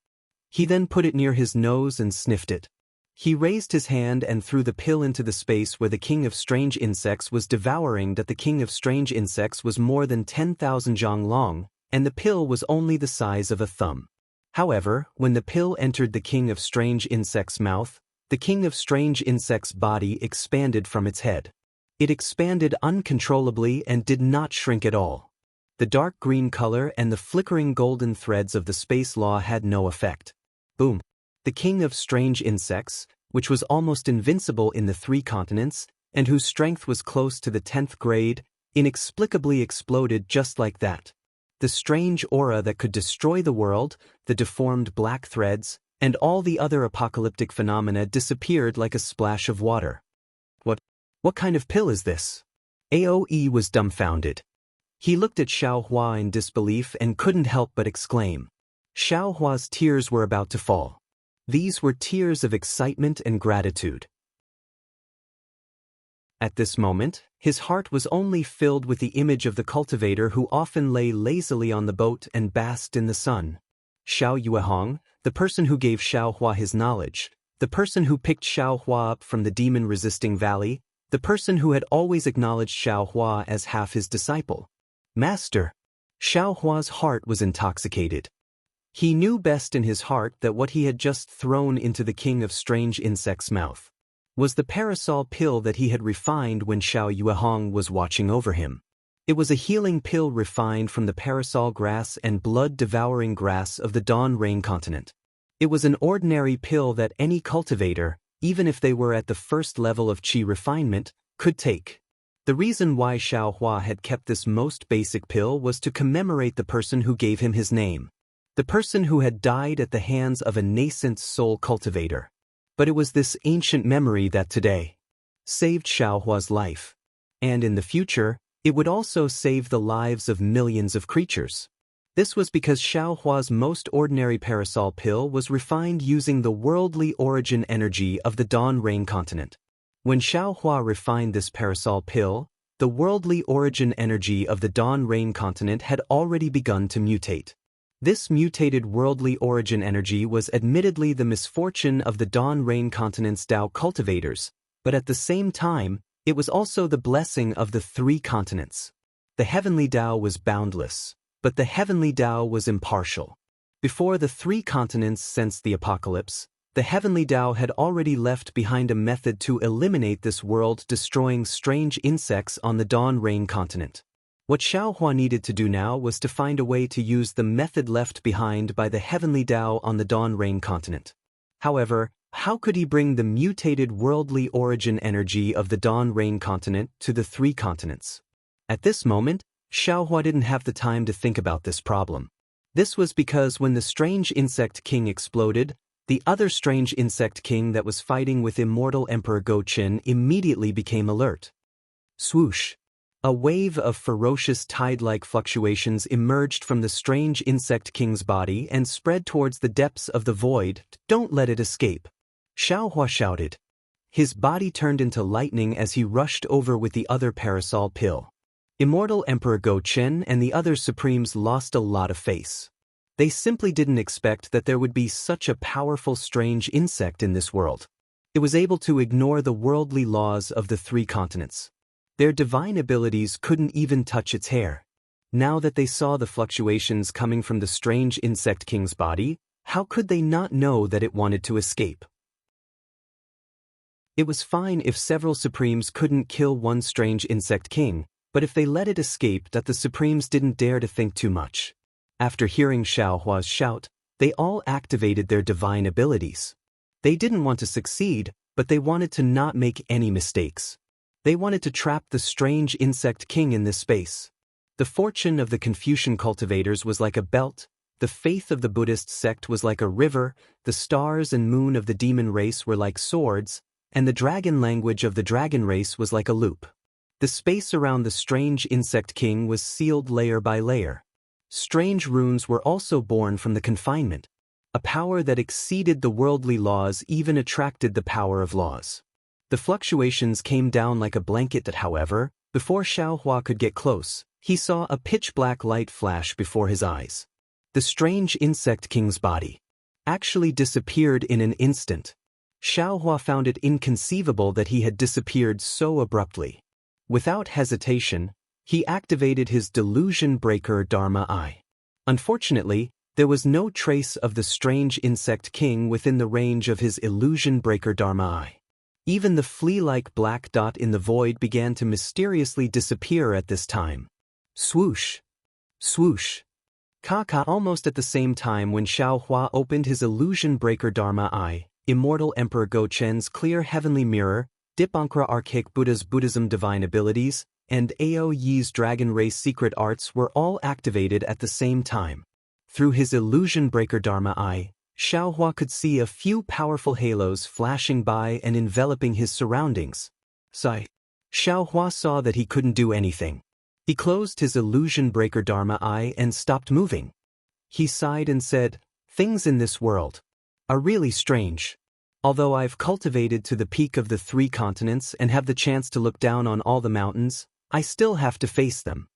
He then put it near his nose and sniffed it. He raised his hand and threw the pill into the space where the king of strange insects was devouring. That the king of strange insects was more than 10,000 zhang long, and the pill was only the size of a thumb. However, when the pill entered the king of strange insects' mouth, the king of strange insects' body expanded from its head. It expanded uncontrollably and did not shrink at all. The dark green color and the flickering golden threads of the space law had no effect. Boom. The king of strange insects, which was almost invincible in the 3 continents, and whose strength was close to the 10th grade, inexplicably exploded just like that. The strange aura that could destroy the world, the deformed black threads, and all the other apocalyptic phenomena disappeared like a splash of water. What kind of pill is this?" Aoe was dumbfounded. He looked at Xiao Hua in disbelief and couldn't help but exclaim. Xiao Hua's tears were about to fall. These were tears of excitement and gratitude. At this moment, his heart was only filled with the image of the cultivator who often lay lazily on the boat and basked in the sun. Xiao Yuehong, the person who gave Xiao Hua his knowledge, the person who picked Xiao Hua up from the demon-resisting valley, the person who had always acknowledged Xiao Hua as half his disciple. Master. Xiao Hua's heart was intoxicated. He knew best in his heart that what he had just thrown into the king of strange insects' mouth was the parasol pill that he had refined when Xiao Yuehong was watching over him. It was a healing pill refined from the parasol grass and blood-devouring grass of the Dawn Rain continent. It was an ordinary pill that any cultivator, even if they were at the first level of qi refinement, could take. The reason why Xiaohua had kept this most basic pill was to commemorate the person who gave him his name. The person who had died at the hands of a nascent soul cultivator. But it was this ancient memory that today saved Xiaohua's life. And in the future, it would also save the lives of millions of creatures. This was because Xiaohua's most ordinary parasol pill was refined using the worldly origin energy of the Dawn Rain continent. When Xiaohua refined this parasol pill, the worldly origin energy of the Dawn Rain continent had already begun to mutate. This mutated worldly origin energy was admittedly the misfortune of the Dawn Rain continent's Tao cultivators, but at the same time, it was also the blessing of the three continents. The heavenly Tao was boundless, but the heavenly Tao was impartial. Before the three continents sensed the apocalypse, the heavenly Tao had already left behind a method to eliminate this world-destroying strange insects on the Dawn Rain continent. What Xiaohua needed to do now was to find a way to use the method left behind by the heavenly Tao on the Dawn Rain continent. However, how could he bring the mutated worldly origin energy of the Dawn Rain continent to the three continents? At this moment, Xiaohua didn't have the time to think about this problem. This was because when the strange insect king exploded, the other strange insect king that was fighting with immortal Emperor Go-Qin immediately became alert. Swoosh! A wave of ferocious tide-like fluctuations emerged from the strange insect king's body and spread towards the depths of the void. Don't let it escape. Xiaohua shouted. His body turned into lightning as he rushed over with the other parasol pill. Immortal Emperor Go-Qin and the other supremes lost a lot of face. They simply didn't expect that there would be such a powerful strange insect in this world. It was able to ignore the worldly laws of the three continents. Their divine abilities couldn't even touch its hair. Now that they saw the fluctuations coming from the strange insect king's body, how could they not know that it wanted to escape? It was fine if several supremes couldn't kill one strange insect king, but if they let it escape, that the supremes didn't dare to think too much. After hearing Xiaohua's shout, they all activated their divine abilities. They didn't want to succeed, but they wanted to not make any mistakes. They wanted to trap the strange insect king in this space. The fortune of the Confucian cultivators was like a belt, the faith of the Buddhist sect was like a river, the stars and moon of the demon race were like swords, and the dragon language of the dragon race was like a loop. The space around the strange insect king was sealed layer by layer. Strange runes were also born from the confinement. A power that exceeded the worldly laws even attracted the power of laws. The fluctuations came down like a blanket that, however, before Xiaohua could get close, he saw a pitch-black light flash before his eyes. The strange insect king's body actually disappeared in an instant. Xiaohua found it inconceivable that he had disappeared so abruptly. Without hesitation, he activated his delusion breaker Dharma Eye. Unfortunately, there was no trace of the strange insect king within the range of his illusion breaker Dharma Eye. Even the flea-like black dot in the void began to mysteriously disappear at this time. Swoosh! Swoosh! Ka-ka! Almost at the same time when Xiaohua opened his illusion breaker Dharma Eye, Immortal Emperor Go-Qin's clear heavenly mirror, Dipankara Archaic Buddha's Buddhism divine abilities, and Ao Yi's dragon race secret arts were all activated at the same time. Through his illusion breaker Dharma Eye, Xiaohua could see a few powerful halos flashing by and enveloping his surroundings. Sigh. Xiaohua saw that he couldn't do anything. He closed his illusion breaker Dharma Eye and stopped moving. He sighed and said, "Things in this world are really strange. Although I've cultivated to the peak of the three continents and have the chance to look down on all the mountains, I still have to face them.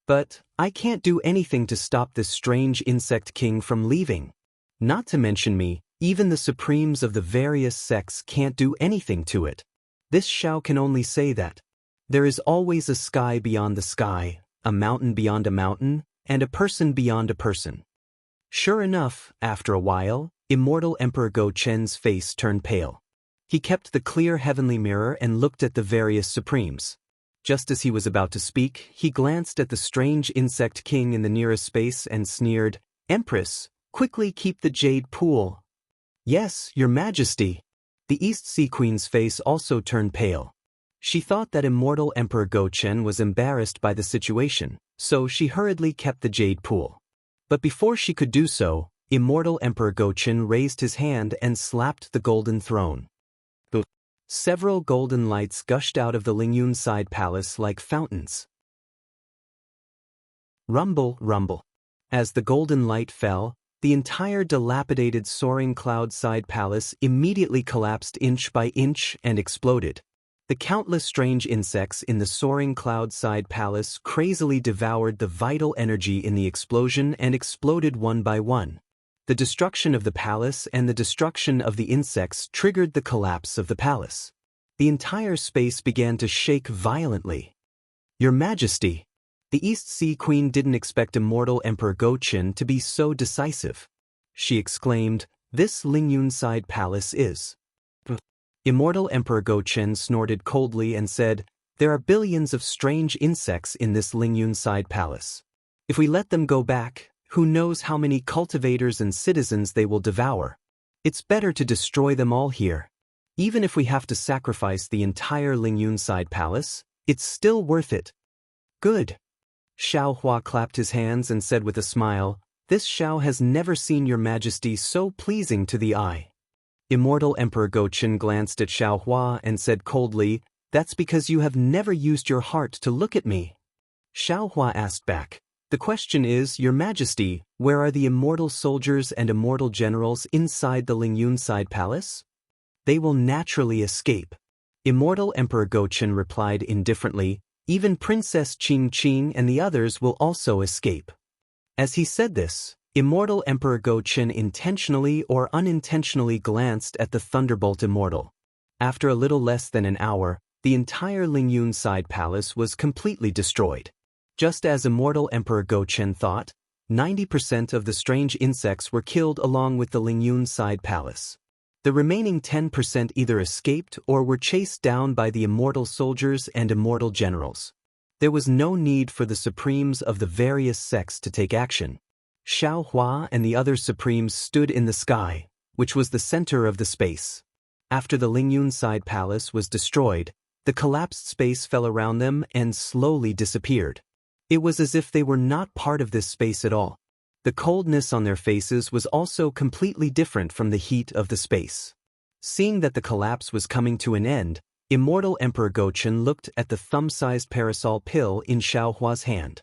But I can't do anything to stop this strange insect king from leaving. Not to mention me, even the supremes of the various sects can't do anything to it. This Xiao can only say that there is always a sky beyond the sky, a mountain beyond a mountain, and a person beyond a person." Sure enough, after a while, Immortal Emperor Go-Qin's face turned pale. He kept the clear heavenly mirror and looked at the various supremes. Just as he was about to speak, he glanced at the strange insect king in the nearest space and sneered, "Empress, quickly keep the jade pool." "Yes, your majesty." The East Sea Queen's face also turned pale. She thought that immortal Emperor Go-Chen was embarrassed by the situation, so she hurriedly kept the jade pool. But before she could do so, immortal Emperor Go-Chen raised his hand and slapped the golden throne. Several golden lights gushed out of the Lingyun side palace like fountains. Rumble, rumble. As the golden light fell, the entire dilapidated soaring cloud side palace immediately collapsed inch by inch and exploded. The countless strange insects in the soaring cloud side palace crazily devoured the vital energy in the explosion and exploded one by one. The destruction of the palace and the destruction of the insects triggered the collapse of the palace. The entire space began to shake violently. Your Majesty! The East Sea Queen didn't expect immortal Emperor Go-Chen to be so decisive. She exclaimed, "This Lingyun side palace is..." Immortal Emperor Go-Chen snorted coldly and said, "There are billions of strange insects in this Lingyun side palace. If we let them go back, who knows how many cultivators and citizens they will devour. It's better to destroy them all here. Even if we have to sacrifice the entire Lingyun side palace, it's still worth it." Good. Xiao Hua clapped his hands and said with a smile, "This Xiao has never seen your Majesty so pleasing to the eye." Immortal Emperor Go-Chen glanced at Xiao Hua and said coldly, "That's because you have never used your heart to look at me." Xiao Hua asked back, "The question is, Your Majesty, where are the immortal soldiers and immortal generals inside the Lingyun side palace?" "They will naturally escape." Immortal Emperor Go-Chen replied indifferently, "Even Princess Qing and the others will also escape." As he said this, immortal Emperor Go-Chen intentionally or unintentionally glanced at the Thunderbolt Immortal. After a little less than an hour, the entire Lingyun side palace was completely destroyed. Just as immortal Emperor Go-Chen thought, 90% of the strange insects were killed along with the Lingyun side palace. The remaining 10% either escaped or were chased down by the immortal soldiers and immortal generals. There was no need for the supremes of the various sects to take action. Xiao Hua and the other supremes stood in the sky, which was the center of the space. After the Lingyun side palace was destroyed, the collapsed space fell around them and slowly disappeared. It was as if they were not part of this space at all. The coldness on their faces was also completely different from the heat of the space. Seeing that the collapse was coming to an end, immortal Emperor Go-Chen looked at the thumb-sized parasol pill in Xiao Hua's hand.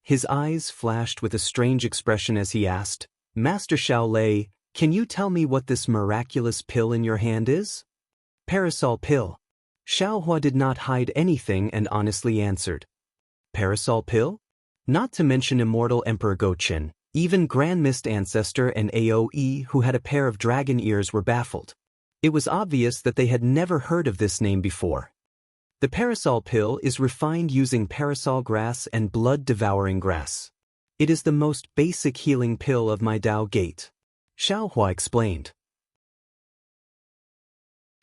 His eyes flashed with a strange expression as he asked, "Master Xiao Lei, can you tell me what this miraculous pill in your hand is?" "Parasol pill." Xiao Hua did not hide anything and honestly answered. "Parasol pill?" Not to mention immortal Emperor Go-Chen, even Grand Mist Ancestor and AOE who had a pair of dragon ears were baffled. It was obvious that they had never heard of this name before. The parasol pill is refined using parasol grass and blood-devouring grass. It is the most basic healing pill of my Dao Gate, Xiao Hua explained.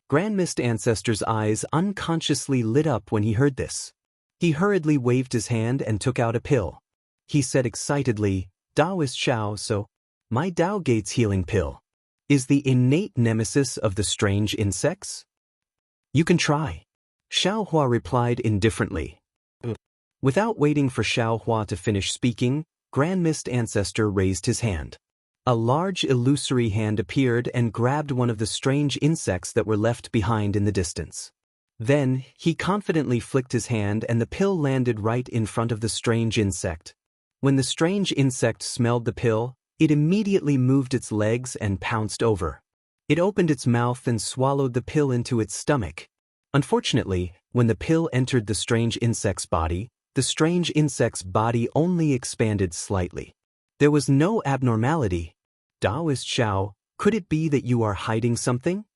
Grand Mist Ancestor's eyes unconsciously lit up when he heard this. He hurriedly waved his hand and took out a pill. He said excitedly, "Daoist Xiao, so my Dao Gate's healing pill is the innate nemesis of the strange insects? You can try." Xiao Hua replied indifferently. Without waiting for Xiao Hua to finish speaking, Grand Mist Ancestor raised his hand. A large illusory hand appeared and grabbed one of the strange insects that were left behind in the distance. Then, he confidently flicked his hand and the pill landed right in front of the strange insect. When the strange insect smelled the pill, it immediately moved its legs and pounced over. It opened its mouth and swallowed the pill into its stomach. Unfortunately, when the pill entered the strange insect's body, the strange insect's body only expanded slightly. There was no abnormality. "Daoist Xiao, could it be that you are hiding something?"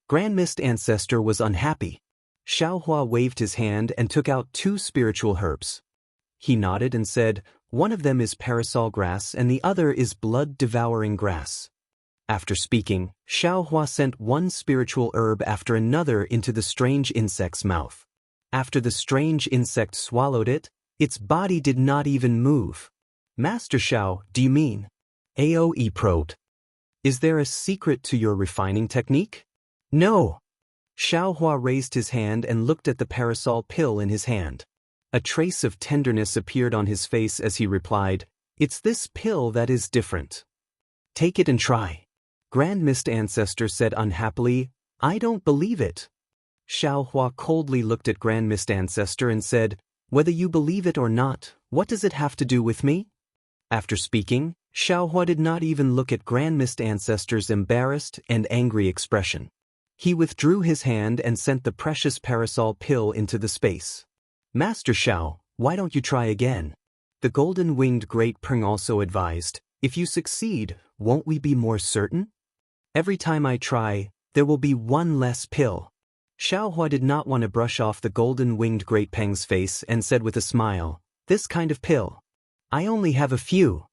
Grand Mist Ancestor was unhappy. Xiao Hua waved his hand and took out 2 spiritual herbs. He nodded and said, "One of them is parasol grass and the other is blood-devouring grass." After speaking, Xiao Hua sent one spiritual herb after another into the strange insect's mouth. After the strange insect swallowed it, its body did not even move. "Master Xiao, do you mean?" AOE probed. "Is there a secret to your refining technique?" "No." Xiaohua raised his hand and looked at the parasol pill in his hand. A trace of tenderness appeared on his face as he replied, "It's this pill that is different. Take it and try." Grand Mist Ancestor said unhappily, "I don't believe it." Xiaohua coldly looked at Grand Mist Ancestor and said, "Whether you believe it or not, what does it have to do with me?" After speaking, Xiaohua did not even look at Grand Mist Ancestor's embarrassed and angry expression. He withdrew his hand and sent the precious parasol pill into the space. "Master Xiao, why don't you try again?" The golden-winged Great Peng also advised, "If you succeed, won't we be more certain? Every time I try, there will be one less pill." Xiaohua did not want to brush off the golden-winged Great Peng's face and said with a smile, "This kind of pill. I only have a few."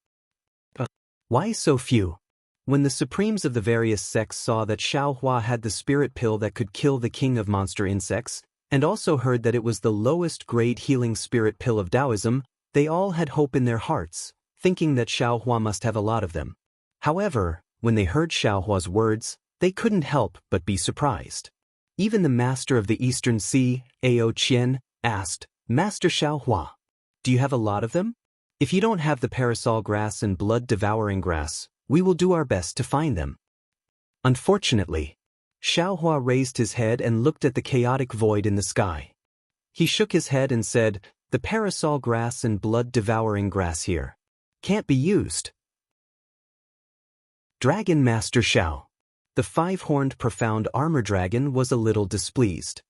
"Why so few?" When the supremes of the various sects saw that Xiaohua had the spirit pill that could kill the king of monster insects, and also heard that it was the lowest grade healing spirit pill of Taoism, they all had hope in their hearts, thinking that Xiaohua must have a lot of them. However, when they heard Xiaohua's words, they couldn't help but be surprised. Even the master of the Eastern Sea, Ao Qian, asked, "Master Xiaohua, do you have a lot of them? If you don't have the parasol grass and blood-devouring grass, we will do our best to find them." Unfortunately, Xiaohua raised his head and looked at the chaotic void in the sky. He shook his head and said, "The parasol grass and blood-devouring grass here can't be used." Dragon Master Xiao. The five-horned profound armor dragon was a little displeased.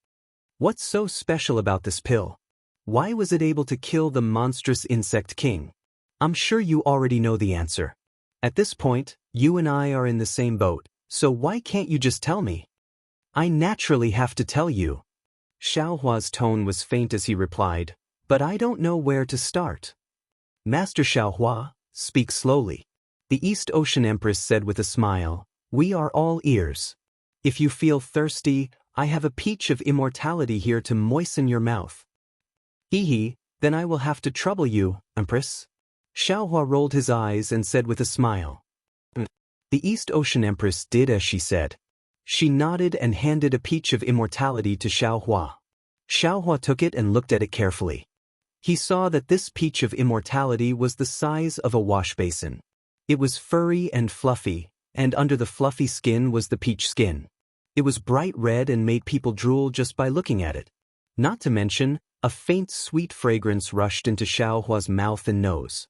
What's so special about this pill? Why was it able to kill the monstrous insect king? I'm sure you already know the answer. At this point, you and I are in the same boat, so why can't you just tell me? I naturally have to tell you. Xiaohua's tone was faint as he replied, "But I don't know where to start." "Master Xiaohua, speak slowly." The East Ocean Empress said with a smile, "We are all ears. If you feel thirsty, I have a peach of immortality here to moisten your mouth." "Hee, then I will have to trouble you, Empress." Xiaohua rolled his eyes and said with a smile. The East Ocean Empress did as she said. She nodded and handed a peach of immortality to Xiaohua. Xiaohua took it and looked at it carefully. He saw that this peach of immortality was the size of a wash basin. It was furry and fluffy, and under the fluffy skin was the peach skin. It was bright red and made people drool just by looking at it. Not to mention, a faint sweet fragrance rushed into Xiaohua's mouth and nose.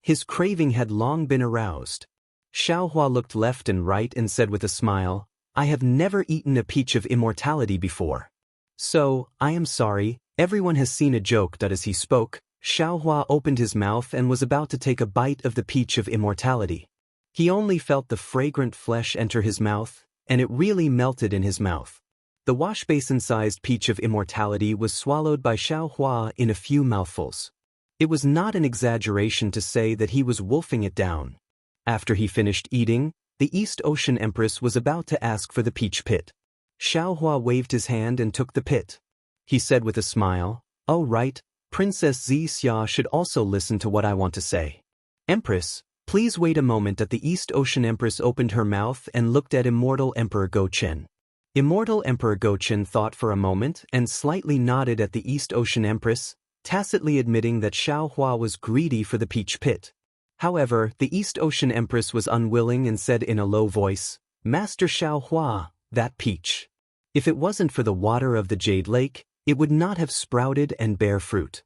His craving had long been aroused. Xiaohua looked left and right and said with a smile, "I have never eaten a peach of immortality before. So, I am sorry, everyone has seen a joke." That as he spoke, Xiaohua opened his mouth and was about to take a bite of the peach of immortality. He only felt the fragrant flesh enter his mouth, and it really melted in his mouth. The wash basin-sized peach of immortality was swallowed by Xiaohua in a few mouthfuls. It was not an exaggeration to say that he was wolfing it down. After he finished eating, the East Ocean Empress was about to ask for the peach pit. Xiaohua waved his hand and took the pit. He said with a smile, "Oh right, Princess Zixia should also listen to what I want to say. Empress, please wait a moment." That the East Ocean Empress opened her mouth and looked at Immortal Emperor Go-Chen. Immortal Emperor Go-Chen thought for a moment and slightly nodded at the East Ocean Empress, tacitly admitting that Xiaohua was greedy for the peach pit. However, the East Ocean Empress was unwilling and said in a low voice, "Master Xiaohua, that peach. If it wasn't for the water of the Jade Lake, it would not have sprouted and bear fruit."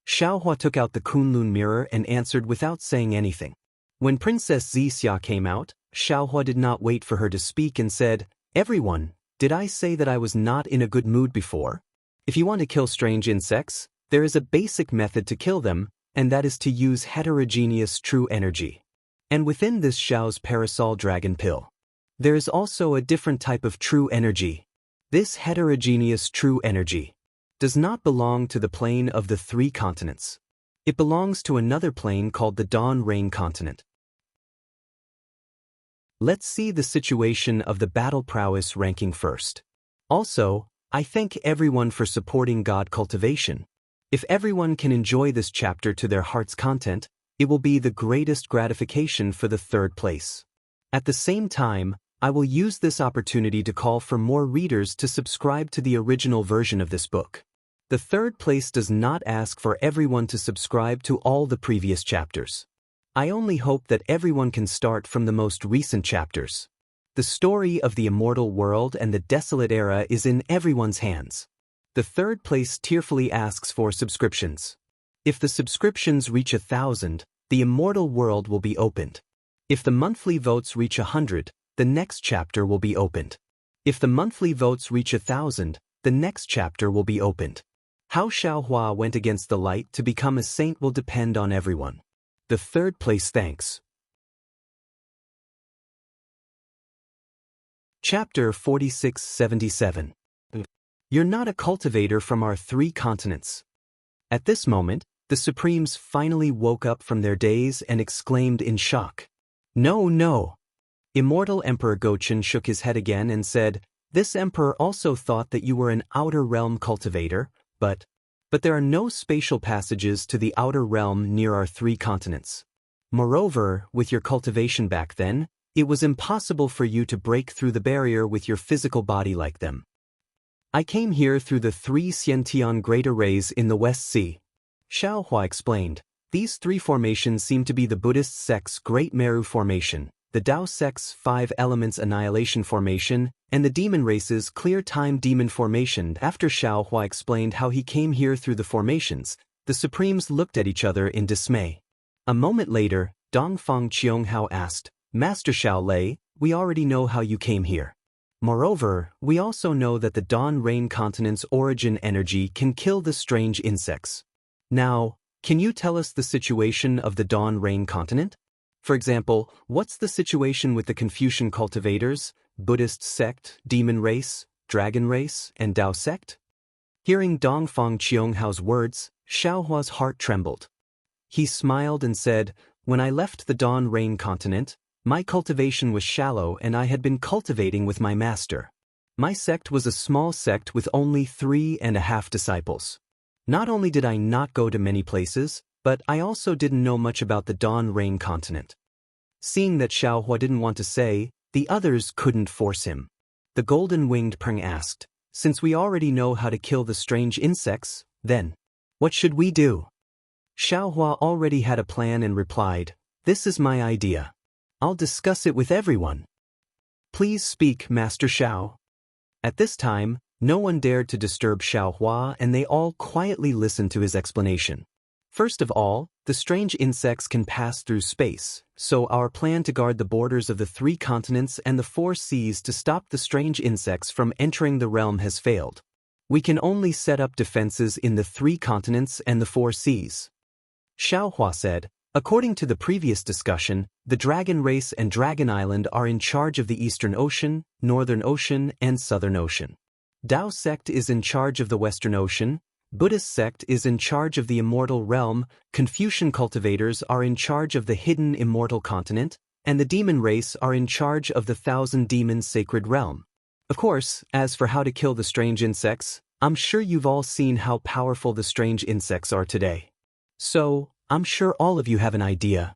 Xiaohua took out the Kunlun mirror and answered without saying anything. When Princess Zixia came out, Xiaohua did not wait for her to speak and said, "Everyone, did I say that I was not in a good mood before? If you want to kill strange insects, there is a basic method to kill them, and that is to use heterogeneous true energy. And within this Xiao's parasol dragon pill, there is also a different type of true energy. This heterogeneous true energy does not belong to the plane of the three continents. It belongs to another plane called the Dawn Rain continent. Let's see the situation of the battle prowess ranking first. Also, I thank everyone for supporting God Cultivation. If everyone can enjoy this chapter to their heart's content, it will be the greatest gratification for the third place. At the same time, I will use this opportunity to call for more readers to subscribe to the original version of this book. The third place does not ask for everyone to subscribe to all the previous chapters. I only hope that everyone can start from the most recent chapters. The story of the immortal world and the desolate era is in everyone's hands. The third place tearfully asks for subscriptions. If the subscriptions reach 1,000, the immortal world will be opened. If the monthly votes reach 100, the next chapter will be opened. If the monthly votes reach 1,000, the next chapter will be opened. How Xiaohua went against the light to become a saint will depend on everyone. The third place thanks. Chapter 4677. You're not a cultivator from our 3 continents. At this moment, the Supremes finally woke up from their daze and exclaimed in shock. No, no. Immortal Emperor Gochen shook his head again and said, This emperor also thought that you were an outer realm cultivator, but there are no spatial passages to the outer realm near our 3 continents. Moreover, with your cultivation back then, it was impossible for you to break through the barrier with your physical body like them. I came here through the 3 Xiantian Great Arrays in the West Sea. Xiaohua explained, These 3 formations seem to be the Buddhist sect's Great Meru Formation, the Tao sect's 5 Elements Annihilation Formation, and the demon race's Clear Time Demon Formation. After Xiaohua explained how he came here through the formations, the Supremes looked at each other in dismay. A moment later, Dongfang Qianghao asked, Master Xiao Lei, we already know how you came here. Moreover, we also know that the Dawn Rain Continent's origin energy can kill the strange insects. Now, can you tell us the situation of the Dawn Rain Continent? For example, what's the situation with the Confucian cultivators, Buddhist sect, demon race, dragon race, and Tao sect? Hearing Dongfang Qianghao's words, Xiaohua's heart trembled. He smiled and said, When I left the Dawn Rain Continent, my cultivation was shallow and I had been cultivating with my master. My sect was a small sect with only 3.5 disciples. Not only did I not go to many places, but I also didn't know much about the Dawn Rain Continent. Seeing that Xiaohua didn't want to say, the others couldn't force him. The golden-winged Peng asked, Since we already know how to kill the strange insects, then, what should we do? Xiaohua already had a plan and replied, This is my idea. I'll discuss it with everyone. Please speak, Master Xiao. At this time, no one dared to disturb Xiaohua and they all quietly listened to his explanation. First of all, the strange insects can pass through space, so our plan to guard the borders of the 3 continents and the 4 seas to stop the strange insects from entering the realm has failed. We can only set up defenses in the 3 continents and the 4 seas. Xiaohua said, According to the previous discussion, the Dragon Race and Dragon Island are in charge of the Eastern Ocean, Northern Ocean, and Southern Ocean. Tao sect is in charge of the Western Ocean, Buddhist sect is in charge of the immortal realm, Confucian cultivators are in charge of the hidden immortal continent, and the demon race are in charge of the 1,000 demons sacred realm. Of course, as for how to kill the strange insects, I'm sure you've all seen how powerful the strange insects are today. So, I'm sure all of you have an idea.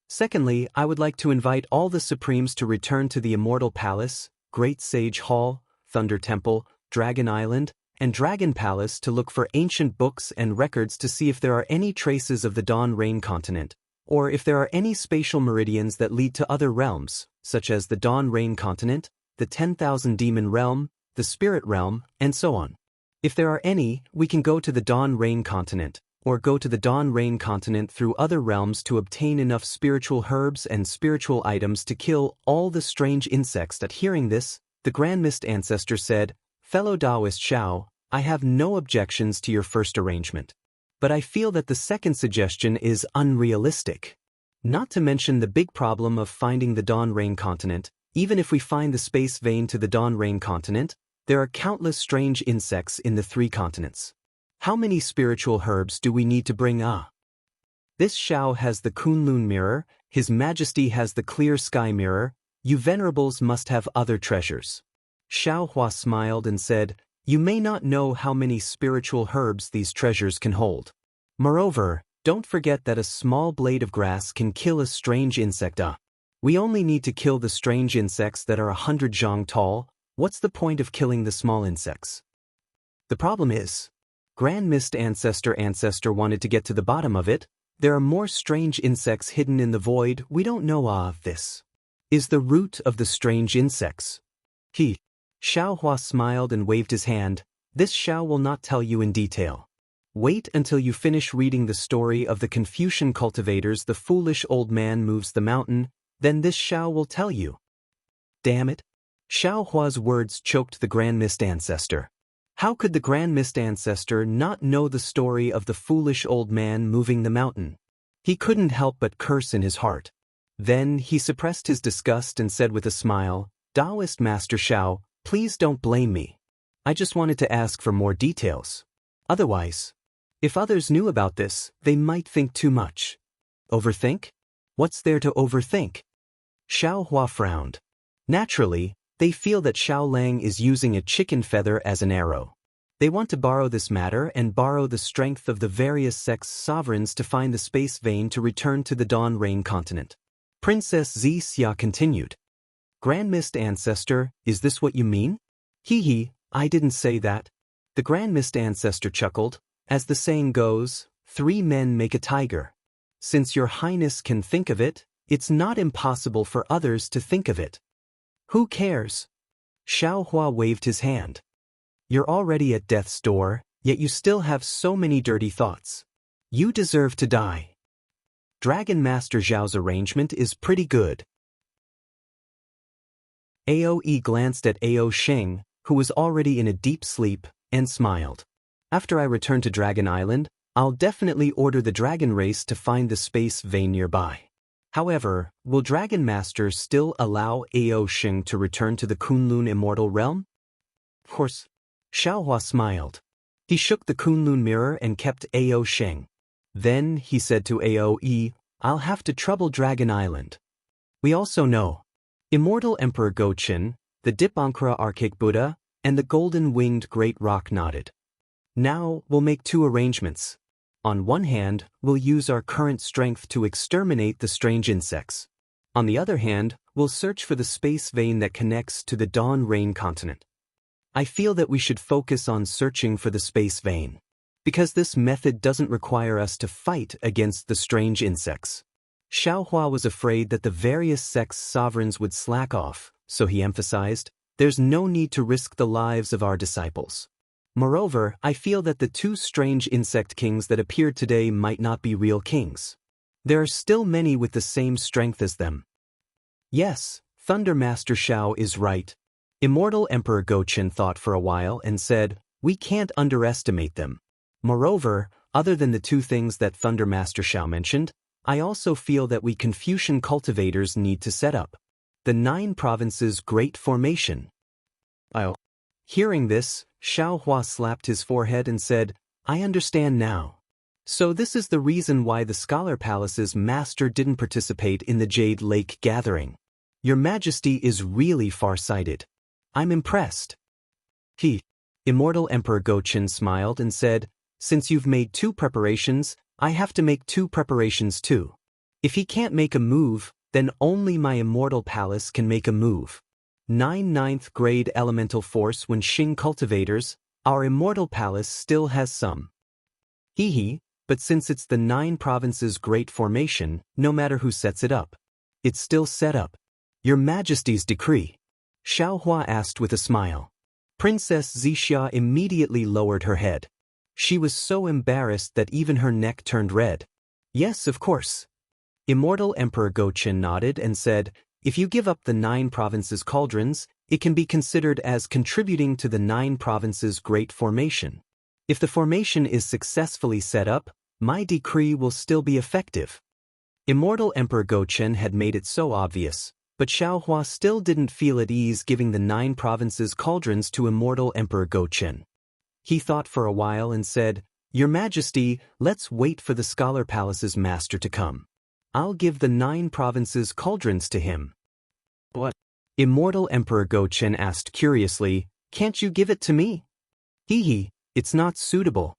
Secondly, I would like to invite all the Supremes to return to the Immortal Palace, Great Sage Hall, Thunder Temple, Dragon Island, and Dragon Palace to look for ancient books and records to see if there are any traces of the Dawn Rain Continent, or if there are any spatial meridians that lead to other realms, such as the Dawn Rain Continent, the 10,000 Demon Realm, the Spirit Realm, and so on. If there are any, we can go to the Dawn Rain Continent, or go to the Dawn Rain Continent through other realms to obtain enough spiritual herbs and spiritual items to kill all the strange insects. At hearing this, the Grand Mist Ancestor said, Fellow Taoist Xiao, I have no objections to your first arrangement. But I feel that the second suggestion is unrealistic. Not to mention the big problem of finding the Dawn Rain Continent. Even if we find the space vein to the Dawn Rain Continent, there are countless strange insects in the 3 continents. How many spiritual herbs do we need to bring? This Xiao has the Kunlun mirror, His Majesty has the Clear Sky mirror, you venerables must have other treasures. Xiaohua smiled and said, You may not know how many spiritual herbs these treasures can hold. Moreover, don't forget that a small blade of grass can kill a strange insect. We only need to kill the strange insects that are 100 zhang tall. What's the point of killing the small insects? The problem is, Grand Mist Ancestor wanted to get to the bottom of it. There are more strange insects hidden in the void we don't know of. This is the root of the strange insects. Xiao Hua smiled and waved his hand. This Xiao will not tell you in detail. Wait until you finish reading the story of the Confucian cultivators. The foolish old man moves the mountain, then this Xiao will tell you. Damn it. Xiao Hua's words choked the Grand Mist Ancestor. How could the Grand Mist Ancestor not know the story of the foolish old man moving the mountain? He couldn't help but curse in his heart. Then he suppressed his disgust and said with a smile, Taoist Master Xiao, please don't blame me. I just wanted to ask for more details. Otherwise, if others knew about this, they might think too much. Overthink? What's there to overthink? Xiao Hua frowned. Naturally, they feel that Xiao Lang is using a chicken feather as an arrow. They want to borrow this matter and borrow the strength of the various sex sovereigns to find the space vein to return to the Dawn Rain continent. Princess Xia continued. Grand Mist Ancestor, is this what you mean? I didn't say that. The Grand Mist Ancestor chuckled. As the saying goes, 3 men make a tiger. Since your highness can think of it, it's not impossible for others to think of it. Who cares? Xiao Hua waved his hand. You're already at death's door, yet you still have so many dirty thoughts. You deserve to die. Dragon Master Zhao's arrangement is pretty good. Aoe glanced at Ao Sheng, who was already in a deep sleep, and smiled. After I return to Dragon Island, I'll definitely order the dragon race to find the space vein nearby. However, will Dragon Master still allow Ao Sheng to return to the Kunlun Immortal Realm? Of course. Xiao Hua smiled. He shook the Kunlun mirror and kept Ao Sheng. Then he said to Aoe, I'll have to trouble Dragon Island. We also know Immortal Emperor Go-Chin, the Dipankara Archaic Buddha, and the golden-winged Great Rock nodded. Now we'll make 2 arrangements. On one hand, we'll use our current strength to exterminate the strange insects. On the other hand, we'll search for the space vein that connects to the Dawn Rain continent. I feel that we should focus on searching for the space vein, because this method doesn't require us to fight against the strange insects. Xiao Hua was afraid that the various sex sovereigns would slack off, so he emphasized, there's no need to risk the lives of our disciples. Moreover, I feel that the 2 strange insect kings that appeared today might not be real kings. There are still many with the same strength as them. Yes, Thunder Master Xiao is right. Immortal Emperor Go-Chin thought for a while and said, we can't underestimate them. Moreover, other than the 2 things that Thunder Master Xiao mentioned, I also feel that we Confucian cultivators need to set up the 9 provinces Great Formation. Hearing this, Xiao Hua slapped his forehead and said, I understand now. So this is the reason why the Scholar Palace's master didn't participate in the Jade Lake gathering. Your Majesty is really far-sighted. I'm impressed. Immortal Emperor Go-Chin smiled and said, since you've made 2 preparations, I have to make 2 preparations too. If he can't make a move, then only my Immortal Palace can make a move. 9 9th grade elemental force when Xing cultivators, our Immortal Palace still has some. But since it's the 9 provinces Great Formation, no matter who sets it up, it's still set up. Your Majesty's decree. Xiao Hua asked with a smile. Princess Xia immediately lowered her head. She was so embarrassed that even her neck turned red. Yes, of course. Immortal Emperor Go-Chin nodded and said, if you give up the 9 provinces cauldrons, it can be considered as contributing to the 9 provinces Great Formation. If the formation is successfully set up, my decree will still be effective. Immortal Emperor Go-Chin had made it so obvious, but Xiao Hua still didn't feel at ease giving the 9 provinces cauldrons to Immortal Emperor Go-Chin. He thought for a while and said, Your Majesty, let's wait for the Scholar Palace's master to come. I'll give the 9 provinces cauldrons to him. What? Immortal Emperor Go-Chin asked curiously, can't you give it to me? It's not suitable.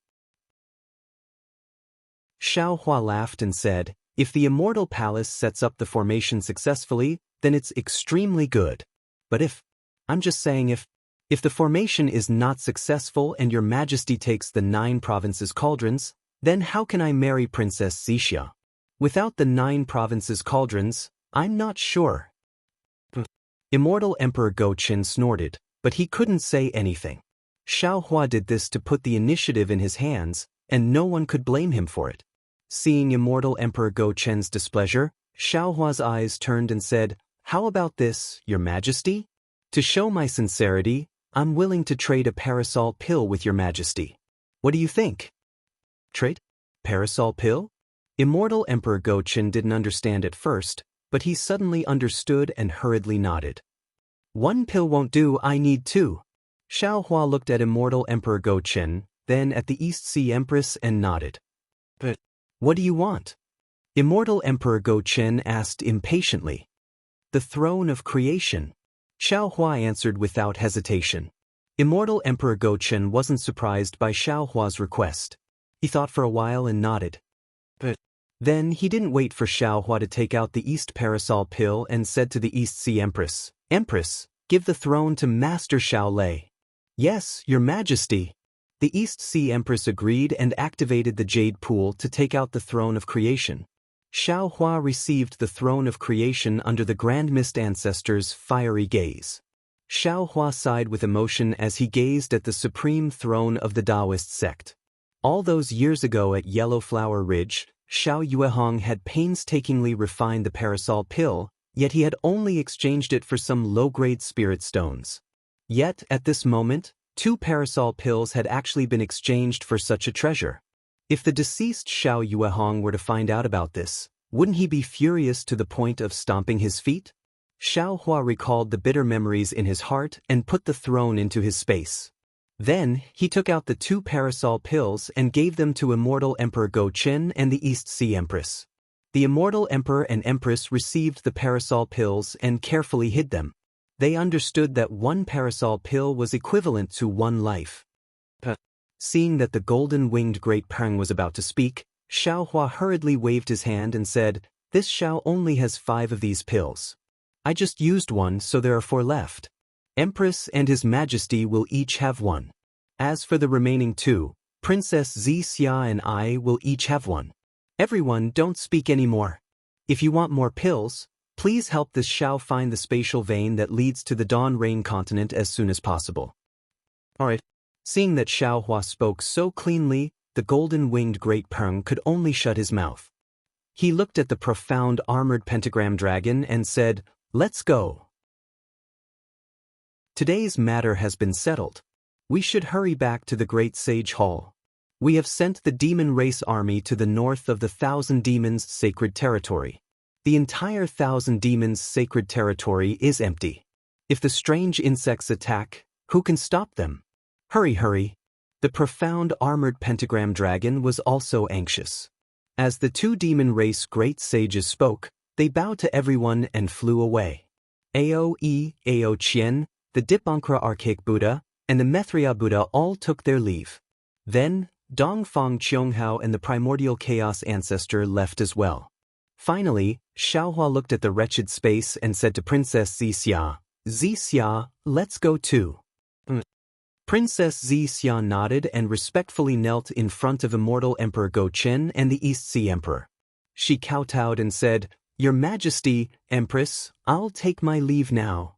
Xiao Hua laughed and said, If the immortal palace sets up the formation successfully, then it's extremely good. But I'm just saying if the formation is not successful and your majesty takes the 9 provinces cauldrons, then how can I marry Princess Xixia? Without the 9 provinces cauldrons, I'm not sure. Immortal Emperor Go Qin snorted, but he couldn't say anything. Xiao Hua did this to put the initiative in his hands, and no one could blame him for it. Seeing Immortal Emperor Go Qin's displeasure, Xiao Hua's eyes turned and said, "How about this, Your Majesty? To show my sincerity, I'm willing to trade a parasol pill with Your Majesty. What do you think?" Trade? Parasol pill? Immortal Emperor Go Qin didn't understand at first, but he suddenly understood and hurriedly nodded. "1 pill won't do, I need 2. Xiao Hua looked at Immortal Emperor Go Qin, then at the East Sea Empress and nodded. "But what do you want?" Immortal Emperor Go Qin asked impatiently. "The throne of creation," Xiao Hua answered without hesitation. Immortal Emperor Go Qin wasn't surprised by Xiao Hua's request. He thought for a while and nodded. But then he didn't wait for Xiao Hua to take out the East Parasol pill and said to the East Sea Empress, "Empress, give the throne to Master Xiao Lei." "Yes, Your Majesty." The East Sea Empress agreed and activated the Jade Pool to take out the Throne of Creation. Xiao Hua received the Throne of Creation under the Grand Mist Ancestor's fiery gaze. Xiao Hua sighed with emotion as he gazed at the supreme throne of the Taoist sect. All those years ago at Yellow Flower Ridge, Xiao Yuehong had painstakingly refined the parasol pill, yet he had only exchanged it for some low-grade spirit stones. Yet, at this moment, 2 parasol pills had actually been exchanged for such a treasure. If the deceased Xiao Yuehong were to find out about this, wouldn't he be furious to the point of stomping his feet? Xiao Hua recalled the bitter memories in his heart and put the throne into his space. Then, he took out the 2 parasol pills and gave them to Immortal Emperor Go Qin and the East Sea Empress. The Immortal Emperor and Empress received the parasol pills and carefully hid them. They understood that 1 parasol pill was equivalent to 1 life. Seeing that the golden-winged Great Peng was about to speak, Xiao Hua hurriedly waved his hand and said, "This Xiao only has 5 of these pills. I just used 1, so there are 4 left. Empress and His Majesty will each have 1. As for the remaining 2, Princess Xixia and I will each have 1. Everyone, don't speak anymore. If you want more pills, please help this Xiao find the spatial vein that leads to the Dawn Rain continent as soon as possible." Alright. Seeing that Xiao Hua spoke so cleanly, the golden-winged Great Peng could only shut his mouth. He looked at the profound armored pentagram dragon and said, "Let's go. Today's matter has been settled. We should hurry back to the Great Sage Hall. We have sent the demon race army to the north of the 1,000 Demons' sacred territory. The entire 1,000 Demons' sacred territory is empty. If the strange insects attack, who can stop them? Hurry, hurry." The profound armored pentagram dragon was also anxious. As the 2 demon race great sages spoke, they bowed to everyone and flew away. Ao Qian, the Dipankara Archaic Buddha, and the Methria Buddha all took their leave. Then, Dongfang Qianghao and the primordial chaos ancestor left as well. Finally, Xiao Hua looked at the wretched space and said to Princess Xixia, "Xixia, let's go too." Princess Xixia nodded and respectfully knelt in front of Immortal Emperor Go Qin and the East Sea Emperor. She kowtowed and said, "Your Majesty, Empress, I'll take my leave now.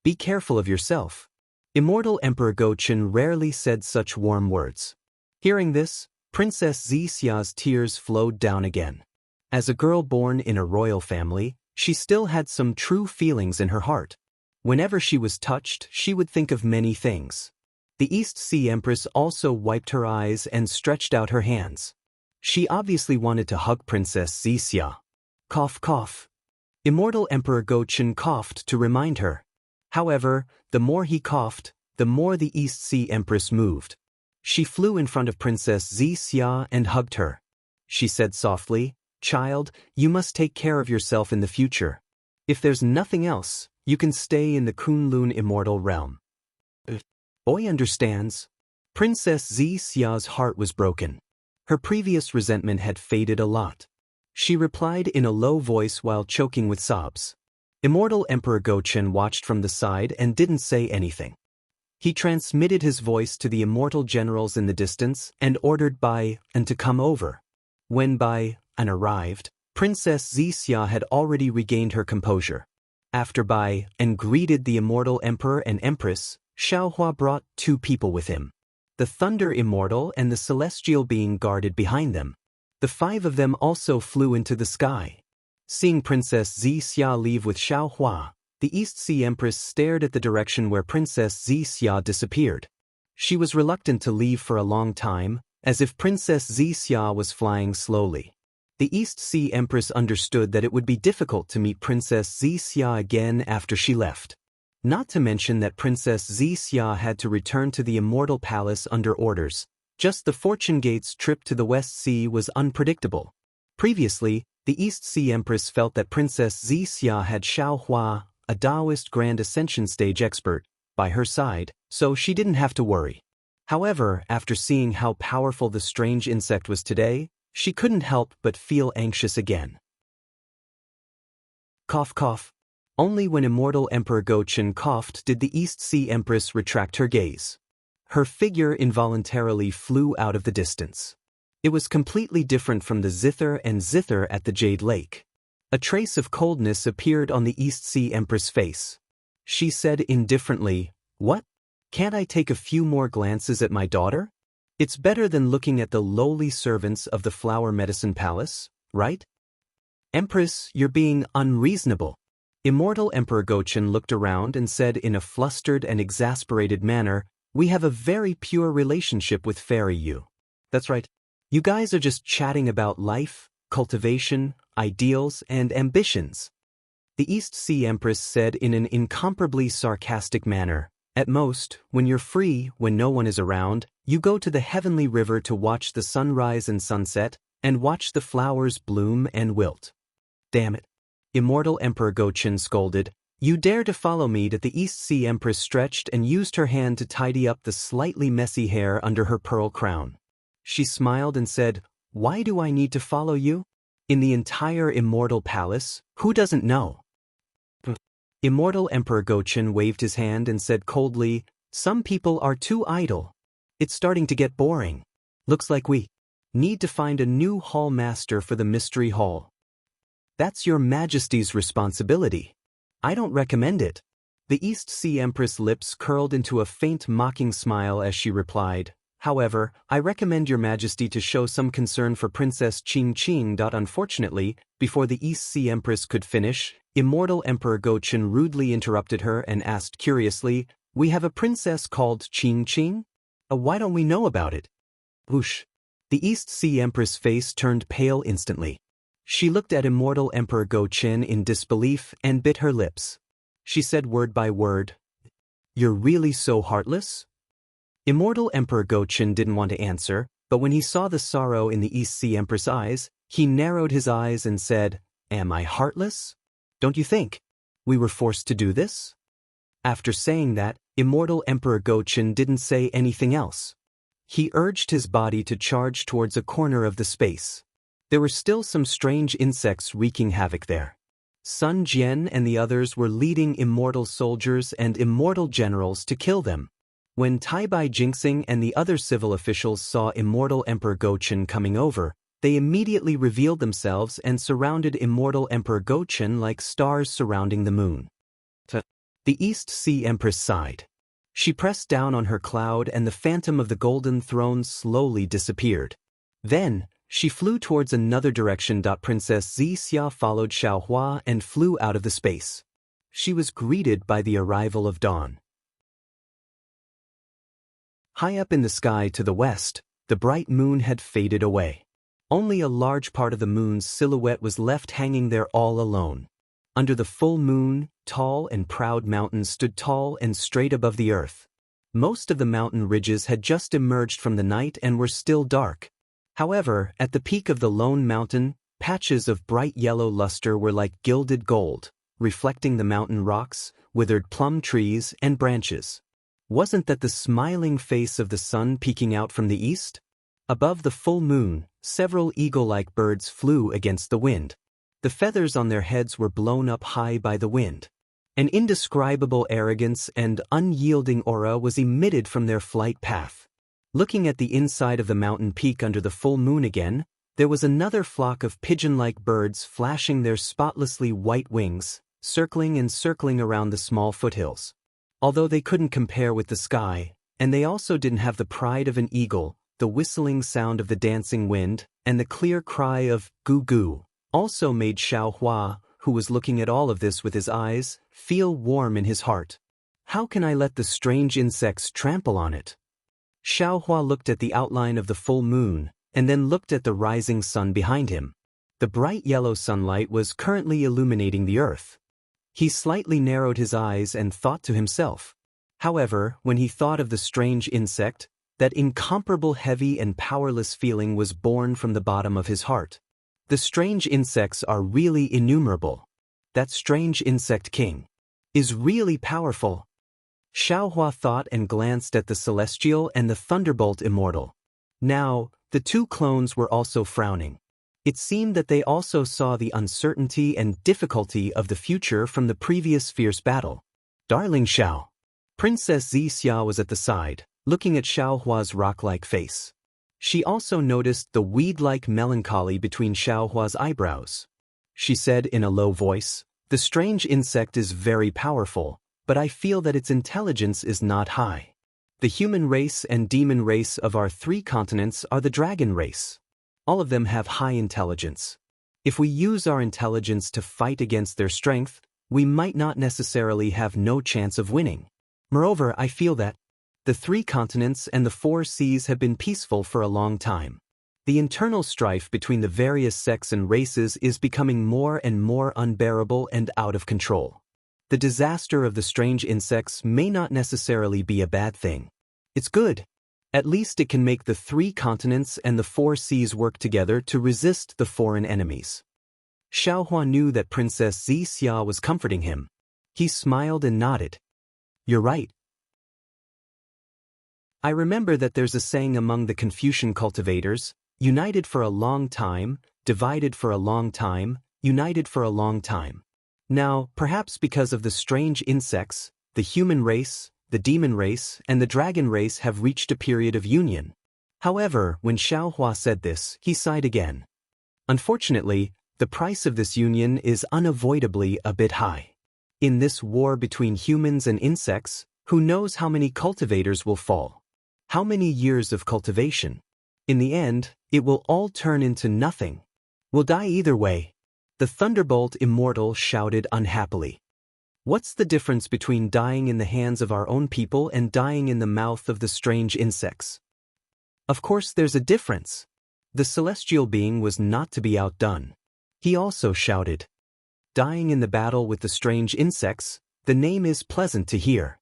Be careful of yourself." Immortal Emperor Go Qin rarely said such warm words. Hearing this, Princess Xixia's tears flowed down again. As a girl born in a royal family, she still had some true feelings in her heart. Whenever she was touched, she would think of many things. The East Sea Empress also wiped her eyes and stretched out her hands. She obviously wanted to hug Princess Xixia. Cough, cough. Immortal Emperor Go Qin coughed to remind her. However, the more he coughed, the more the East Sea Empress moved. She flew in front of Princess Xixia and hugged her. She said softly, "Child, you must take care of yourself in the future. If there's nothing else, you can stay in the Kunlun immortal realm." Oi understands. Princess Xixia's heart was broken. Her previous resentment had faded a lot. she replied in a low voice while choking with sobs. Immortal Emperor Go-Chen watched from the side and didn't say anything. He transmitted his voice to the immortal generals in the distance and ordered Bai and to come over. When Bai and arrived, Princess Zixia had already regained her composure. After Bai and greeted the immortal emperor and empress, Xiaohua brought 2 people with him. The Thunder Immortal and the Celestial Being guarded behind them. The 5 of them also flew into the sky. Seeing Princess Zixia leave with Xiaohua, the East Sea Empress stared at the direction where Princess Zixia disappeared. She was reluctant to leave for a long time, as if Princess Zixia was flying slowly. The East Sea Empress understood that it would be difficult to meet Princess Zixia again after she left. Not to mention that Princess Zixia had to return to the Immortal Palace under orders. Just the Fortune Gate's trip to the West Sea was unpredictable. Previously, the East Sea Empress felt that Princess Zixia had Xiaohua, a Taoist Grand Ascension Stage expert, by her side, so she didn't have to worry. However, after seeing how powerful the strange insect was today, she couldn't help but feel anxious again. Cough cough. Only when Immortal Emperor Go-Chen coughed did the East Sea Empress retract her gaze. Her figure involuntarily flew out of the distance. It was completely different from the zither and zither at the Jade Lake. A trace of coldness appeared on the East Sea Empress' face. She said indifferently, "What? Can't I take a few more glances at my daughter? It's better than looking at the lowly servants of the Flower Medicine Palace, right?" "Empress, you're being unreasonable." Immortal Emperor Go-Chen looked around and said in a flustered and exasperated manner, "We have a very pure relationship with Fairy Yu. That's right. You guys are just chatting about life, cultivation, ideals, and ambitions." The East Sea Empress said in an incomparably sarcastic manner, "At most, when you're free, when no one is around, you go to the heavenly river to watch the sunrise and sunset, and watch the flowers bloom and wilt." "Damn it." Immortal Emperor Go-Chen scolded, "You dare to follow me?" The East Sea Empress stretched and used her hand to tidy up the slightly messy hair under her pearl crown. She smiled and said, "Why do I need to follow you? In the entire Immortal Palace, who doesn't know?" Immortal Emperor Go-Chen waved his hand and said coldly, "Some people are too idle. It's starting to get boring. Looks like we need to find a new hall master for the Mystery Hall." "That's your Majesty's responsibility. I don't recommend it." The East Sea Empress' lips curled into a faint mocking smile as she replied, "However, I recommend your Majesty to show some concern for Princess Qing. Unfortunately, before the East Sea Empress could finish, Immortal Emperor Go-Chen rudely interrupted her and asked curiously, "We have a princess called Qing? Why don't we know about it?" Whoosh. The East Sea Empress' face turned pale instantly. She looked at Immortal Emperor Go-Chen in disbelief and bit her lips. She said word by word, "You're really so heartless?" Immortal Emperor Go-Chen didn't want to answer, but when he saw the sorrow in the East Sea Empress' eyes, he narrowed his eyes and said, "Am I heartless? Don't you think we were forced to do this?" After saying that, Immortal Emperor Go-Chen didn't say anything else. He urged his body to charge towards a corner of the space. There were still some strange insects wreaking havoc there. Sun Jian and the others were leading immortal soldiers and immortal generals to kill them. When Taibai Jinxing and the other civil officials saw Immortal Emperor Go-Chen coming over, they immediately revealed themselves and surrounded Immortal Emperor Go-Chen like stars surrounding the moon. The East Sea Empress sighed. She pressed down on her cloud and the phantom of the golden throne slowly disappeared. Then, she flew towards another direction. Princess Zixia followed Xiaohua and flew out of the space. She was greeted by the arrival of dawn. High up in the sky to the west, the bright moon had faded away. Only a large part of the moon's silhouette was left hanging there all alone. Under the full moon, tall and proud mountains stood tall and straight above the earth. Most of the mountain ridges had just emerged from the night and were still dark. However, at the peak of the lone mountain, patches of bright yellow luster were like gilded gold, reflecting the mountain rocks, withered plum trees, and branches. Wasn't that the smiling face of the sun peeking out from the east? Above the full moon, several eagle-like birds flew against the wind. The feathers on their heads were blown up high by the wind. An indescribable arrogance and unyielding aura was emitted from their flight path. Looking at the inside of the mountain peak under the full moon again, there was another flock of pigeon-like birds flashing their spotlessly white wings, circling and circling around the small foothills. Although they couldn't compare with the sky, and they also didn't have the pride of an eagle, the whistling sound of the dancing wind, and the clear cry of goo-goo, also made Xiao Hua, who was looking at all of this with his eyes, feel warm in his heart. How can I let the strange insects trample on it? Xiao Hua looked at the outline of the full moon, and then looked at the rising sun behind him. The bright yellow sunlight was currently illuminating the earth. He slightly narrowed his eyes and thought to himself. However, when he thought of the strange insect, that incomparable heavy and powerless feeling was born from the bottom of his heart. The strange insects are really innumerable. That strange insect king is really powerful. Xiao Hua thought and glanced at the celestial and the thunderbolt immortal. Now, the two clones were also frowning. It seemed that they also saw the uncertainty and difficulty of the future from the previous fierce battle. Darling Xiao. Princess Xixia was at the side, looking at Xiao Hua's rock-like face. She also noticed the weed-like melancholy between Xiao Hua's eyebrows. She said in a low voice, "The strange insect is very powerful, but I feel that its intelligence is not high. The human race and demon race of our 3 continents are the dragon race. All of them have high intelligence. If we use our intelligence to fight against their strength, we might not necessarily have no chance of winning. Moreover, I feel that the 3 continents and the 4 seas have been peaceful for a long time. The internal strife between the various sects and races is becoming more and more unbearable and out of control. The disaster of the strange insects may not necessarily be a bad thing. It's good. At least it can make the 3 continents and the 4 seas work together to resist the foreign enemies." Xiao Hua knew that Princess Xixia was comforting him. He smiled and nodded. "You're right. I remember that there's a saying among the Confucian cultivators, united for a long time, divided for a long time, united for a long time. Now, perhaps because of the strange insects, the human race, the demon race, and the dragon race have reached a period of union." However, when Xiao Hua said this, he sighed again. Unfortunately, the price of this union is unavoidably a bit high. In this war between humans and insects, who knows how many cultivators will fall? How many years of cultivation? In the end, it will all turn into nothing. We'll die either way. The Thunderbolt Immortal shouted unhappily. What's the difference between dying in the hands of our own people and dying in the mouth of the strange insects? Of course there's a difference. The celestial being was not to be outdone. He also shouted. Dying in the battle with the strange insects, the name is pleasant to hear.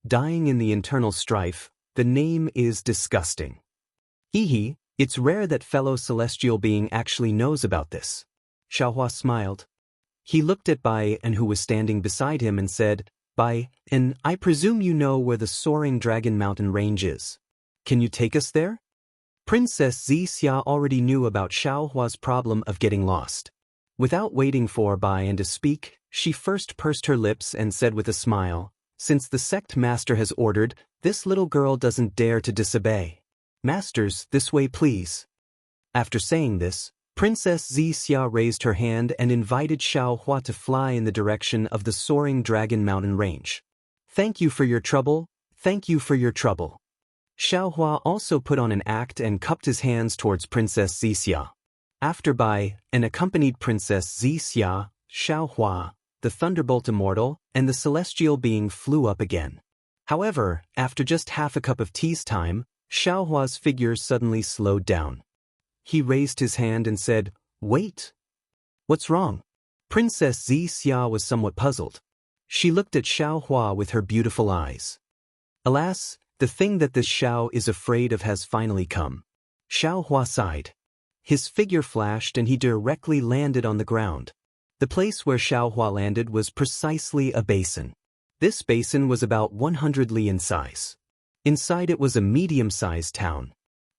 Dying in the internal strife, the name is disgusting. Hee, it's rare that fellow celestial being actually knows about this. Xiao Hua smiled. He looked at Bai An, who was standing beside him, and said, Bai An, I presume you know where the soaring dragon mountain range is. Can you take us there? Princess Xixia already knew about Xiao Hua's problem of getting lost. Without waiting for Bai An to speak, she first pursed her lips and said with a smile, Since the sect master has ordered, this little girl doesn't dare to disobey. Masters, this way please. After saying this, Princess Xixia raised her hand and invited Xiao Hua to fly in the direction of the soaring dragon mountain range. Thank you for your trouble, thank you for your trouble. Xiao Hua also put on an act and cupped his hands towards Princess Xixia. After Bai An accompanied Princess Xixia, Xiao Hua, the Thunderbolt Immortal, and the celestial being flew up again. However, after just half a cup of tea's time, Xiao Hua's figure suddenly slowed down. He raised his hand and said, Wait. What's wrong? Princess Xixia was somewhat puzzled. She looked at Xiao Hua with her beautiful eyes. Alas, the thing that this Xiao is afraid of has finally come. Xiao Hua sighed. His figure flashed and he directly landed on the ground. The place where Xiao Hua landed was precisely a basin. This basin was about 100 li in size. Inside it was a medium-sized town.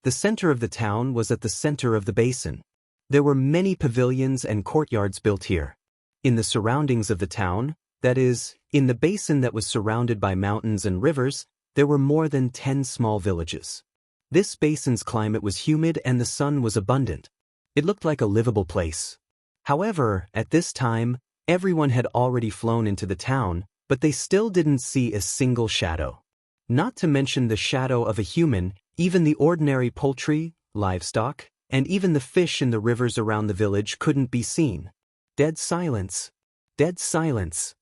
The center of the town was at the center of the basin. There were many pavilions and courtyards built here. In the surroundings of the town, that is, in the basin that was surrounded by mountains and rivers, there were more than 10 small villages. This basin's climate was humid and the sun was abundant. It looked like a livable place. However, at this time, everyone had already flown into the town, but they still didn't see a single shadow. Not to mention the shadow of a human, even the ordinary poultry, livestock, and even the fish in the rivers around the village couldn't be seen. Dead silence. Dead silence.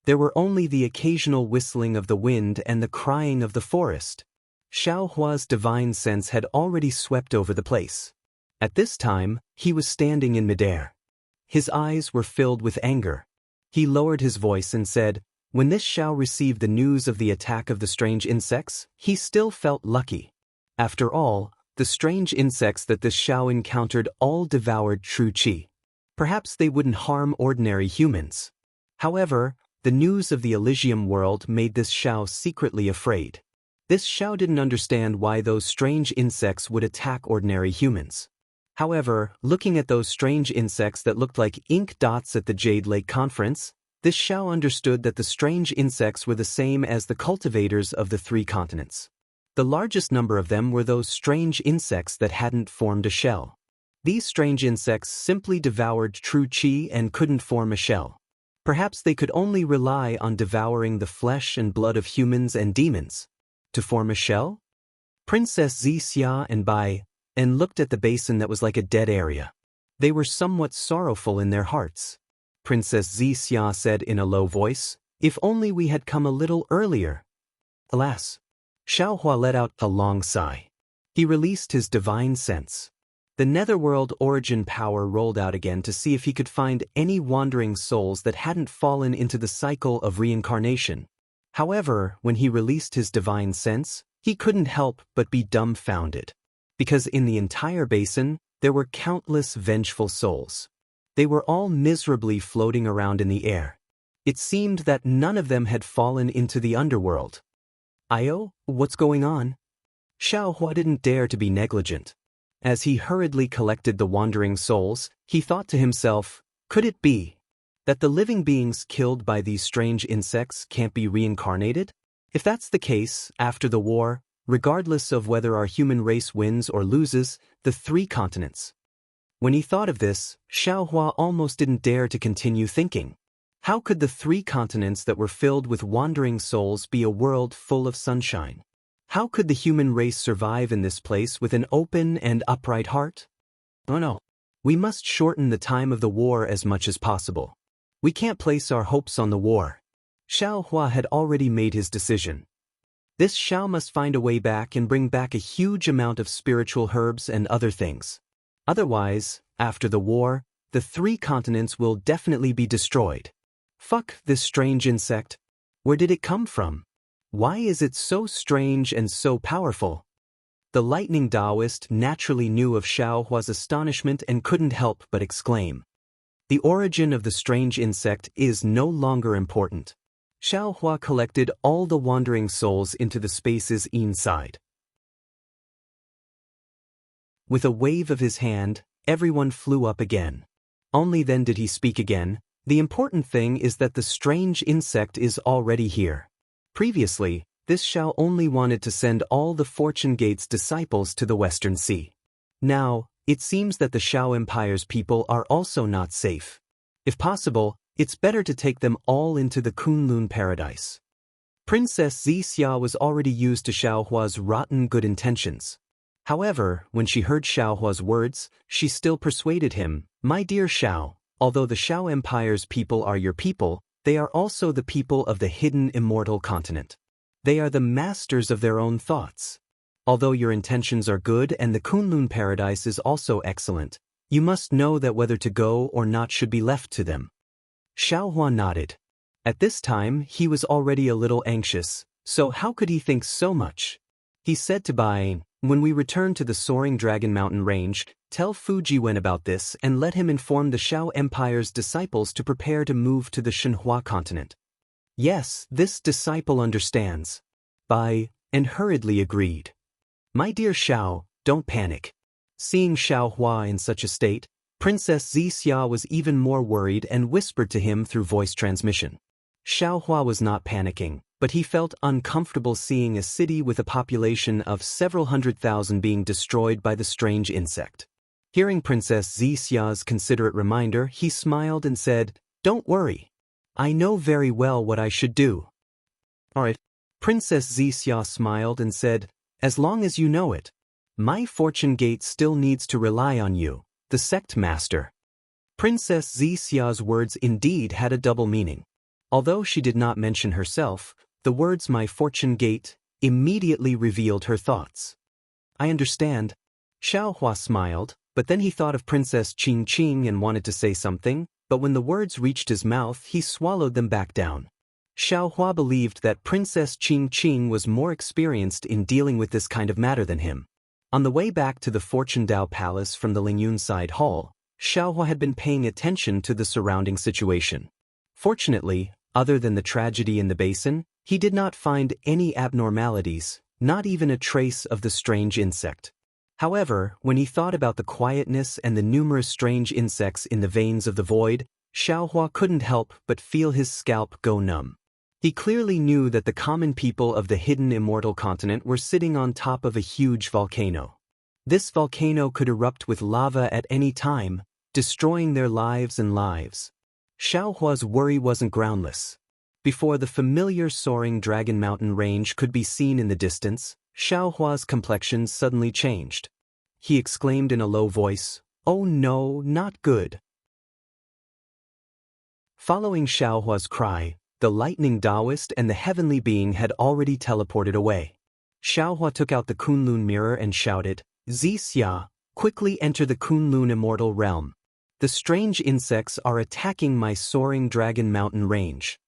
There were only the occasional whistling of the wind and the crying of the forest. Xiao Hua's divine sense had already swept over the place. At this time, he was standing in midair. His eyes were filled with anger. He lowered his voice and said, when this Xiao received the news of the attack of the strange insects, he still felt lucky. After all, the strange insects that this Xiao encountered all devoured true qi. Perhaps they wouldn't harm ordinary humans. However, the news of the Elysium world made this Xiao secretly afraid. This Xiao didn't understand why those strange insects would attack ordinary humans. However, looking at those strange insects that looked like ink dots at the Jade Lake Conference, this Xiao understood that the strange insects were the same as the cultivators of the 3 continents. The largest number of them were those strange insects that hadn't formed a shell. These strange insects simply devoured true qi and couldn't form a shell. Perhaps they could only rely on devouring the flesh and blood of humans and demons. To form a shell? Princess Xia and Bai and looked at the basin that was like a dead area. They were somewhat sorrowful in their hearts. Princess Xia said in a low voice, if only we had come a little earlier. Alas. Xiao Hua let out a long sigh. He released his divine sense. The netherworld origin power rolled out again to see if he could find any wandering souls that hadn't fallen into the cycle of reincarnation. However, when he released his divine sense, he couldn't help but be dumbfounded. Because in the entire basin, there were countless vengeful souls. They were all miserably floating around in the air. It seemed that none of them had fallen into the underworld. Io, what's going on? Xiao Hua didn't dare to be negligent. As he hurriedly collected the wandering souls, he thought to himself, could it be that the living beings killed by these strange insects can't be reincarnated? If that's the case, after the war, regardless of whether our human race wins or loses, the 3 continents. When he thought of this, Xiao Hua almost didn't dare to continue thinking. How could the 3 continents that were filled with wandering souls be a world full of sunshine? How could the human race survive in this place with an open and upright heart? Oh no. We must shorten the time of the war as much as possible. We can't place our hopes on the war. Xiao Hua had already made his decision. This Xiao must find a way back and bring back a huge amount of spiritual herbs and other things. Otherwise, after the war, the 3 continents will definitely be destroyed. Fuck this strange insect. Where did it come from? Why is it so strange and so powerful? The lightning Taoist naturally knew of Xiao Hua's astonishment and couldn't help but exclaim. The origin of the strange insect is no longer important. Xiao Hua collected all the wandering souls into the spaces inside. With a wave of his hand, everyone flew up again. Only then did he speak again. The important thing is that the strange insect is already here. Previously, this Xiao only wanted to send all the Fortune Gate's disciples to the Western Sea. Now, it seems that the Xiao Empire's people are also not safe. If possible, it's better to take them all into the Kunlun paradise. Princess Xia was already used to Xiao Hua's rotten good intentions. However, when she heard Xiao Hua's words, she still persuaded him, my dear Xiao, although the Xiao Empire's people are your people, they are also the people of the hidden immortal continent. They are the masters of their own thoughts. Although your intentions are good and the Kunlun paradise is also excellent, you must know that whether to go or not should be left to them. Xiao Hua nodded. At this time, he was already a little anxious, so how could he think so much? He said to Bai, when we return to the soaring Dragon Mountain range, tell Fujiwen about this and let him inform the Xiao Empire's disciples to prepare to move to the Shenhua continent. Yes, this disciple understands. Bai and hurriedly agreed. My dear Xiao, don't panic. Seeing Xiao Hua in such a state, Princess Zixia was even more worried and whispered to him through voice transmission. Xiao Hua was not panicking, but he felt uncomfortable seeing a city with a population of several 100,000 being destroyed by the strange insect. Hearing Princess Zixia's considerate reminder, he smiled and said, "Don't worry. I know very well what I should do." "Alright." Princess Zixia smiled and said, "As long as you know it. My fortune gate still needs to rely on you, the sect master." Princess Zixia's words indeed had a double meaning. Although she did not mention herself, the words "my fortune gate" immediately revealed her thoughts. "I understand." Xiao Hua smiled, but then he thought of Princess Qing Qing and wanted to say something, but when the words reached his mouth he swallowed them back down. Xiao Hua believed that Princess Qing Qing was more experienced in dealing with this kind of matter than him. On the way back to the Fortune Dao Palace from the Lingyun Side Hall, Xiao Hua had been paying attention to the surrounding situation. Fortunately, other than the tragedy in the basin, he did not find any abnormalities, not even a trace of the strange insect. However, when he thought about the quietness and the numerous strange insects in the veins of the void, Xiao Hua couldn't help but feel his scalp go numb. He clearly knew that the common people of the hidden immortal continent were sitting on top of a huge volcano. This volcano could erupt with lava at any time, destroying their lives and lives. Xiao Hua's worry wasn't groundless. Before the familiar soaring Dragon Mountain range could be seen in the distance, Xiao Hua's complexion suddenly changed. He exclaimed in a low voice, "Oh no, not good." Following Xiao Hua's cry, the lightning Taoist and the heavenly being had already teleported away. Xiao Hua took out the Kunlun mirror and shouted, "Zixia, quickly enter the Kunlun immortal realm. The strange insects are attacking my soaring Dragon Mountain range."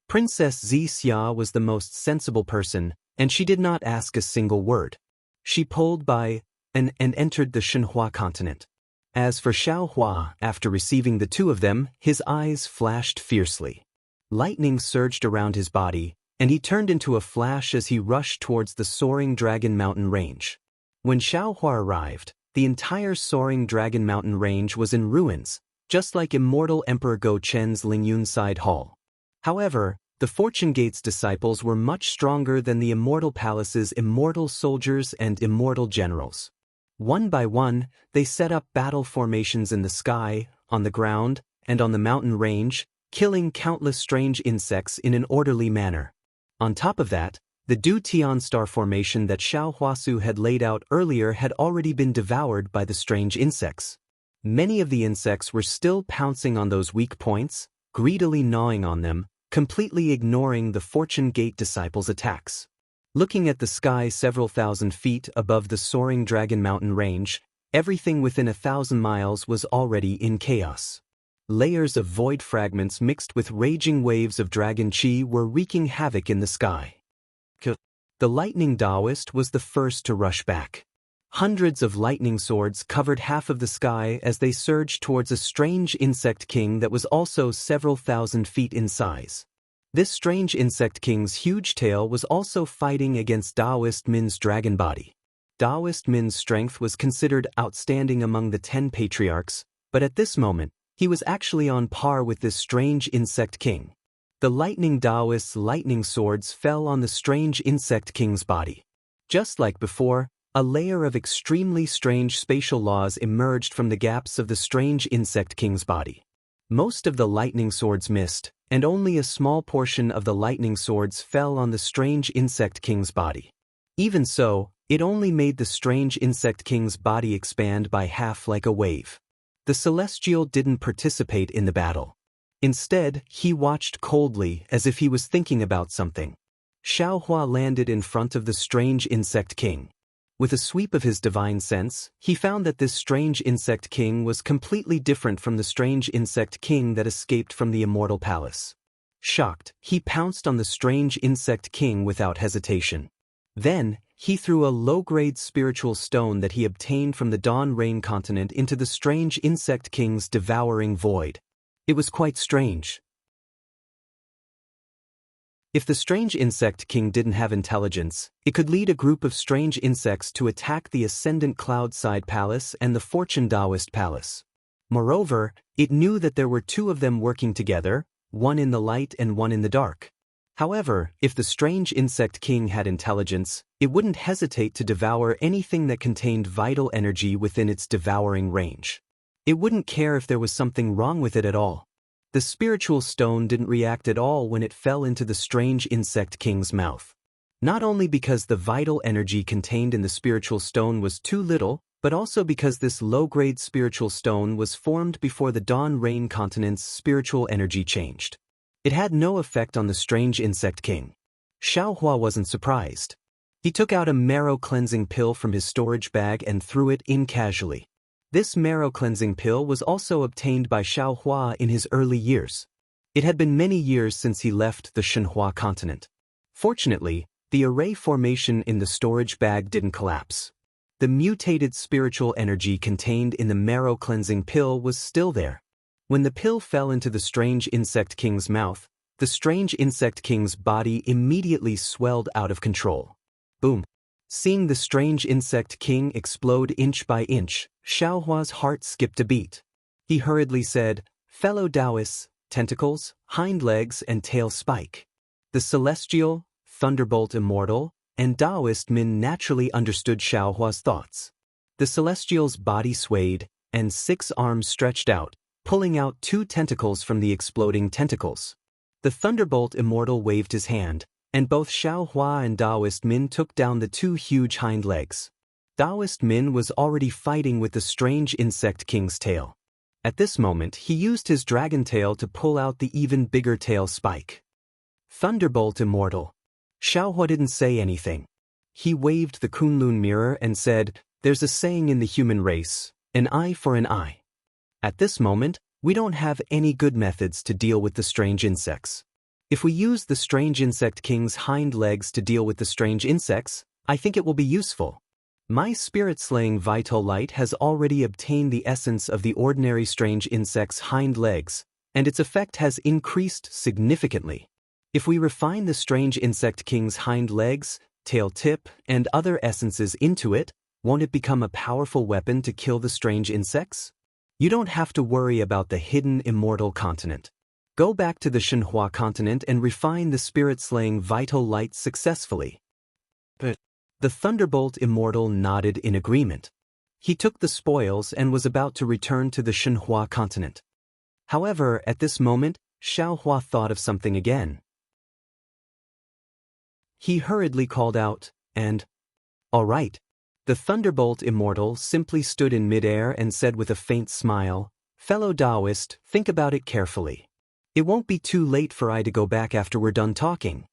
Princess Zixia was the most sensible person, and she did not ask a single word. She pulled by and entered the Shenhua continent. As for Xiao Hua, after receiving the two of them, his eyes flashed fiercely. Lightning surged around his body, and he turned into a flash as he rushed towards the soaring Dragon Mountain range. When Xiao Hua arrived, the entire soaring Dragon Mountain range was in ruins, just like immortal Emperor Go Chen's Lingyun Side Hall. However, the Fortune Gate's disciples were much stronger than the Immortal Palace's immortal soldiers and immortal generals. One by one, they set up battle formations in the sky, on the ground, and on the mountain range, killing countless strange insects in an orderly manner. On top of that, the Du Tian star formation that Xiao Huasu had laid out earlier had already been devoured by the strange insects. Many of the insects were still pouncing on those weak points, greedily gnawing on them, completely ignoring the Fortune Gate disciples' attacks. Looking at the sky several thousand feet above the soaring Dragon Mountain range, everything within 1,000 miles was already in chaos. Layers of void fragments mixed with raging waves of dragon chi were wreaking havoc in the sky. The lightning Taoist was the first to rush back. Hundreds of lightning swords covered half of the sky as they surged towards a strange insect king that was also several thousand feet in size. This strange insect king's huge tail was also fighting against Taoist Min's dragon body. Taoist Min's strength was considered outstanding among the 10 patriarchs, but at this moment, he was actually on par with this strange insect king. The lightning Taoist's lightning swords fell on the strange insect king's body. Just like before, a layer of extremely strange spatial laws emerged from the gaps of the strange insect king's body. Most of the lightning swords missed, and only a small portion of the lightning swords fell on the strange insect king's body. Even so, it only made the strange insect king's body expand by half like a wave. The celestial didn't participate in the battle. Instead, he watched coldly as if he was thinking about something. Xiao Hua landed in front of the strange insect king. With a sweep of his divine sense, he found that this strange insect king was completely different from the strange insect king that escaped from the immortal palace. Shocked, he pounced on the strange insect king without hesitation. Then, he threw a low-grade spiritual stone that he obtained from the Dawn Rain continent into the strange insect king's devouring void. It was quite strange. If the strange insect king didn't have intelligence, it could lead a group of strange insects to attack the Ascendant Cloudside Palace and the Fortune Taoist Palace. Moreover, it knew that there were two of them working together, one in the light and one in the dark. However, if the strange insect king had intelligence, it wouldn't hesitate to devour anything that contained vital energy within its devouring range. It wouldn't care if there was something wrong with it at all. The spiritual stone didn't react at all when it fell into the strange insect king's mouth. Not only because the vital energy contained in the spiritual stone was too little, but also because this low-grade spiritual stone was formed before the Dawn Rain continent's spiritual energy changed. It had no effect on the strange insect king. Xiaohua wasn't surprised. He took out a marrow-cleansing pill from his storage bag and threw it in casually. This marrow-cleansing pill was also obtained by Xiaohua in his early years. It had been many years since he left the Shenhua continent. Fortunately, the array formation in the storage bag didn't collapse. The mutated spiritual energy contained in the marrow-cleansing pill was still there. When the pill fell into the strange insect king's mouth, the strange insect king's body immediately swelled out of control. Boom! Seeing the strange insect king explode inch by inch, Xiaohua's heart skipped a beat. He hurriedly said, "Fellow Taoists, tentacles, hind legs and tail spike." The celestial, thunderbolt immortal, and Taoist Min naturally understood Xiaohua's thoughts. The celestial's body swayed, and 6 arms stretched out, pulling out 2 tentacles from the exploding tentacles. The thunderbolt immortal waved his hand, and both Xiaohua and Taoist Min took down the 2 huge hind legs. Taoist Min was already fighting with the strange insect king's tail. At this moment, he used his dragon tail to pull out the even bigger tail spike. Thunderbolt immortal. Xiaohua didn't say anything. He waved the Kunlun mirror and said, "There's a saying in the human race, an eye for an eye." At this moment, we don't have any good methods to deal with the strange insects. If we use the strange insect king's hind legs to deal with the strange insects, I think it will be useful. My spirit-slaying vital light has already obtained the essence of the ordinary strange insect's hind legs, and its effect has increased significantly. If we refine the strange insect king's hind legs, tail tip, and other essences into it, won't it become a powerful weapon to kill the strange insects? You don't have to worry about the hidden immortal continent. Go back to the Shenhua continent and refine the spirit-slaying vital light successfully. But the Thunderbolt Immortal nodded in agreement. He took the spoils and was about to return to the Shenhua continent. However, at this moment, Xiaohua thought of something again. He hurriedly called out, and, "All right." The Thunderbolt Immortal simply stood in midair and said with a faint smile, "Fellow Taoist, think about it carefully. It won't be too late for I to go back after we're done talking."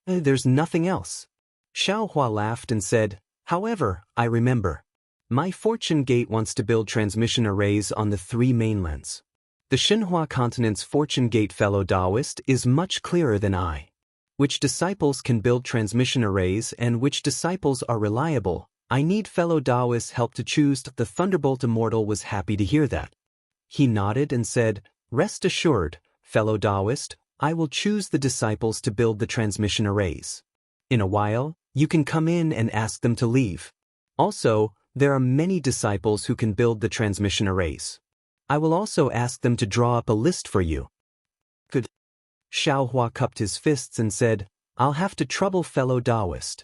There's nothing else." Xiaohua laughed and said, "However, I remember. My Fortune Gate wants to build transmission arrays on the 3 mainlands. The Shenhua continent's Fortune Gate fellow Taoist is much clearer than I. Which disciples can build transmission arrays and which disciples are reliable, I need fellow Taoists' help to choose." The Thunderbolt Immortal was happy to hear that. He nodded and said, "Rest assured, fellow Taoist, I will choose the disciples to build the transmission arrays. In a while, you can come in and ask them to leave. Also, there are many disciples who can build the transmission arrays. I will also ask them to draw up a list for you." "Good." Xiaohua cupped his fists and said, "I'll have to trouble fellow Taoist."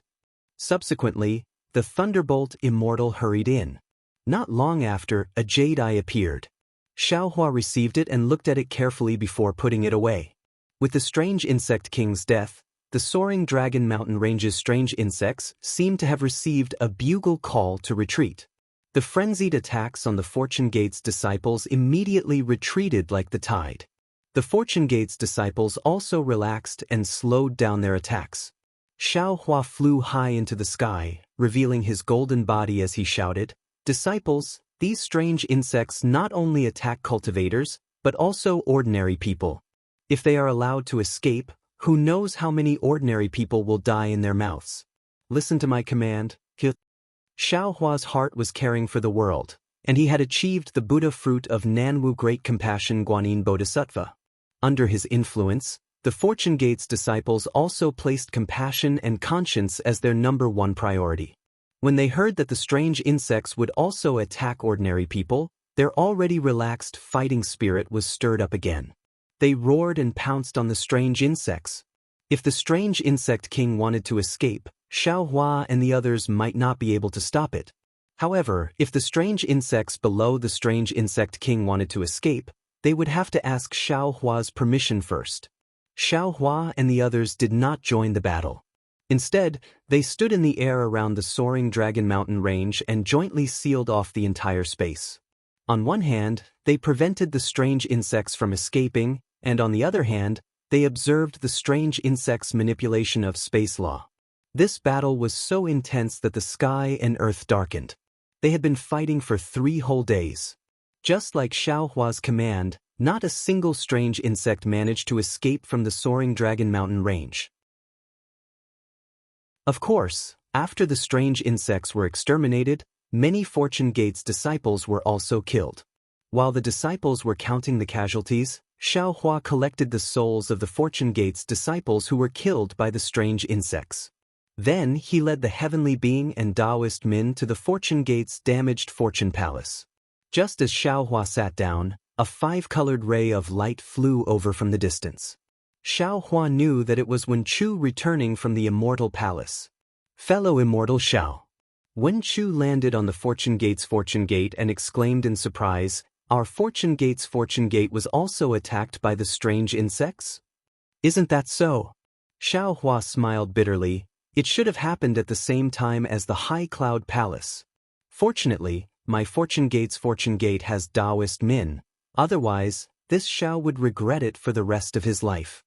Subsequently, the Thunderbolt Immortal hurried in. Not long after, a jade eye appeared. Xiaohua received it and looked at it carefully before putting it away. With the strange insect king's death, the soaring Dragon Mountain Range's strange insects seemed to have received a bugle call to retreat. The frenzied attacks on the Fortune Gate's disciples immediately retreated like the tide. The Fortune Gate's disciples also relaxed and slowed down their attacks. Xiaohua flew high into the sky, revealing his golden body as he shouted, "Disciples, these strange insects not only attack cultivators, but also ordinary people. If they are allowed to escape, who knows how many ordinary people will die in their mouths. Listen to my command." Xiaohua's heart was caring for the world, and he had achieved the Buddha fruit of Nanwu Great Compassion Guanyin Bodhisattva. Under his influence, The Fortune Gate's disciples also placed compassion and conscience as their #1 priority. When they heard that the strange insects would also attack ordinary people, their already relaxed fighting spirit was stirred up again. They roared and pounced on the strange insects. If the strange insect king wanted to escape, Xiao Hua and the others might not be able to stop it. However, if the strange insects below the strange insect king wanted to escape, they would have to ask Xiao Hua's permission first. Xiao Hua and the others did not join the battle. Instead, they stood in the air around the soaring Dragon Mountain range and jointly sealed off the entire space. On one hand, they prevented the strange insects from escaping, and on the other hand, they observed the strange insects' manipulation of space law. This battle was so intense that the sky and earth darkened. They had been fighting for 3 whole days. Just like Xiao Hua's command, not a single strange insect managed to escape from the soaring Dragon Mountain range. Of course, after the strange insects were exterminated, many Fortune Gate's disciples were also killed. While the disciples were counting the casualties, Xiao Hua collected the souls of the Fortune Gate's disciples who were killed by the strange insects. Then he led the heavenly being and Taoist Min to the Fortune Gate's damaged Fortune Palace. Just as Xiao Hua sat down, a 5-colored ray of light flew over from the distance. Xiao Hua knew that it was Wen Chu returning from the Immortal Palace. Fellow Immortal Xiao. Wen Chu landed on the Fortune Gate's Fortune Gate and exclaimed in surprise, "Our Fortune Gate's Fortune Gate was also attacked by the strange insects? Isn't that so?" Xiao Hua smiled bitterly. It should have happened at the same time as the High Cloud Palace. Fortunately, my Fortune Gate's Fortune Gate has Taoist Min. Otherwise, this Xiao would regret it for the rest of his life.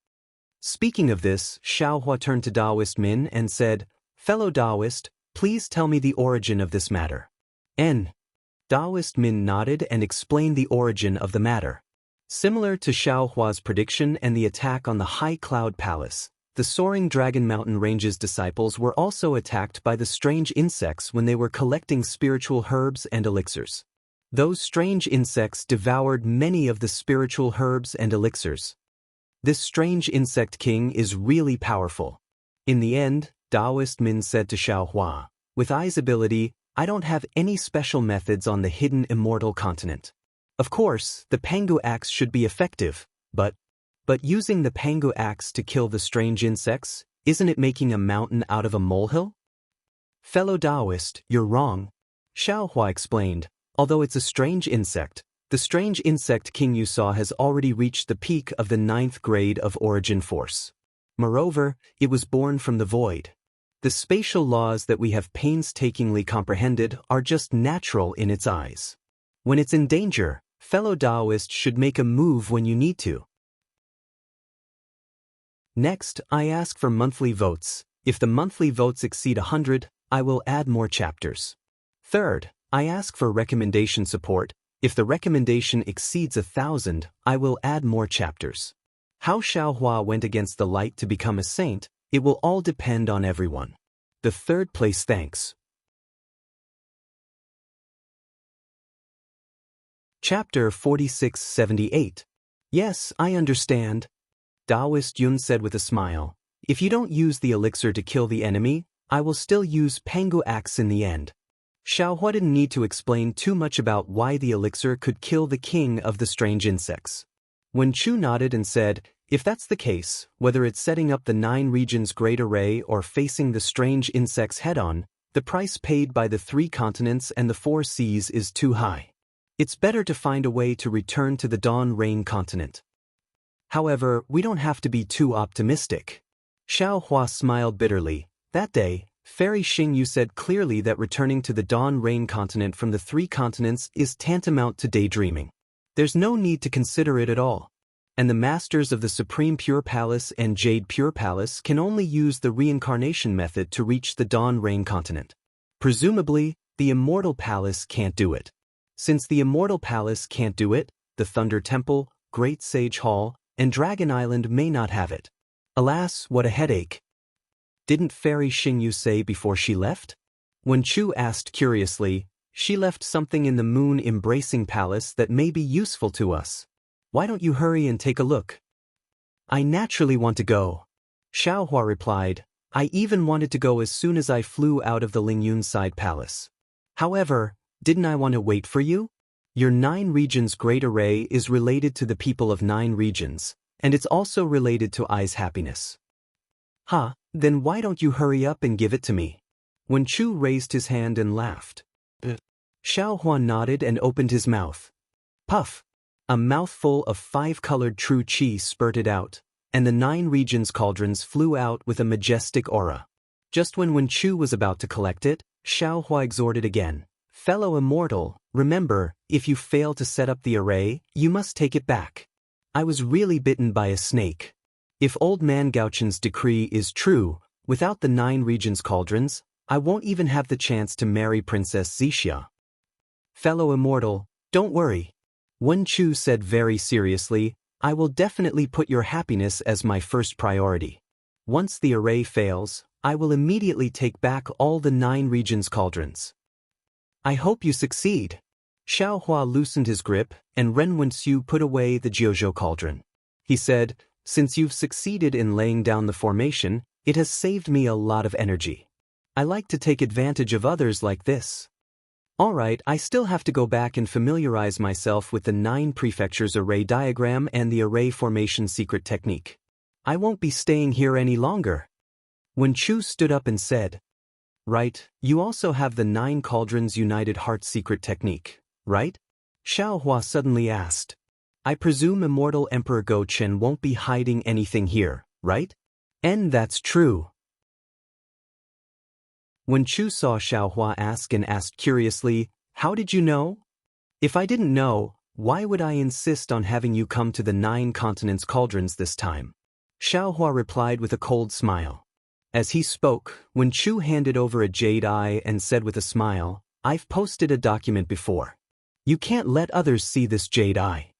Speaking of this, Xiao Hua turned to Taoist Min and said, "Fellow Taoist, please tell me the origin of this matter." Taoist Min nodded and explained the origin of the matter. Similar to Xiao Hua's prediction and the attack on the High Cloud Palace, the soaring Dragon Mountain Range's disciples were also attacked by the strange insects when they were collecting spiritual herbs and elixirs. Those strange insects devoured many of the spiritual herbs and elixirs. This strange insect king is really powerful. In the end, Taoist Min said to Xiao Hua, "With Ai's ability, I don't have any special methods on the hidden immortal continent. Of course, the Pangu axe should be effective, but using the Pangu axe to kill the strange insects, isn't it making a mountain out of a molehill?" "Fellow Taoist, you're wrong," Xiao Hua explained. "Although it's a strange insect, the strange insect king you saw has already reached the peak of the 9th grade of origin force. Moreover, it was born from the void. The spatial laws that we have painstakingly comprehended are just natural in its eyes. When it's in danger, fellow Taoist should make a move when you need to." Next, I ask for monthly votes. If the monthly votes exceed 100, I will add more chapters. Third, I ask for recommendation support. If the recommendation exceeds 1,000, I will add more chapters. How Xiao Hua went against the light to become a saint, it will all depend on everyone. The third place thanks. Chapter 4678. Yes, I understand. Taoist Yun said with a smile. If you don't use the elixir to kill the enemy, I will still use Pangu axe in the end. Xiao Hua didn't need to explain too much about why the elixir could kill the king of the strange insects. Wen Chu nodded and said, if that's the case, whether it's setting up the 9 regions great array or facing the strange insects head-on, the price paid by the 3 continents and the 4 seas is too high. It's better to find a way to return to the Dawn Rain continent. However, we don't have to be too optimistic. Xiao Hua smiled bitterly. That day, Fairy Xingyu said clearly that returning to the Dawn Rain continent from the 3 continents is tantamount to daydreaming. There's no need to consider it at all. And the masters of the Supreme Pure Palace and Jade Pure Palace can only use the reincarnation method to reach the Dawn Rain continent. Presumably, the Immortal Palace can't do it. Since the Immortal Palace can't do it, the Thunder Temple, Great Sage Hall, and Dragon Island may not have it. Alas, what a headache. Didn't Fairy Xingyu say before she left? When Chu asked curiously, she left something in the Moon Embracing Palace that may be useful to us. Why don't you hurry and take a look? I naturally want to go. Xiaohua replied. I even wanted to go as soon as I flew out of the Lingyun side palace. However, didn't I want to wait for you? Your 9 regions great array is related to the people of 9 regions, and it's also related to Ai's happiness. Huh, then why don't you hurry up and give it to me? Wen Chu raised his hand and laughed. Xiaohua nodded and opened his mouth. Puff! A mouthful of 5-colored true qi spurted out, and the 9 regions cauldrons flew out with a majestic aura. Just when Wen Chu was about to collect it, Xiaohua exhorted again. Fellow immortal, remember, if you fail to set up the array, you must take it back. I was really bitten by a snake. If old man Gaochen's decree is true, without the 9 regions cauldrons, I won't even have the chance to marry Princess Zixia. Fellow immortal, don't worry. Wen Chu said very seriously, I will definitely put your happiness as my first priority. Once the array fails, I will immediately take back all the 9 regions cauldrons. I hope you succeed. Xiaohua loosened his grip, and Ren Wenxiu put away the Jiuzhou cauldron. He said, since you've succeeded in laying down the formation, it has saved me a lot of energy. I like to take advantage of others like this. Alright, I still have to go back and familiarize myself with the 9 prefectures array diagram and the array formation secret technique. I won't be staying here any longer. Wen Chu stood up and said, Right, you also have the 9 cauldrons united heart secret technique, right? Xiaohua suddenly asked. I presume Immortal Emperor Go Chen won't be hiding anything here, right? And that's true. Wen Chu saw Xiaohua ask and asked curiously, How did you know? If I didn't know, why would I insist on having you come to the 9 continents cauldrons this time? Xiaohua replied with a cold smile. As he spoke, Wen Chu handed over a jade eye and said with a smile, I've posted a document before. You can't let others see this jade eye.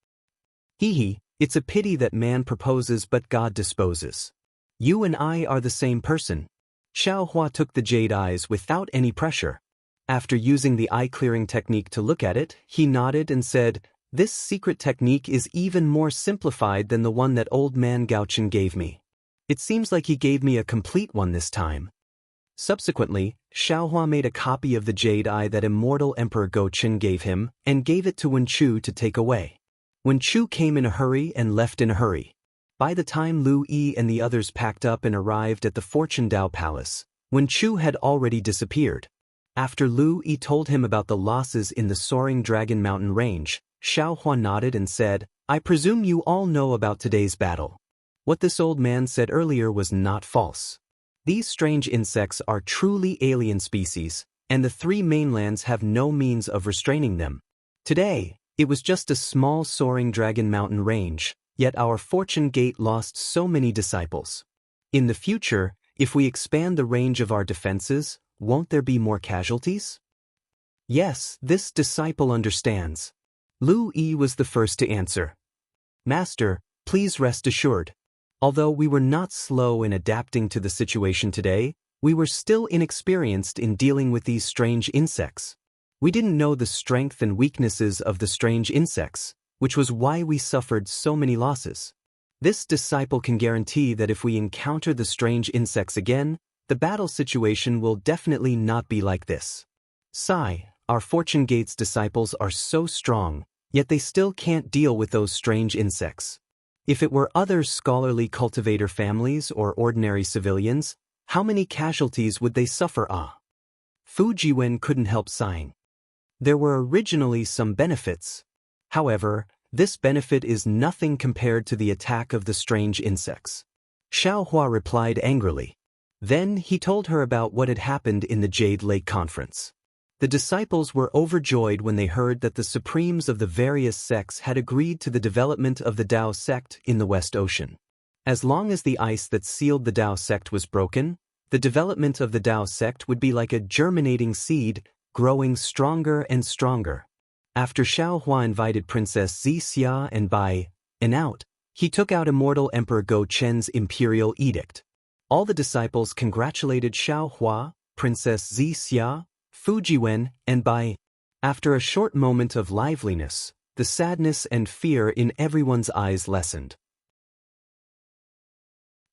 Hee, it's a pity that man proposes but God disposes. You and I are the same person. Xiaohua took the jade eyes without any pressure. After using the eye-clearing technique to look at it, he nodded and said, This secret technique is even more simplified than the one that old man Gaochen gave me. It seems like he gave me a complete one this time. Subsequently, Xiaohua made a copy of the jade eye that Immortal Emperor Go Chen gave him and gave it to Wen Chu to take away. Wen Chu came in a hurry and left in a hurry. By the time Lu Yi and the others packed up and arrived at the Fortune Dao Palace, Wen Chu had already disappeared. After Lu Yi told him about the losses in the Soaring Dragon Mountain Range, Xiaohua nodded and said, I presume you all know about today's battle. What this old man said earlier was not false. These strange insects are truly alien species, and the 3 mainlands have no means of restraining them. Today, it was just a small Soaring Dragon Mountain range, yet our Fortune Gate lost so many disciples. In the future, if we expand the range of our defenses, won't there be more casualties? Yes, this disciple understands. Lu Yi was the first to answer. Master, please rest assured. Although we were not slow in adapting to the situation today, we were still inexperienced in dealing with these strange insects. We didn't know the strength and weaknesses of the strange insects, which was why we suffered so many losses. This disciple can guarantee that if we encounter the strange insects again, the battle situation will definitely not be like this. Sigh, our Fortune Gate's disciples are so strong, yet they still can't deal with those strange insects. If it were other scholarly cultivator families or ordinary civilians, how many casualties would they suffer? Fu Jiwen couldn't help sighing. There were originally some benefits. However, this benefit is nothing compared to the attack of the strange insects. Xiaohua replied angrily. Then he told her about what had happened in the Jade Lake Conference. The disciples were overjoyed when they heard that the supremes of the various sects had agreed to the development of the Dao sect in the West Ocean. As long as the ice that sealed the Dao sect was broken, the development of the Dao sect would be like a germinating seed, growing stronger and stronger. After Xiaohua invited Princess Zixia and Bai out, he took out Immortal Emperor Go Chen's imperial edict. All the disciples congratulated Xiaohua, Princess Zixia, Fu Jiwen, and Bai. After a short moment of liveliness, the sadness and fear in everyone's eyes lessened.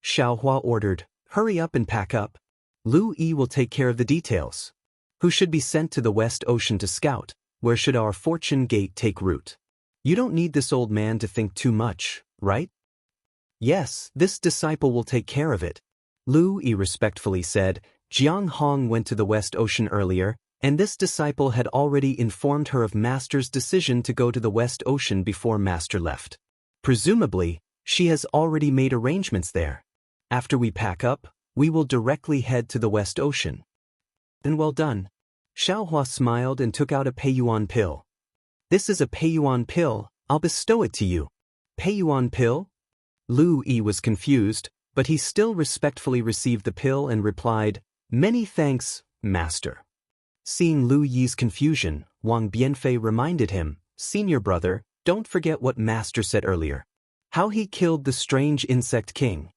Xiao Hua ordered, "Hurry up and pack up. Lu Yi will take care of the details. Who should be sent to the West Ocean to scout? Where should our fortune gate take root? You don't need this old man to think too much, right?" "Yes, this disciple will take care of it," Lu Yi respectfully said. Jiang Hong went to the West Ocean earlier, and this disciple had already informed her of Master's decision to go to the West Ocean before Master left. Presumably, she has already made arrangements there. After we pack up, we will directly head to the West Ocean. Then well done. Xiaohua smiled and took out a Peiyuan pill. "This is a Peiyuan pill, I'll bestow it to you." "Peiyuan pill?" Lu Yi was confused, but he still respectfully received the pill and replied, "Many thanks, Master." Seeing Lu Yi's confusion, Wang Bianfei reminded him, "Senior brother, don't forget what Master said earlier. How he killed the strange insect king."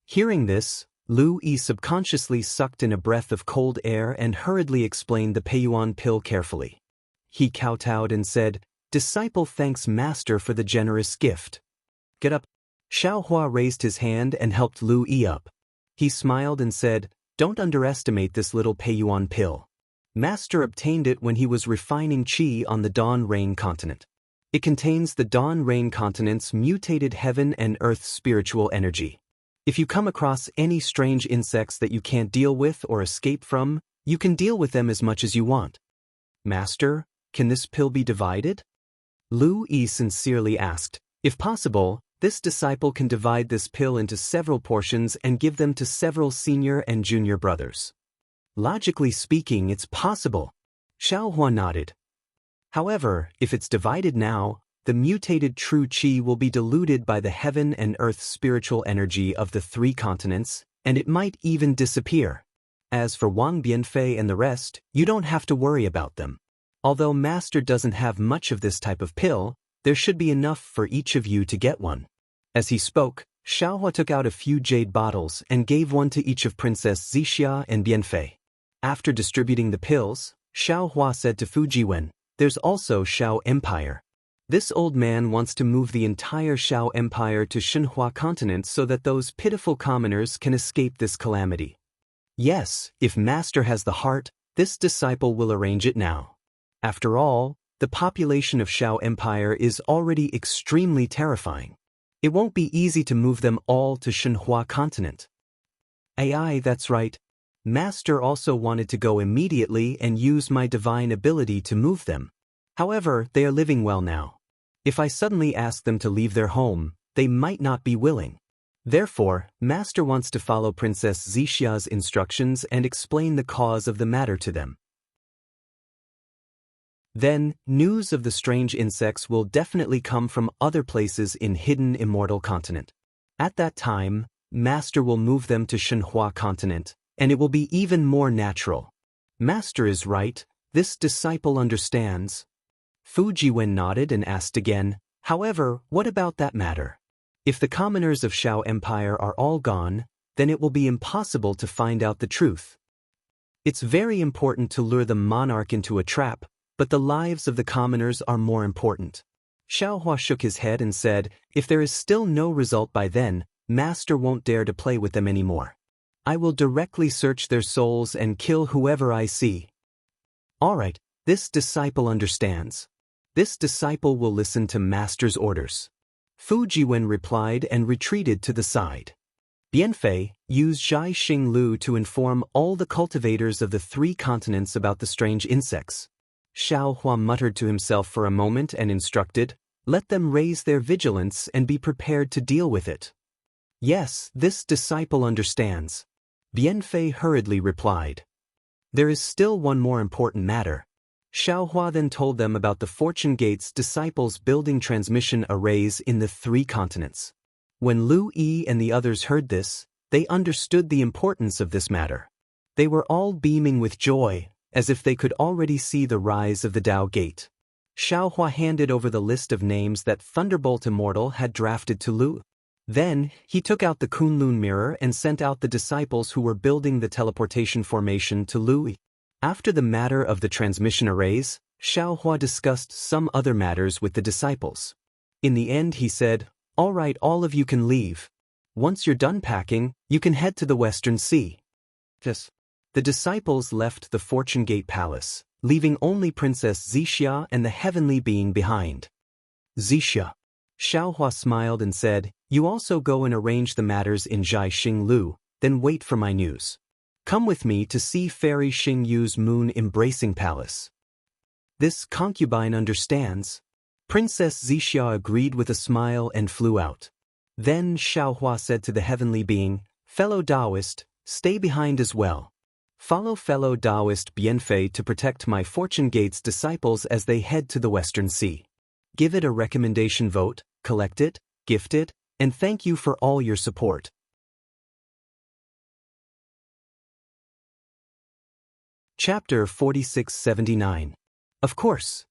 Hearing this, Lu Yi subconsciously sucked in a breath of cold air and hurriedly explained the Peiyuan pill carefully. He kowtowed and said, "Disciple thanks Master for the generous gift." "Get up." Xiaohua raised his hand and helped Lu Yi up. He smiled and said, "Don't underestimate this little Peiyuan pill. Master obtained it when he was refining qi on the Dawn Rain continent. It contains the Dawn Rain continent's mutated heaven and earth spiritual energy. If you come across any strange insects that you can't deal with or escape from, you can deal with them as much as you want." "Master, can this pill be divided?" Lu Yi sincerely asked. "If possible, this disciple can divide this pill into several portions and give them to several senior and junior brothers." "Logically speaking, it's possible." Xiaohua nodded. "However, if it's divided now, the mutated true qi will be diluted by the heaven and earth spiritual energy of the 3 continents, and it might even disappear. As for Wang Bianfei and the rest, you don't have to worry about them. Although Master doesn't have much of this type of pill, there should be enough for each of you to get one." As he spoke, Xiaohua took out a few jade bottles and gave one to each of Princess Zixia and Bianfei. After distributing the pills, Xiaohua said to Fujiwen, "There's also Xiao Empire. This old man wants to move the entire Xiao Empire to Shenhua continent so that those pitiful commoners can escape this calamity. Yes, if Master has the heart, this disciple will arrange it now. After all, the population of Xiao Empire is already extremely terrifying. It won't be easy to move them all to Shenhua continent." "Aye, that's right. Master also wanted to go immediately and use my divine ability to move them. However, they are living well now. If I suddenly ask them to leave their home, they might not be willing. Therefore, Master wants to follow Princess Zixia's instructions and explain the cause of the matter to them. Then, news of the strange insects will definitely come from other places in hidden immortal continent. At that time, Master will move them to Shenhua continent, and it will be even more natural. Master is right, this disciple understands." Fujiwen nodded and asked again, "However, what about that matter? If the commoners of Xiao Empire are all gone, then it will be impossible to find out the truth. It's very important to lure the monarch into a trap, but the lives of the commoners are more important." Xiaohua shook his head and said, "If there is still no result by then, Master won't dare to play with them anymore. I will directly search their souls and kill whoever I see." "All right, this disciple understands. This disciple will listen to Master's orders." Fujiwen replied and retreated to the side. Bianfei used Zhai Xinglu to inform all the cultivators of the 3 continents about the strange insects. Xiaohua muttered to himself for a moment and instructed, "Let them raise their vigilance and be prepared to deal with it." "Yes, this disciple understands," Bianfei hurriedly replied. "There is still one more important matter." Xiaohua then told them about the Fortune Gate's disciples building transmission arrays in the 3 continents. When Lu Yi and the others heard this, they understood the importance of this matter. They were all beaming with joy, as if they could already see the rise of the Tao Gate. Xiaohua handed over the list of names that Thunderbolt Immortal had drafted to Lu. Then, he took out the Kunlun mirror and sent out the disciples who were building the teleportation formation to Lu. After the matter of the transmission arrays, Xiaohua discussed some other matters with the disciples. In the end he said, "All right, all of you can leave." Once you're done packing, you can head to the Western Sea. Yes. The disciples left the Fortune Gate Palace, leaving only Princess Zixia and the heavenly being behind. Zixia. Xiaohua smiled and said, "You also go and arrange the matters in Zhai Xinglu, then wait for my news. Come with me to see Fairy Xingyu's moon-embracing palace." This concubine understands. Princess Zixia agreed with a smile and flew out. Then Xiaohua said to the heavenly being, "Fellow Taoist, stay behind as well. Follow fellow Taoist Bianfei to protect my Fortune Gate's disciples as they head to the Western Sea. Give it a recommendation vote, collect it, gift it, and thank you for all your support." Chapter 4679. Of course.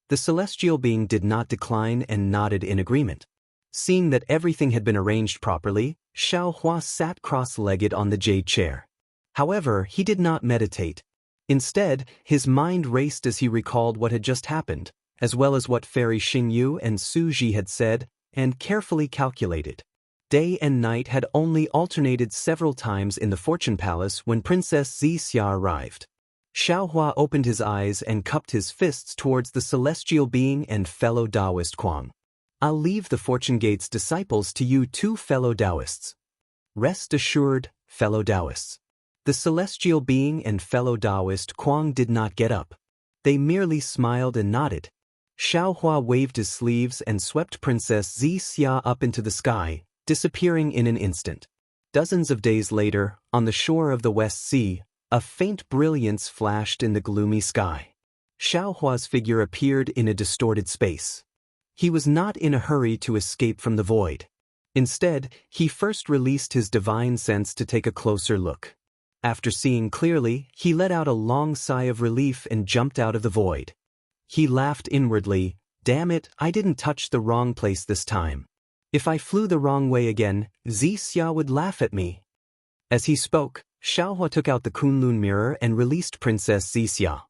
The celestial being did not decline and nodded in agreement. Seeing that everything had been arranged properly, Xiaohua sat cross-legged on the jade chair. However, he did not meditate. Instead, his mind raced as he recalled what had just happened, as well as what Fairy Xingyu and Su Ji had said, and carefully calculated. Day and night had only alternated several times in the Fortune Palace when Princess Zixia arrived. Xiaohua opened his eyes and cupped his fists towards the celestial being and fellow Taoist Kuang. "I'll leave the Fortune Gate's disciples to you two fellow Taoists. Rest assured, fellow Taoists." The celestial being and fellow Taoist Kuang did not get up. They merely smiled and nodded. Xiaohua waved his sleeves and swept Princess Zixia up into the sky, disappearing in an instant. Dozens of days later, on the shore of the West Sea, a faint brilliance flashed in the gloomy sky. Xiaohua's figure appeared in a distorted space. He was not in a hurry to escape from the void. Instead, he first released his divine sense to take a closer look. After seeing clearly, he let out a long sigh of relief and jumped out of the void. He laughed inwardly, "Damn it, I didn't touch the wrong place this time. If I flew the wrong way again, Zixia would laugh at me." As he spoke, Xiaohua took out the Kunlun mirror and released Princess Zixia.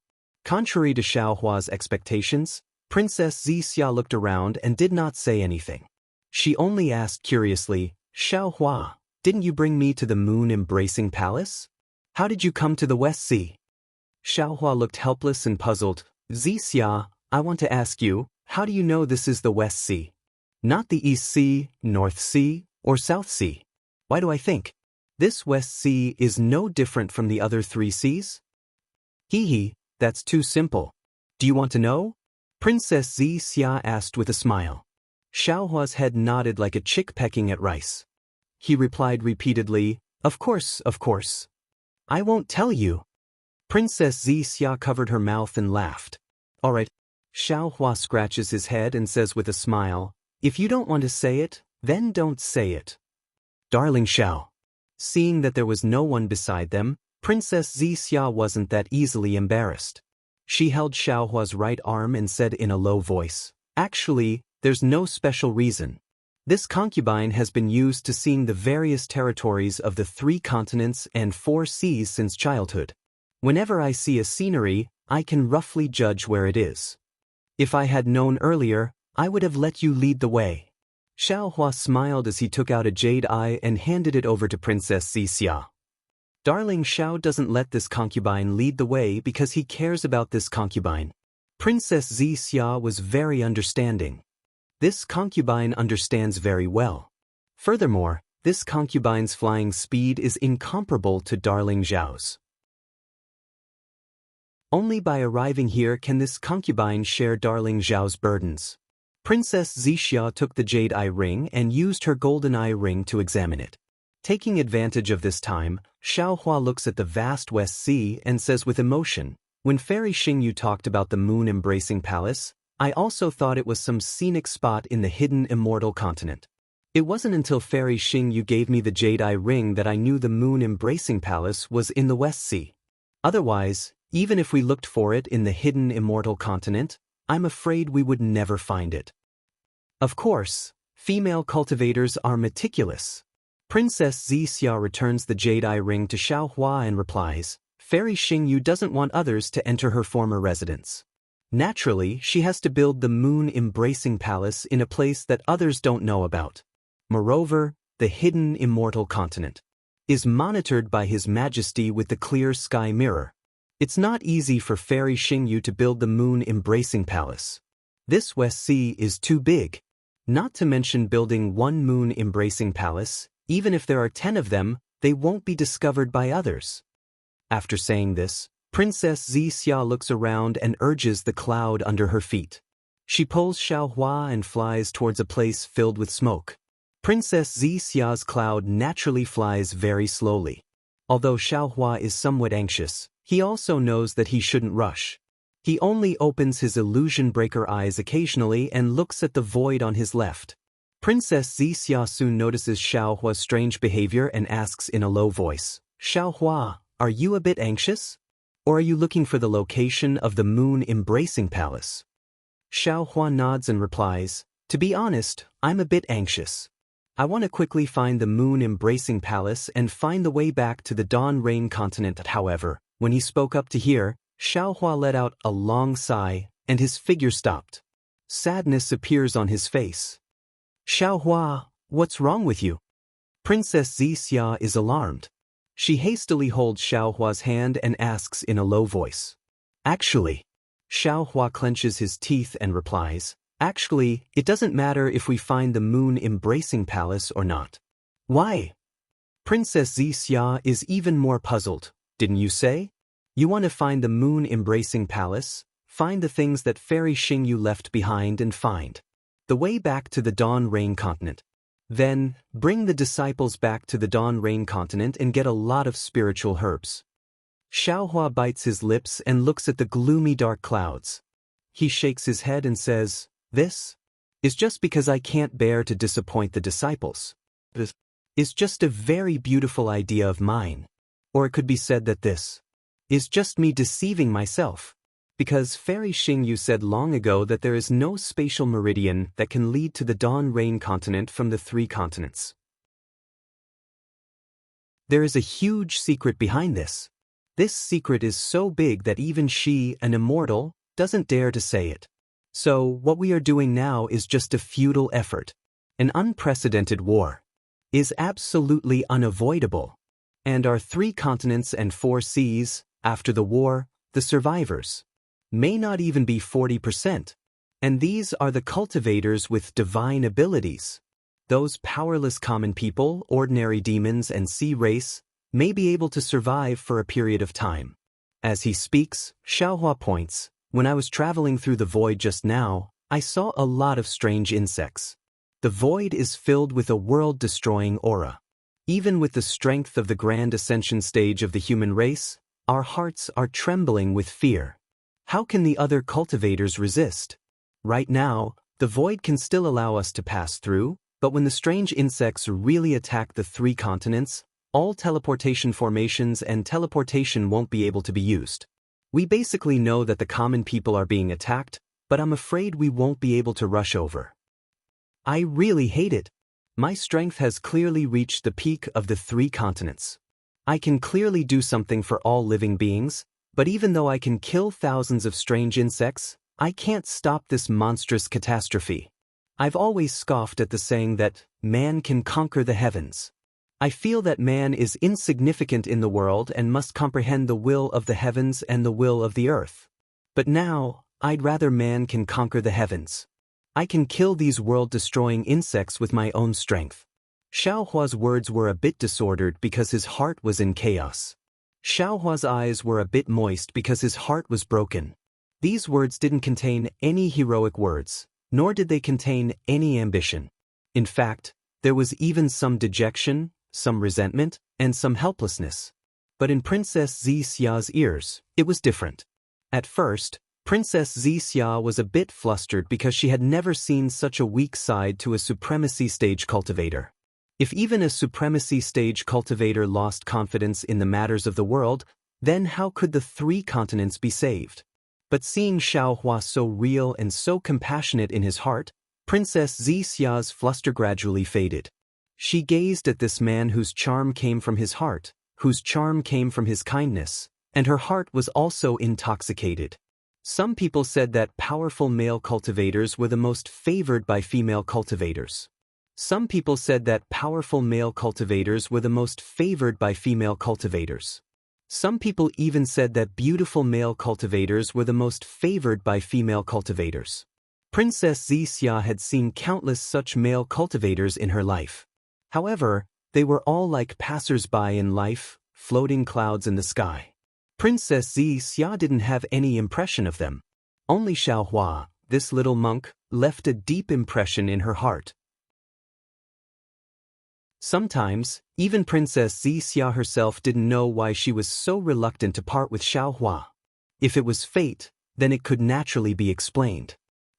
Contrary to Xiaohua's expectations, Princess Zixia looked around and did not say anything. She only asked curiously, "Xiaohua, didn't you bring me to the moon-embracing palace? How did you come to the West Sea?" Xiaohua looked helpless and puzzled. "Zixia, I want to ask you, how do you know this is the West Sea? Not the East Sea, North Sea, or South Sea? Why do I think this West Sea is no different from the other three seas?" "Hee, that's too simple. Do you want to know?" Princess Zixia asked with a smile. Xiaohua's head nodded like a chick pecking at rice. He replied repeatedly, Of course. I won't tell you." Princess Zixia covered her mouth and laughed. "All right." Xiaohua scratches his head and says with a smile, "If you don't want to say it, then don't say it." "Darling Xiao." Seeing that there was no one beside them, Princess Zixia wasn't that easily embarrassed. She held Xiaohua's right arm and said in a low voice, "Actually, there's no special reason. This concubine has been used to seeing the various territories of the 3 continents and 4 seas since childhood. Whenever I see a scenery, I can roughly judge where it is. If I had known earlier, I would have let you lead the way." Xiaohua smiled as he took out a jade eye and handed it over to Princess Zixia. Darling Xiao doesn't let this concubine lead the way because he cares about this concubine. Princess Zixia was very understanding. This concubine understands very well. Furthermore, this concubine's flying speed is incomparable to Darling Xiao's. Only by arriving here can this concubine share Darling Xiao's burdens. Princess Zixia took the jade eye ring and used her golden eye ring to examine it. Taking advantage of this time, Xiaohua looks at the vast West Sea and says with emotion, "When Fairy Xingyu talked about the moon-embracing palace, I also thought it was some scenic spot in the hidden immortal continent. It wasn't until Fairy Xingyu gave me the jade eye ring that I knew the moon-embracing palace was in the West Sea. Otherwise, even if we looked for it in the hidden immortal continent, I'm afraid we would never find it." Of course, female cultivators are meticulous. Princess Zixia returns the jade eye ring to Xiaohua and replies, "Fairy Xingyu doesn't want others to enter her former residence. Naturally, she has to build the moon-embracing palace in a place that others don't know about. Moreover, the hidden immortal continent, is monitored by His Majesty with the clear sky mirror. It's not easy for Fairy Xingyu to build the moon-embracing palace. This West Sea is too big. Not to mention building one moon-embracing palace, even if there are 10 of them, they won't be discovered by others. After saying this, Princess Zixia looks around and urges the cloud under her feet. She pulls Xiaohua and flies towards a place filled with smoke. Princess Zixia's cloud naturally flies very slowly. Although Xiaohua is somewhat anxious, he also knows that he shouldn't rush. He only opens his illusion breaker eyes occasionally and looks at the void on his left. Princess Zixia soon notices Xiaohua's strange behavior and asks in a low voice, "Xiaohua, are you a bit anxious? Or are you looking for the location of the moon-embracing palace?" Xiaohua nods and replies, "To be honest, I'm a bit anxious. I want to quickly find the moon-embracing palace and find the way back to the Dawn Rain continent." However, when he spoke up to hear, Xiaohua let out a long sigh, and his figure stopped. Sadness appears on his face. "Xiaohua, what's wrong with you?" Princess Zixia is alarmed. She hastily holds Xiaohua's hand and asks in a low voice. "Actually," Xiaohua clenches his teeth and replies, "Actually, it doesn't matter if we find the moon-embracing palace or not." "Why?" Princess Zixia is even more puzzled. "Didn't you say? You want to find the moon-embracing palace, find the things that Fairy Xingyu left behind and find the way back to the Dawn Rain continent. Then, bring the disciples back to the Dawn Rain continent and get a lot of spiritual herbs." Xiaohua bites his lips and looks at the gloomy dark clouds. He shakes his head and says, "This is just because I can't bear to disappoint the disciples. This is just a very beautiful idea of mine. Or it could be said that this is just me deceiving myself. Because Fairy Xingyu said long ago that there is no spatial meridian that can lead to the Dawn Rain continent from the 3 continents. There is a huge secret behind this. This secret is so big that even she, an immortal, doesn't dare to say it. So, what we are doing now is just a futile effort. An unprecedented war is absolutely unavoidable. And our 3 continents and 4 seas, after the war, the survivors, may not even be 40%. And these are the cultivators with divine abilities. Those powerless common people, ordinary demons and sea race, may be able to survive for a period of time." As he speaks, Xiaohua points, "When I was traveling through the void just now, I saw a lot of strange insects. The void is filled with a world-destroying aura. Even with the strength of the grand ascension stage of the human race, our hearts are trembling with fear. How can the other cultivators resist? Right now, the void can still allow us to pass through, but when the strange insects really attack the 3 continents, all teleportation formations and teleportation won't be able to be used. We basically know that the common people are being attacked, but I'm afraid we won't be able to rush over. I really hate it. My strength has clearly reached the peak of the 3 continents. I can clearly do something for all living beings, but even though I can kill thousands of strange insects, I can't stop this monstrous catastrophe. I've always scoffed at the saying that man can conquer the heavens. I feel that man is insignificant in the world and must comprehend the will of the heavens and the will of the earth. But now, I'd rather man can conquer the heavens. I can kill these world-destroying insects with my own strength." Xiaohua's words were a bit disordered because his heart was in chaos. Xiaohua's eyes were a bit moist because his heart was broken. These words didn't contain any heroic words, nor did they contain any ambition. In fact, there was even some dejection, some resentment, and some helplessness. But in Princess Zixia's ears, it was different. At first, Princess Zixia was a bit flustered because she had never seen such a weak side to a supremacy stage cultivator. If even a supremacy stage cultivator lost confidence in the matters of the world, then how could the 3 continents be saved? But seeing Xiaohua so real and so compassionate in his heart, Princess Zixia's fluster gradually faded. She gazed at this man whose charm came from his heart, whose charm came from his kindness, and her heart was also intoxicated. Some people said that powerful male cultivators were the most favored by female cultivators. Some people said that powerful male cultivators were the most favored by female cultivators. Some people even said that beautiful male cultivators were the most favored by female cultivators. Princess Xixia had seen countless such male cultivators in her life. However, they were all like passers-by in life, floating clouds in the sky. Princess Xixia didn't have any impression of them. Only Xiaohua, this little monk, left a deep impression in her heart. Sometimes, even Princess Xixia herself didn't know why she was so reluctant to part with Xiaohua. If it was fate, then it could naturally be explained.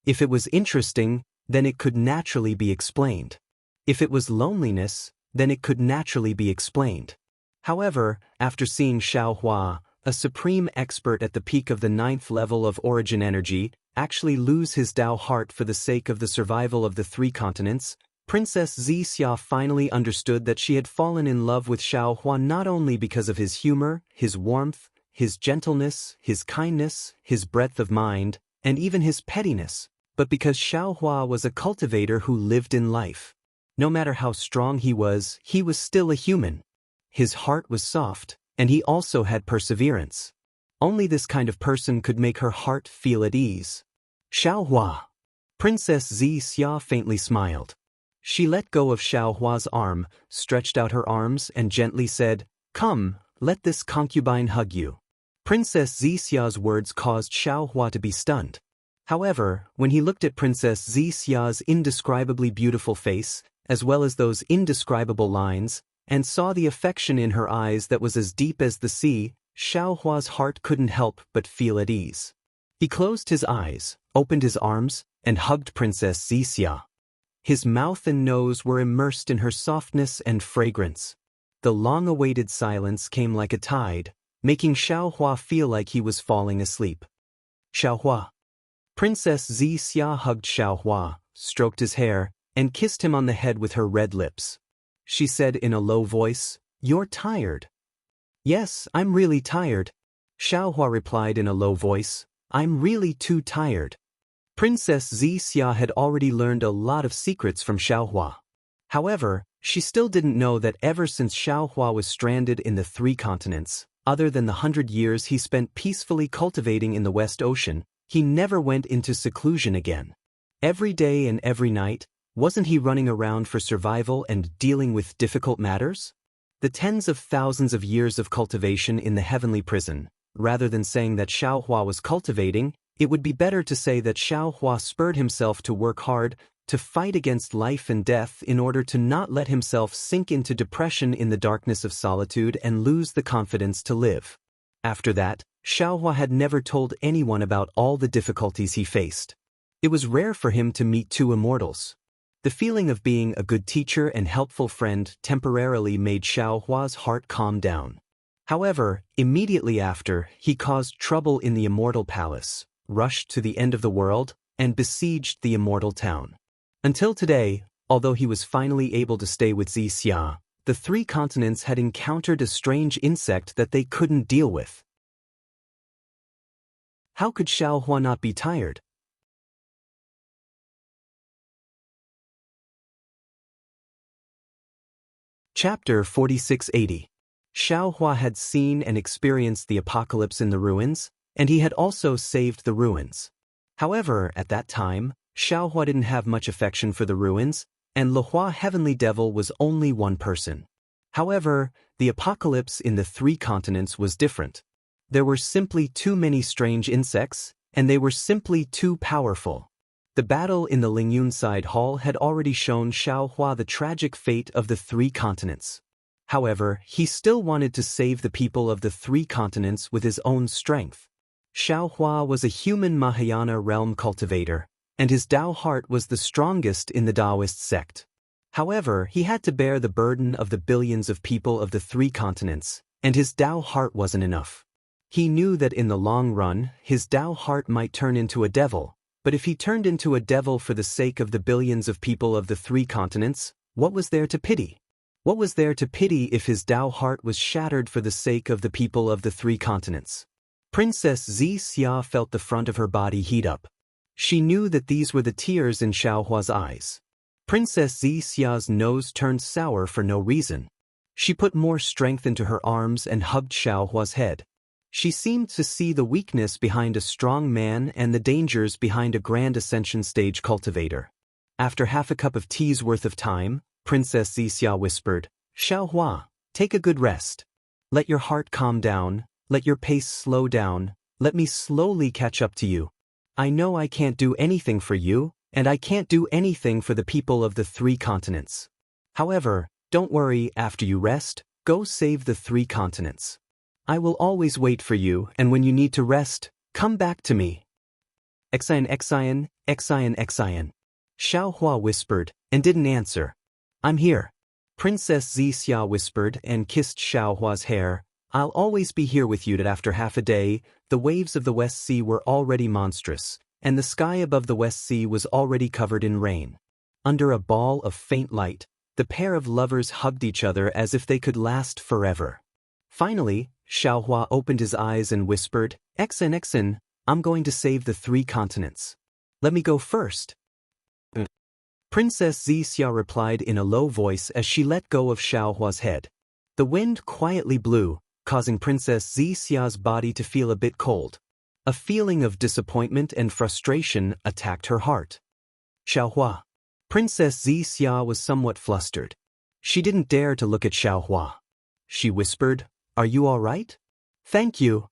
If it was interesting, then it could naturally be explained. If it was loneliness, then it could naturally be explained. However, after seeing Xiaohua, a supreme expert at the peak of the 9th level of origin energy, actually lose his Tao heart for the sake of the survival of the 3 continents, Princess Xixia finally understood that she had fallen in love with Xiaohua not only because of his humor, his warmth, his gentleness, his kindness, his breadth of mind, and even his pettiness, but because Xiaohua was a cultivator who lived in life. No matter how strong he was still a human. His heart was soft, and he also had perseverance. Only this kind of person could make her heart feel at ease. Xiaohua. Princess Xixia faintly smiled. She let go of Xiaohua's arm, stretched out her arms and gently said, "Come, let this concubine hug you." Princess Xixia's words caused Xiaohua to be stunned. However, when he looked at Princess Xixia's indescribably beautiful face, as well as those indescribable lines, and saw the affection in her eyes that was as deep as the sea, Xiaohua's heart couldn't help but feel at ease. He closed his eyes, opened his arms, and hugged Princess Xixia. His mouth and nose were immersed in her softness and fragrance. The long-awaited silence came like a tide, making Xiaohua feel like he was falling asleep. Xiaohua. Princess Xixia hugged Xiaohua, stroked his hair, and kissed him on the head with her red lips. She said in a low voice, "You're tired." "Yes, I'm really tired." Xiaohua replied in a low voice, "I'm really too tired." Princess Xixia had already learned a lot of secrets from Xiaohua. However, she still didn't know that ever since Xiaohua was stranded in the 3 continents, other than the 100 years he spent peacefully cultivating in the West Ocean, he never went into seclusion again. Every day and every night, wasn't he running around for survival and dealing with difficult matters? The tens of thousands of years of cultivation in the heavenly prison, rather than saying that Xiaohua was cultivating, it would be better to say that Xiaohua spurred himself to work hard, to fight against life and death in order to not let himself sink into depression in the darkness of solitude and lose the confidence to live. After that, Xiaohua had never told anyone about all the difficulties he faced. It was rare for him to meet 2 immortals. The feeling of being a good teacher and helpful friend temporarily made Xiaohua's heart calm down. However, immediately after, he caused trouble in the immortal palace, rushed to the end of the world, and besieged the immortal town. Until today, although he was finally able to stay with Xixia, the 3 continents had encountered a strange insect that they couldn't deal with. How could Xiaohua not be tired? Chapter 4680. Xiaohua had seen and experienced the apocalypse in the ruins, and he had also saved the ruins. However, at that time, Xiaohua didn't have much affection for the ruins, and Lehua Heavenly Devil was only one person. However, the apocalypse in the 3 continents was different. There were simply too many strange insects, and they were simply too powerful. The battle in the Lingyun Side Hall had already shown Xiaohua the tragic fate of the 3 continents. However, he still wanted to save the people of the 3 continents with his own strength. Xiaohua was a human Mahayana realm cultivator, and his Tao heart was the strongest in the Taoist sect. However, he had to bear the burden of the billions of people of the 3 continents, and his Tao heart wasn't enough. He knew that in the long run, his Tao heart might turn into a devil, but if he turned into a devil for the sake of the billions of people of the 3 continents, what was there to pity? What was there to pity if his Tao heart was shattered for the sake of the people of the 3 continents? Princess Xixia felt the front of her body heat up. She knew that these were the tears in Xiaohua's eyes. Princess Xia's nose turned sour for no reason. She put more strength into her arms and hugged Xiaohua's head. She seemed to see the weakness behind a strong man and the dangers behind a grand ascension stage cultivator. After half a cup of tea's worth of time, Princess Xia whispered, "Xiaohua, take a good rest. Let your heart calm down, let your pace slow down, let me slowly catch up to you. I know I can't do anything for you, and I can't do anything for the people of the 3 continents. However, don't worry, after you rest, go save the 3 continents. I will always wait for you, and when you need to rest, come back to me." Xian, Xian, Xian, Xian. Xiaohua whispered, and didn't answer. "I'm here." Princess Xia whispered and kissed Xiaohua's hair. "I'll always be here with you." That after half a day, the waves of the West Sea were already monstrous, and the sky above the West Sea was already covered in rain. Under a ball of faint light, the pair of lovers hugged each other as if they could last forever. Finally, Xiaohua opened his eyes and whispered, "Exin, Exin, I'm going to save the 3 continents. Let me go first." Princess Xia replied in a low voice as she let go of Xiaohua's head. The wind quietly blew, causing Princess Xia's body to feel a bit cold. A feeling of disappointment and frustration attacked her heart. "Xiaohua." Princess Xia was somewhat flustered. She didn't dare to look at Xiaohua. She whispered, "Are you all right?" "Thank you."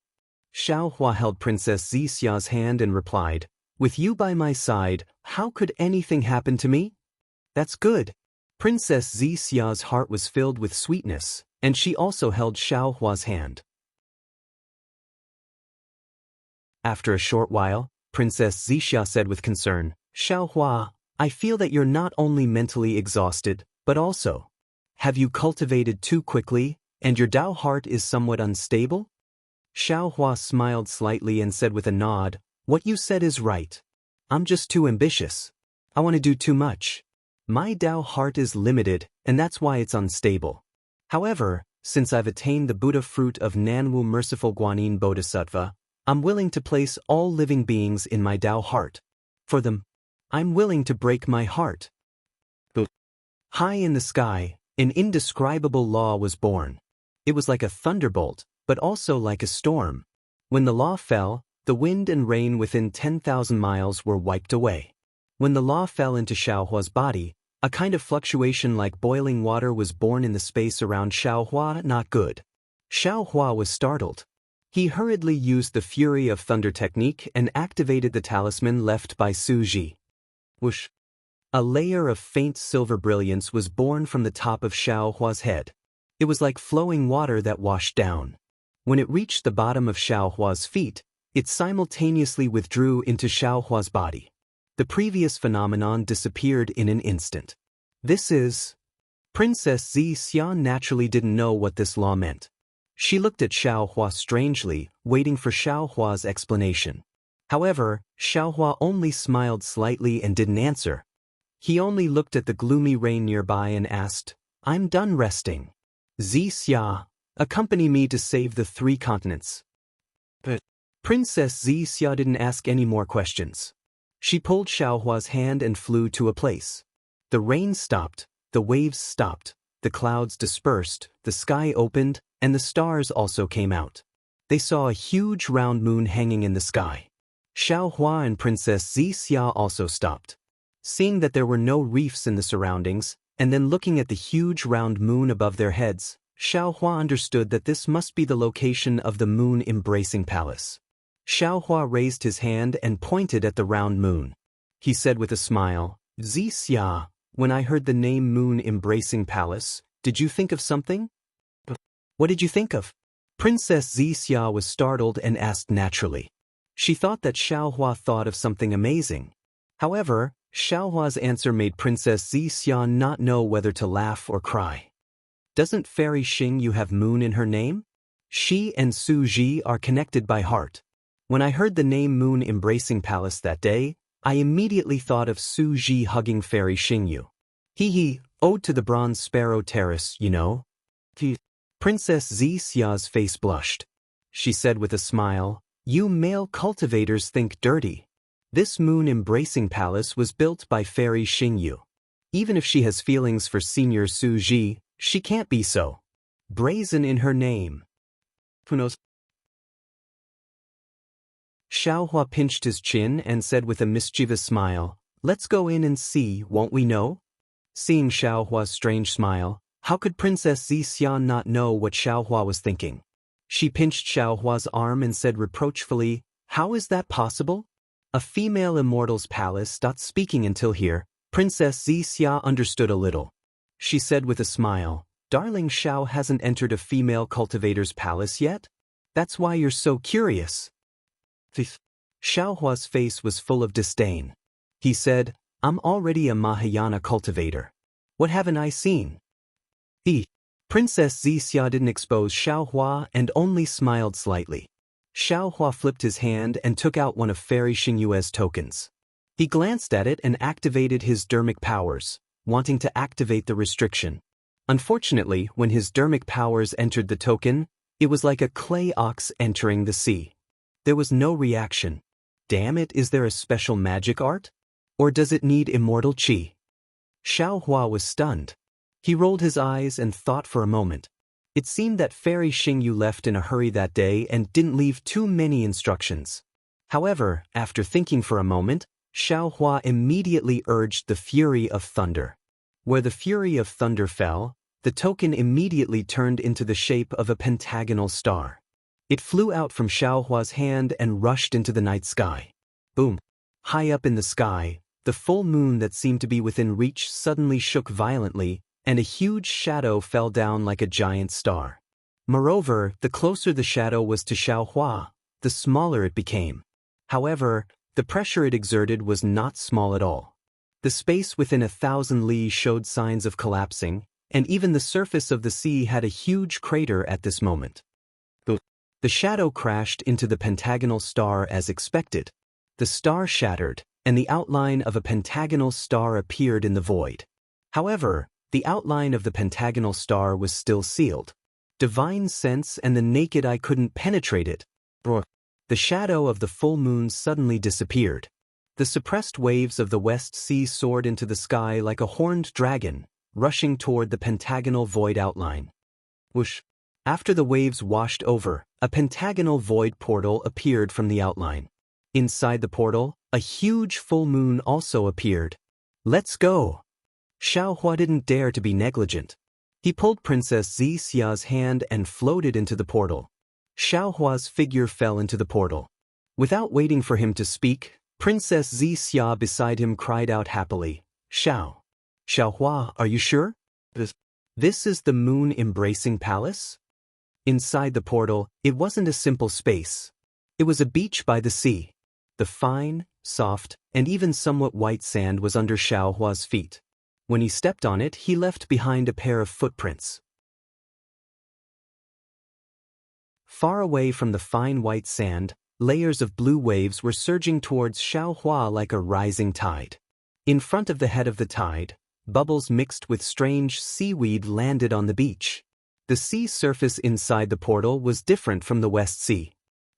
Xiaohua held Princess Xia's hand and replied, "With you by my side, how could anything happen to me?" "That's good." Princess Xia's heart was filled with sweetness, and she also held Xiaohua's hand. After a short while, Princess Xia said with concern, "Xiaohua, I feel that you're not only mentally exhausted, but also, have you cultivated too quickly, and your Tao heart is somewhat unstable?" Xiaohua smiled slightly and said with a nod, "What you said is right. I'm just too ambitious. I want to do too much. My Tao heart is limited, and that's why it's unstable. However, since I've attained the Buddha fruit of Nanwu Merciful Guanyin Bodhisattva, I'm willing to place all living beings in my Tao heart. For them, I'm willing to break my heart." High in the sky, an indescribable law was born. It was like a thunderbolt, but also like a storm. When the law fell, the wind and rain within 10,000 miles were wiped away. When the law fell into Xiaohua's body, a kind of fluctuation like boiling water was born in the space around Xiaohua. Not good. Xiaohua was startled. He hurriedly used the Fury of Thunder technique and activated the talisman left by Su Ji. Whoosh! A layer of faint silver brilliance was born from the top of Xiaohua's head. It was like flowing water that washed down. When it reached the bottom of Xiaohua's feet, it simultaneously withdrew into Xiaohua's body. The previous phenomenon disappeared in an instant. This is... Princess Xia naturally didn't know what this law meant. She looked at Xiaohua strangely, waiting for Xiaohua's explanation. However, Xiaohua only smiled slightly and didn't answer. He only looked at the gloomy rain nearby and asked, "I'm done resting. Xia, accompany me to save the 3 continents." But Princess Xia didn't ask any more questions. She pulled Xiaohua's hand and flew to a place. The rain stopped, the waves stopped, the clouds dispersed, the sky opened, and the stars also came out. They saw a huge round moon hanging in the sky. Xiaohua and Princess Xia also stopped. Seeing that there were no reefs in the surroundings, and then looking at the huge round moon above their heads, Xiaohua understood that this must be the location of the Moon Embracing Palace. Xiaohua raised his hand and pointed at the round moon. He said with a smile, "Xia, when I heard the name Moon Embracing Palace, did you think of something?" "What did you think of?" Princess Xia was startled and asked naturally. She thought that Xiaohua thought of something amazing. However, Xiaohua's answer made Princess Xia not know whether to laugh or cry. "Doesn't Fairy Xingyu have moon in her name? She and Su Ji are connected by heart. When I heard the name Moon Embracing Palace that day, I immediately thought of Su Ji hugging Fairy Xingyu. Hee, Ode to the Bronze Sparrow Terrace, you know." Princess Xia's face blushed. She said with a smile, "You male cultivators think dirty. This Moon Embracing Palace was built by Fairy Xingyu. Even if she has feelings for Senior Su Ji, she can't be so brazen in her name. Who knows? Xiaohua pinched his chin and said with a mischievous smile, "Let's go in and see, won't we know?" Seeing Xiaohua's strange smile, how could Princess Zixian not know what Xiaohua was thinking? She pinched Xiaohua's arm and said reproachfully, "How is that possible? A female immortal's palace." Speaking until here, Princess Zixia understood a little. She said with a smile, "Darling Xiao hasn't entered a female cultivator's palace yet? That's why you're so curious." Xiaohua's face was full of disdain. He said, "I'm already a Mahayana cultivator. What haven't I seen?" Princess Zixia didn't expose Xiaohua and only smiled slightly. Xiaohua flipped his hand and took out one of Fairy Xingyue's tokens. He glanced at it and activated his dermic powers, wanting to activate the restriction. Unfortunately, when his dermic powers entered the token, it was like a clay ox entering the sea. There was no reaction. Damn it, is there a special magic art? Or does it need immortal qi? Xiaohua was stunned. He rolled his eyes and thought for a moment. It seemed that Fairy Xingyu left in a hurry that day and didn't leave too many instructions. However, after thinking for a moment, Xiaohua immediately urged the Fury of Thunder. Where the Fury of Thunder fell, the token immediately turned into the shape of a pentagonal star. It flew out from Xiaohua's hand and rushed into the night sky. Boom! High up in the sky, the full moon that seemed to be within reach suddenly shook violently, and a huge shadow fell down like a giant star. Moreover, the closer the shadow was to Xiaohua, the smaller it became. However, the pressure it exerted was not small at all. The space within 1,000 li showed signs of collapsing, and even the surface of the sea had a huge crater at this moment. The shadow crashed into the pentagonal star as expected. The star shattered, and the outline of a pentagonal star appeared in the void. However, the outline of the pentagonal star was still sealed. Divine sense and the naked eye couldn't penetrate it. The shadow of the full moon suddenly disappeared. The suppressed waves of the West Sea soared into the sky like a horned dragon, rushing toward the pentagonal void outline. Whoosh! After the waves washed over, a pentagonal void portal appeared from the outline. Inside the portal, a huge full moon also appeared. "Let's go!" Xiaohua didn't dare to be negligent. He pulled Princess Zixia's hand and floated into the portal. Xiaohua's figure fell into the portal. Without waiting for him to speak, Princess Zixia beside him cried out happily, Xiaohua, are you sure? This is the moon-embracing palace?" Inside the portal, it wasn't a simple space. It was a beach by the sea. The fine, soft, and even somewhat white sand was under Xiaohua's feet. When he stepped on it, he left behind a pair of footprints. Far away from the fine white sand, layers of blue waves were surging towards Xiaohua like a rising tide. In front of the head of the tide, bubbles mixed with strange seaweed landed on the beach. The sea surface inside the portal was different from the West Sea.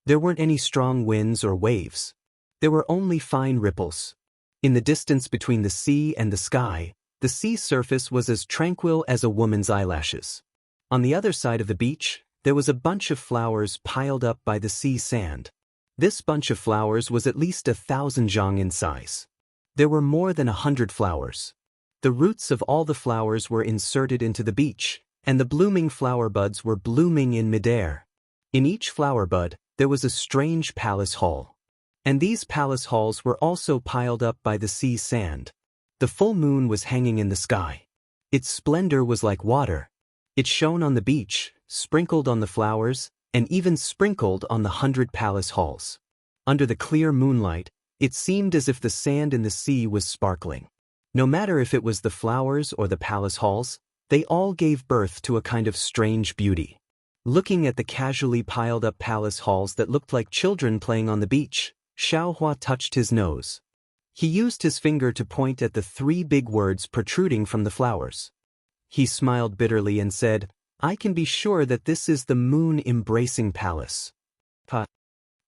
There weren't any strong winds or waves. There were only fine ripples. In the distance between the sea and the sky, the sea surface was as tranquil as a woman's eyelashes. On the other side of the beach, there was a bunch of flowers piled up by the sea sand. This bunch of flowers was at least 1,000 zhang in size. There were more than 100 flowers. The roots of all the flowers were inserted into the beach, and the blooming flower buds were blooming in midair. In each flower bud, there was a strange palace hall. And these palace halls were also piled up by the sea sand. The full moon was hanging in the sky. Its splendor was like water. It shone on the beach, sprinkled on the flowers, and even sprinkled on the 100 palace halls. Under the clear moonlight, it seemed as if the sand in the sea was sparkling. No matter if it was the flowers or the palace halls, they all gave birth to a kind of strange beauty. Looking at the casually piled up palace halls that looked like children playing on the beach, Xiaohua touched his nose. He used his finger to point at the 3 big words protruding from the flowers. He smiled bitterly and said, "I can be sure that this is the moon-embracing palace."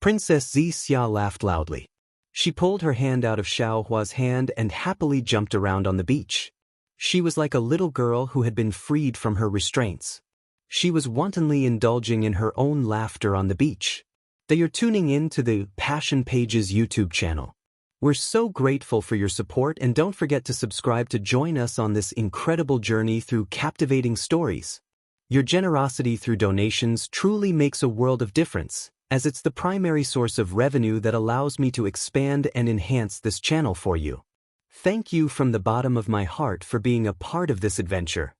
Princess Zixia laughed loudly. She pulled her hand out of Xiaohua's hand and happily jumped around on the beach. She was like a little girl who had been freed from her restraints. She was wantonly indulging in her own laughter on the beach. They are tuning in to the Passion Pages YouTube channel. We're so grateful for your support, and don't forget to subscribe to join us on this incredible journey through captivating stories. Your generosity through donations truly makes a world of difference, as it's the primary source of revenue that allows me to expand and enhance this channel for you. Thank you from the bottom of my heart for being a part of this adventure.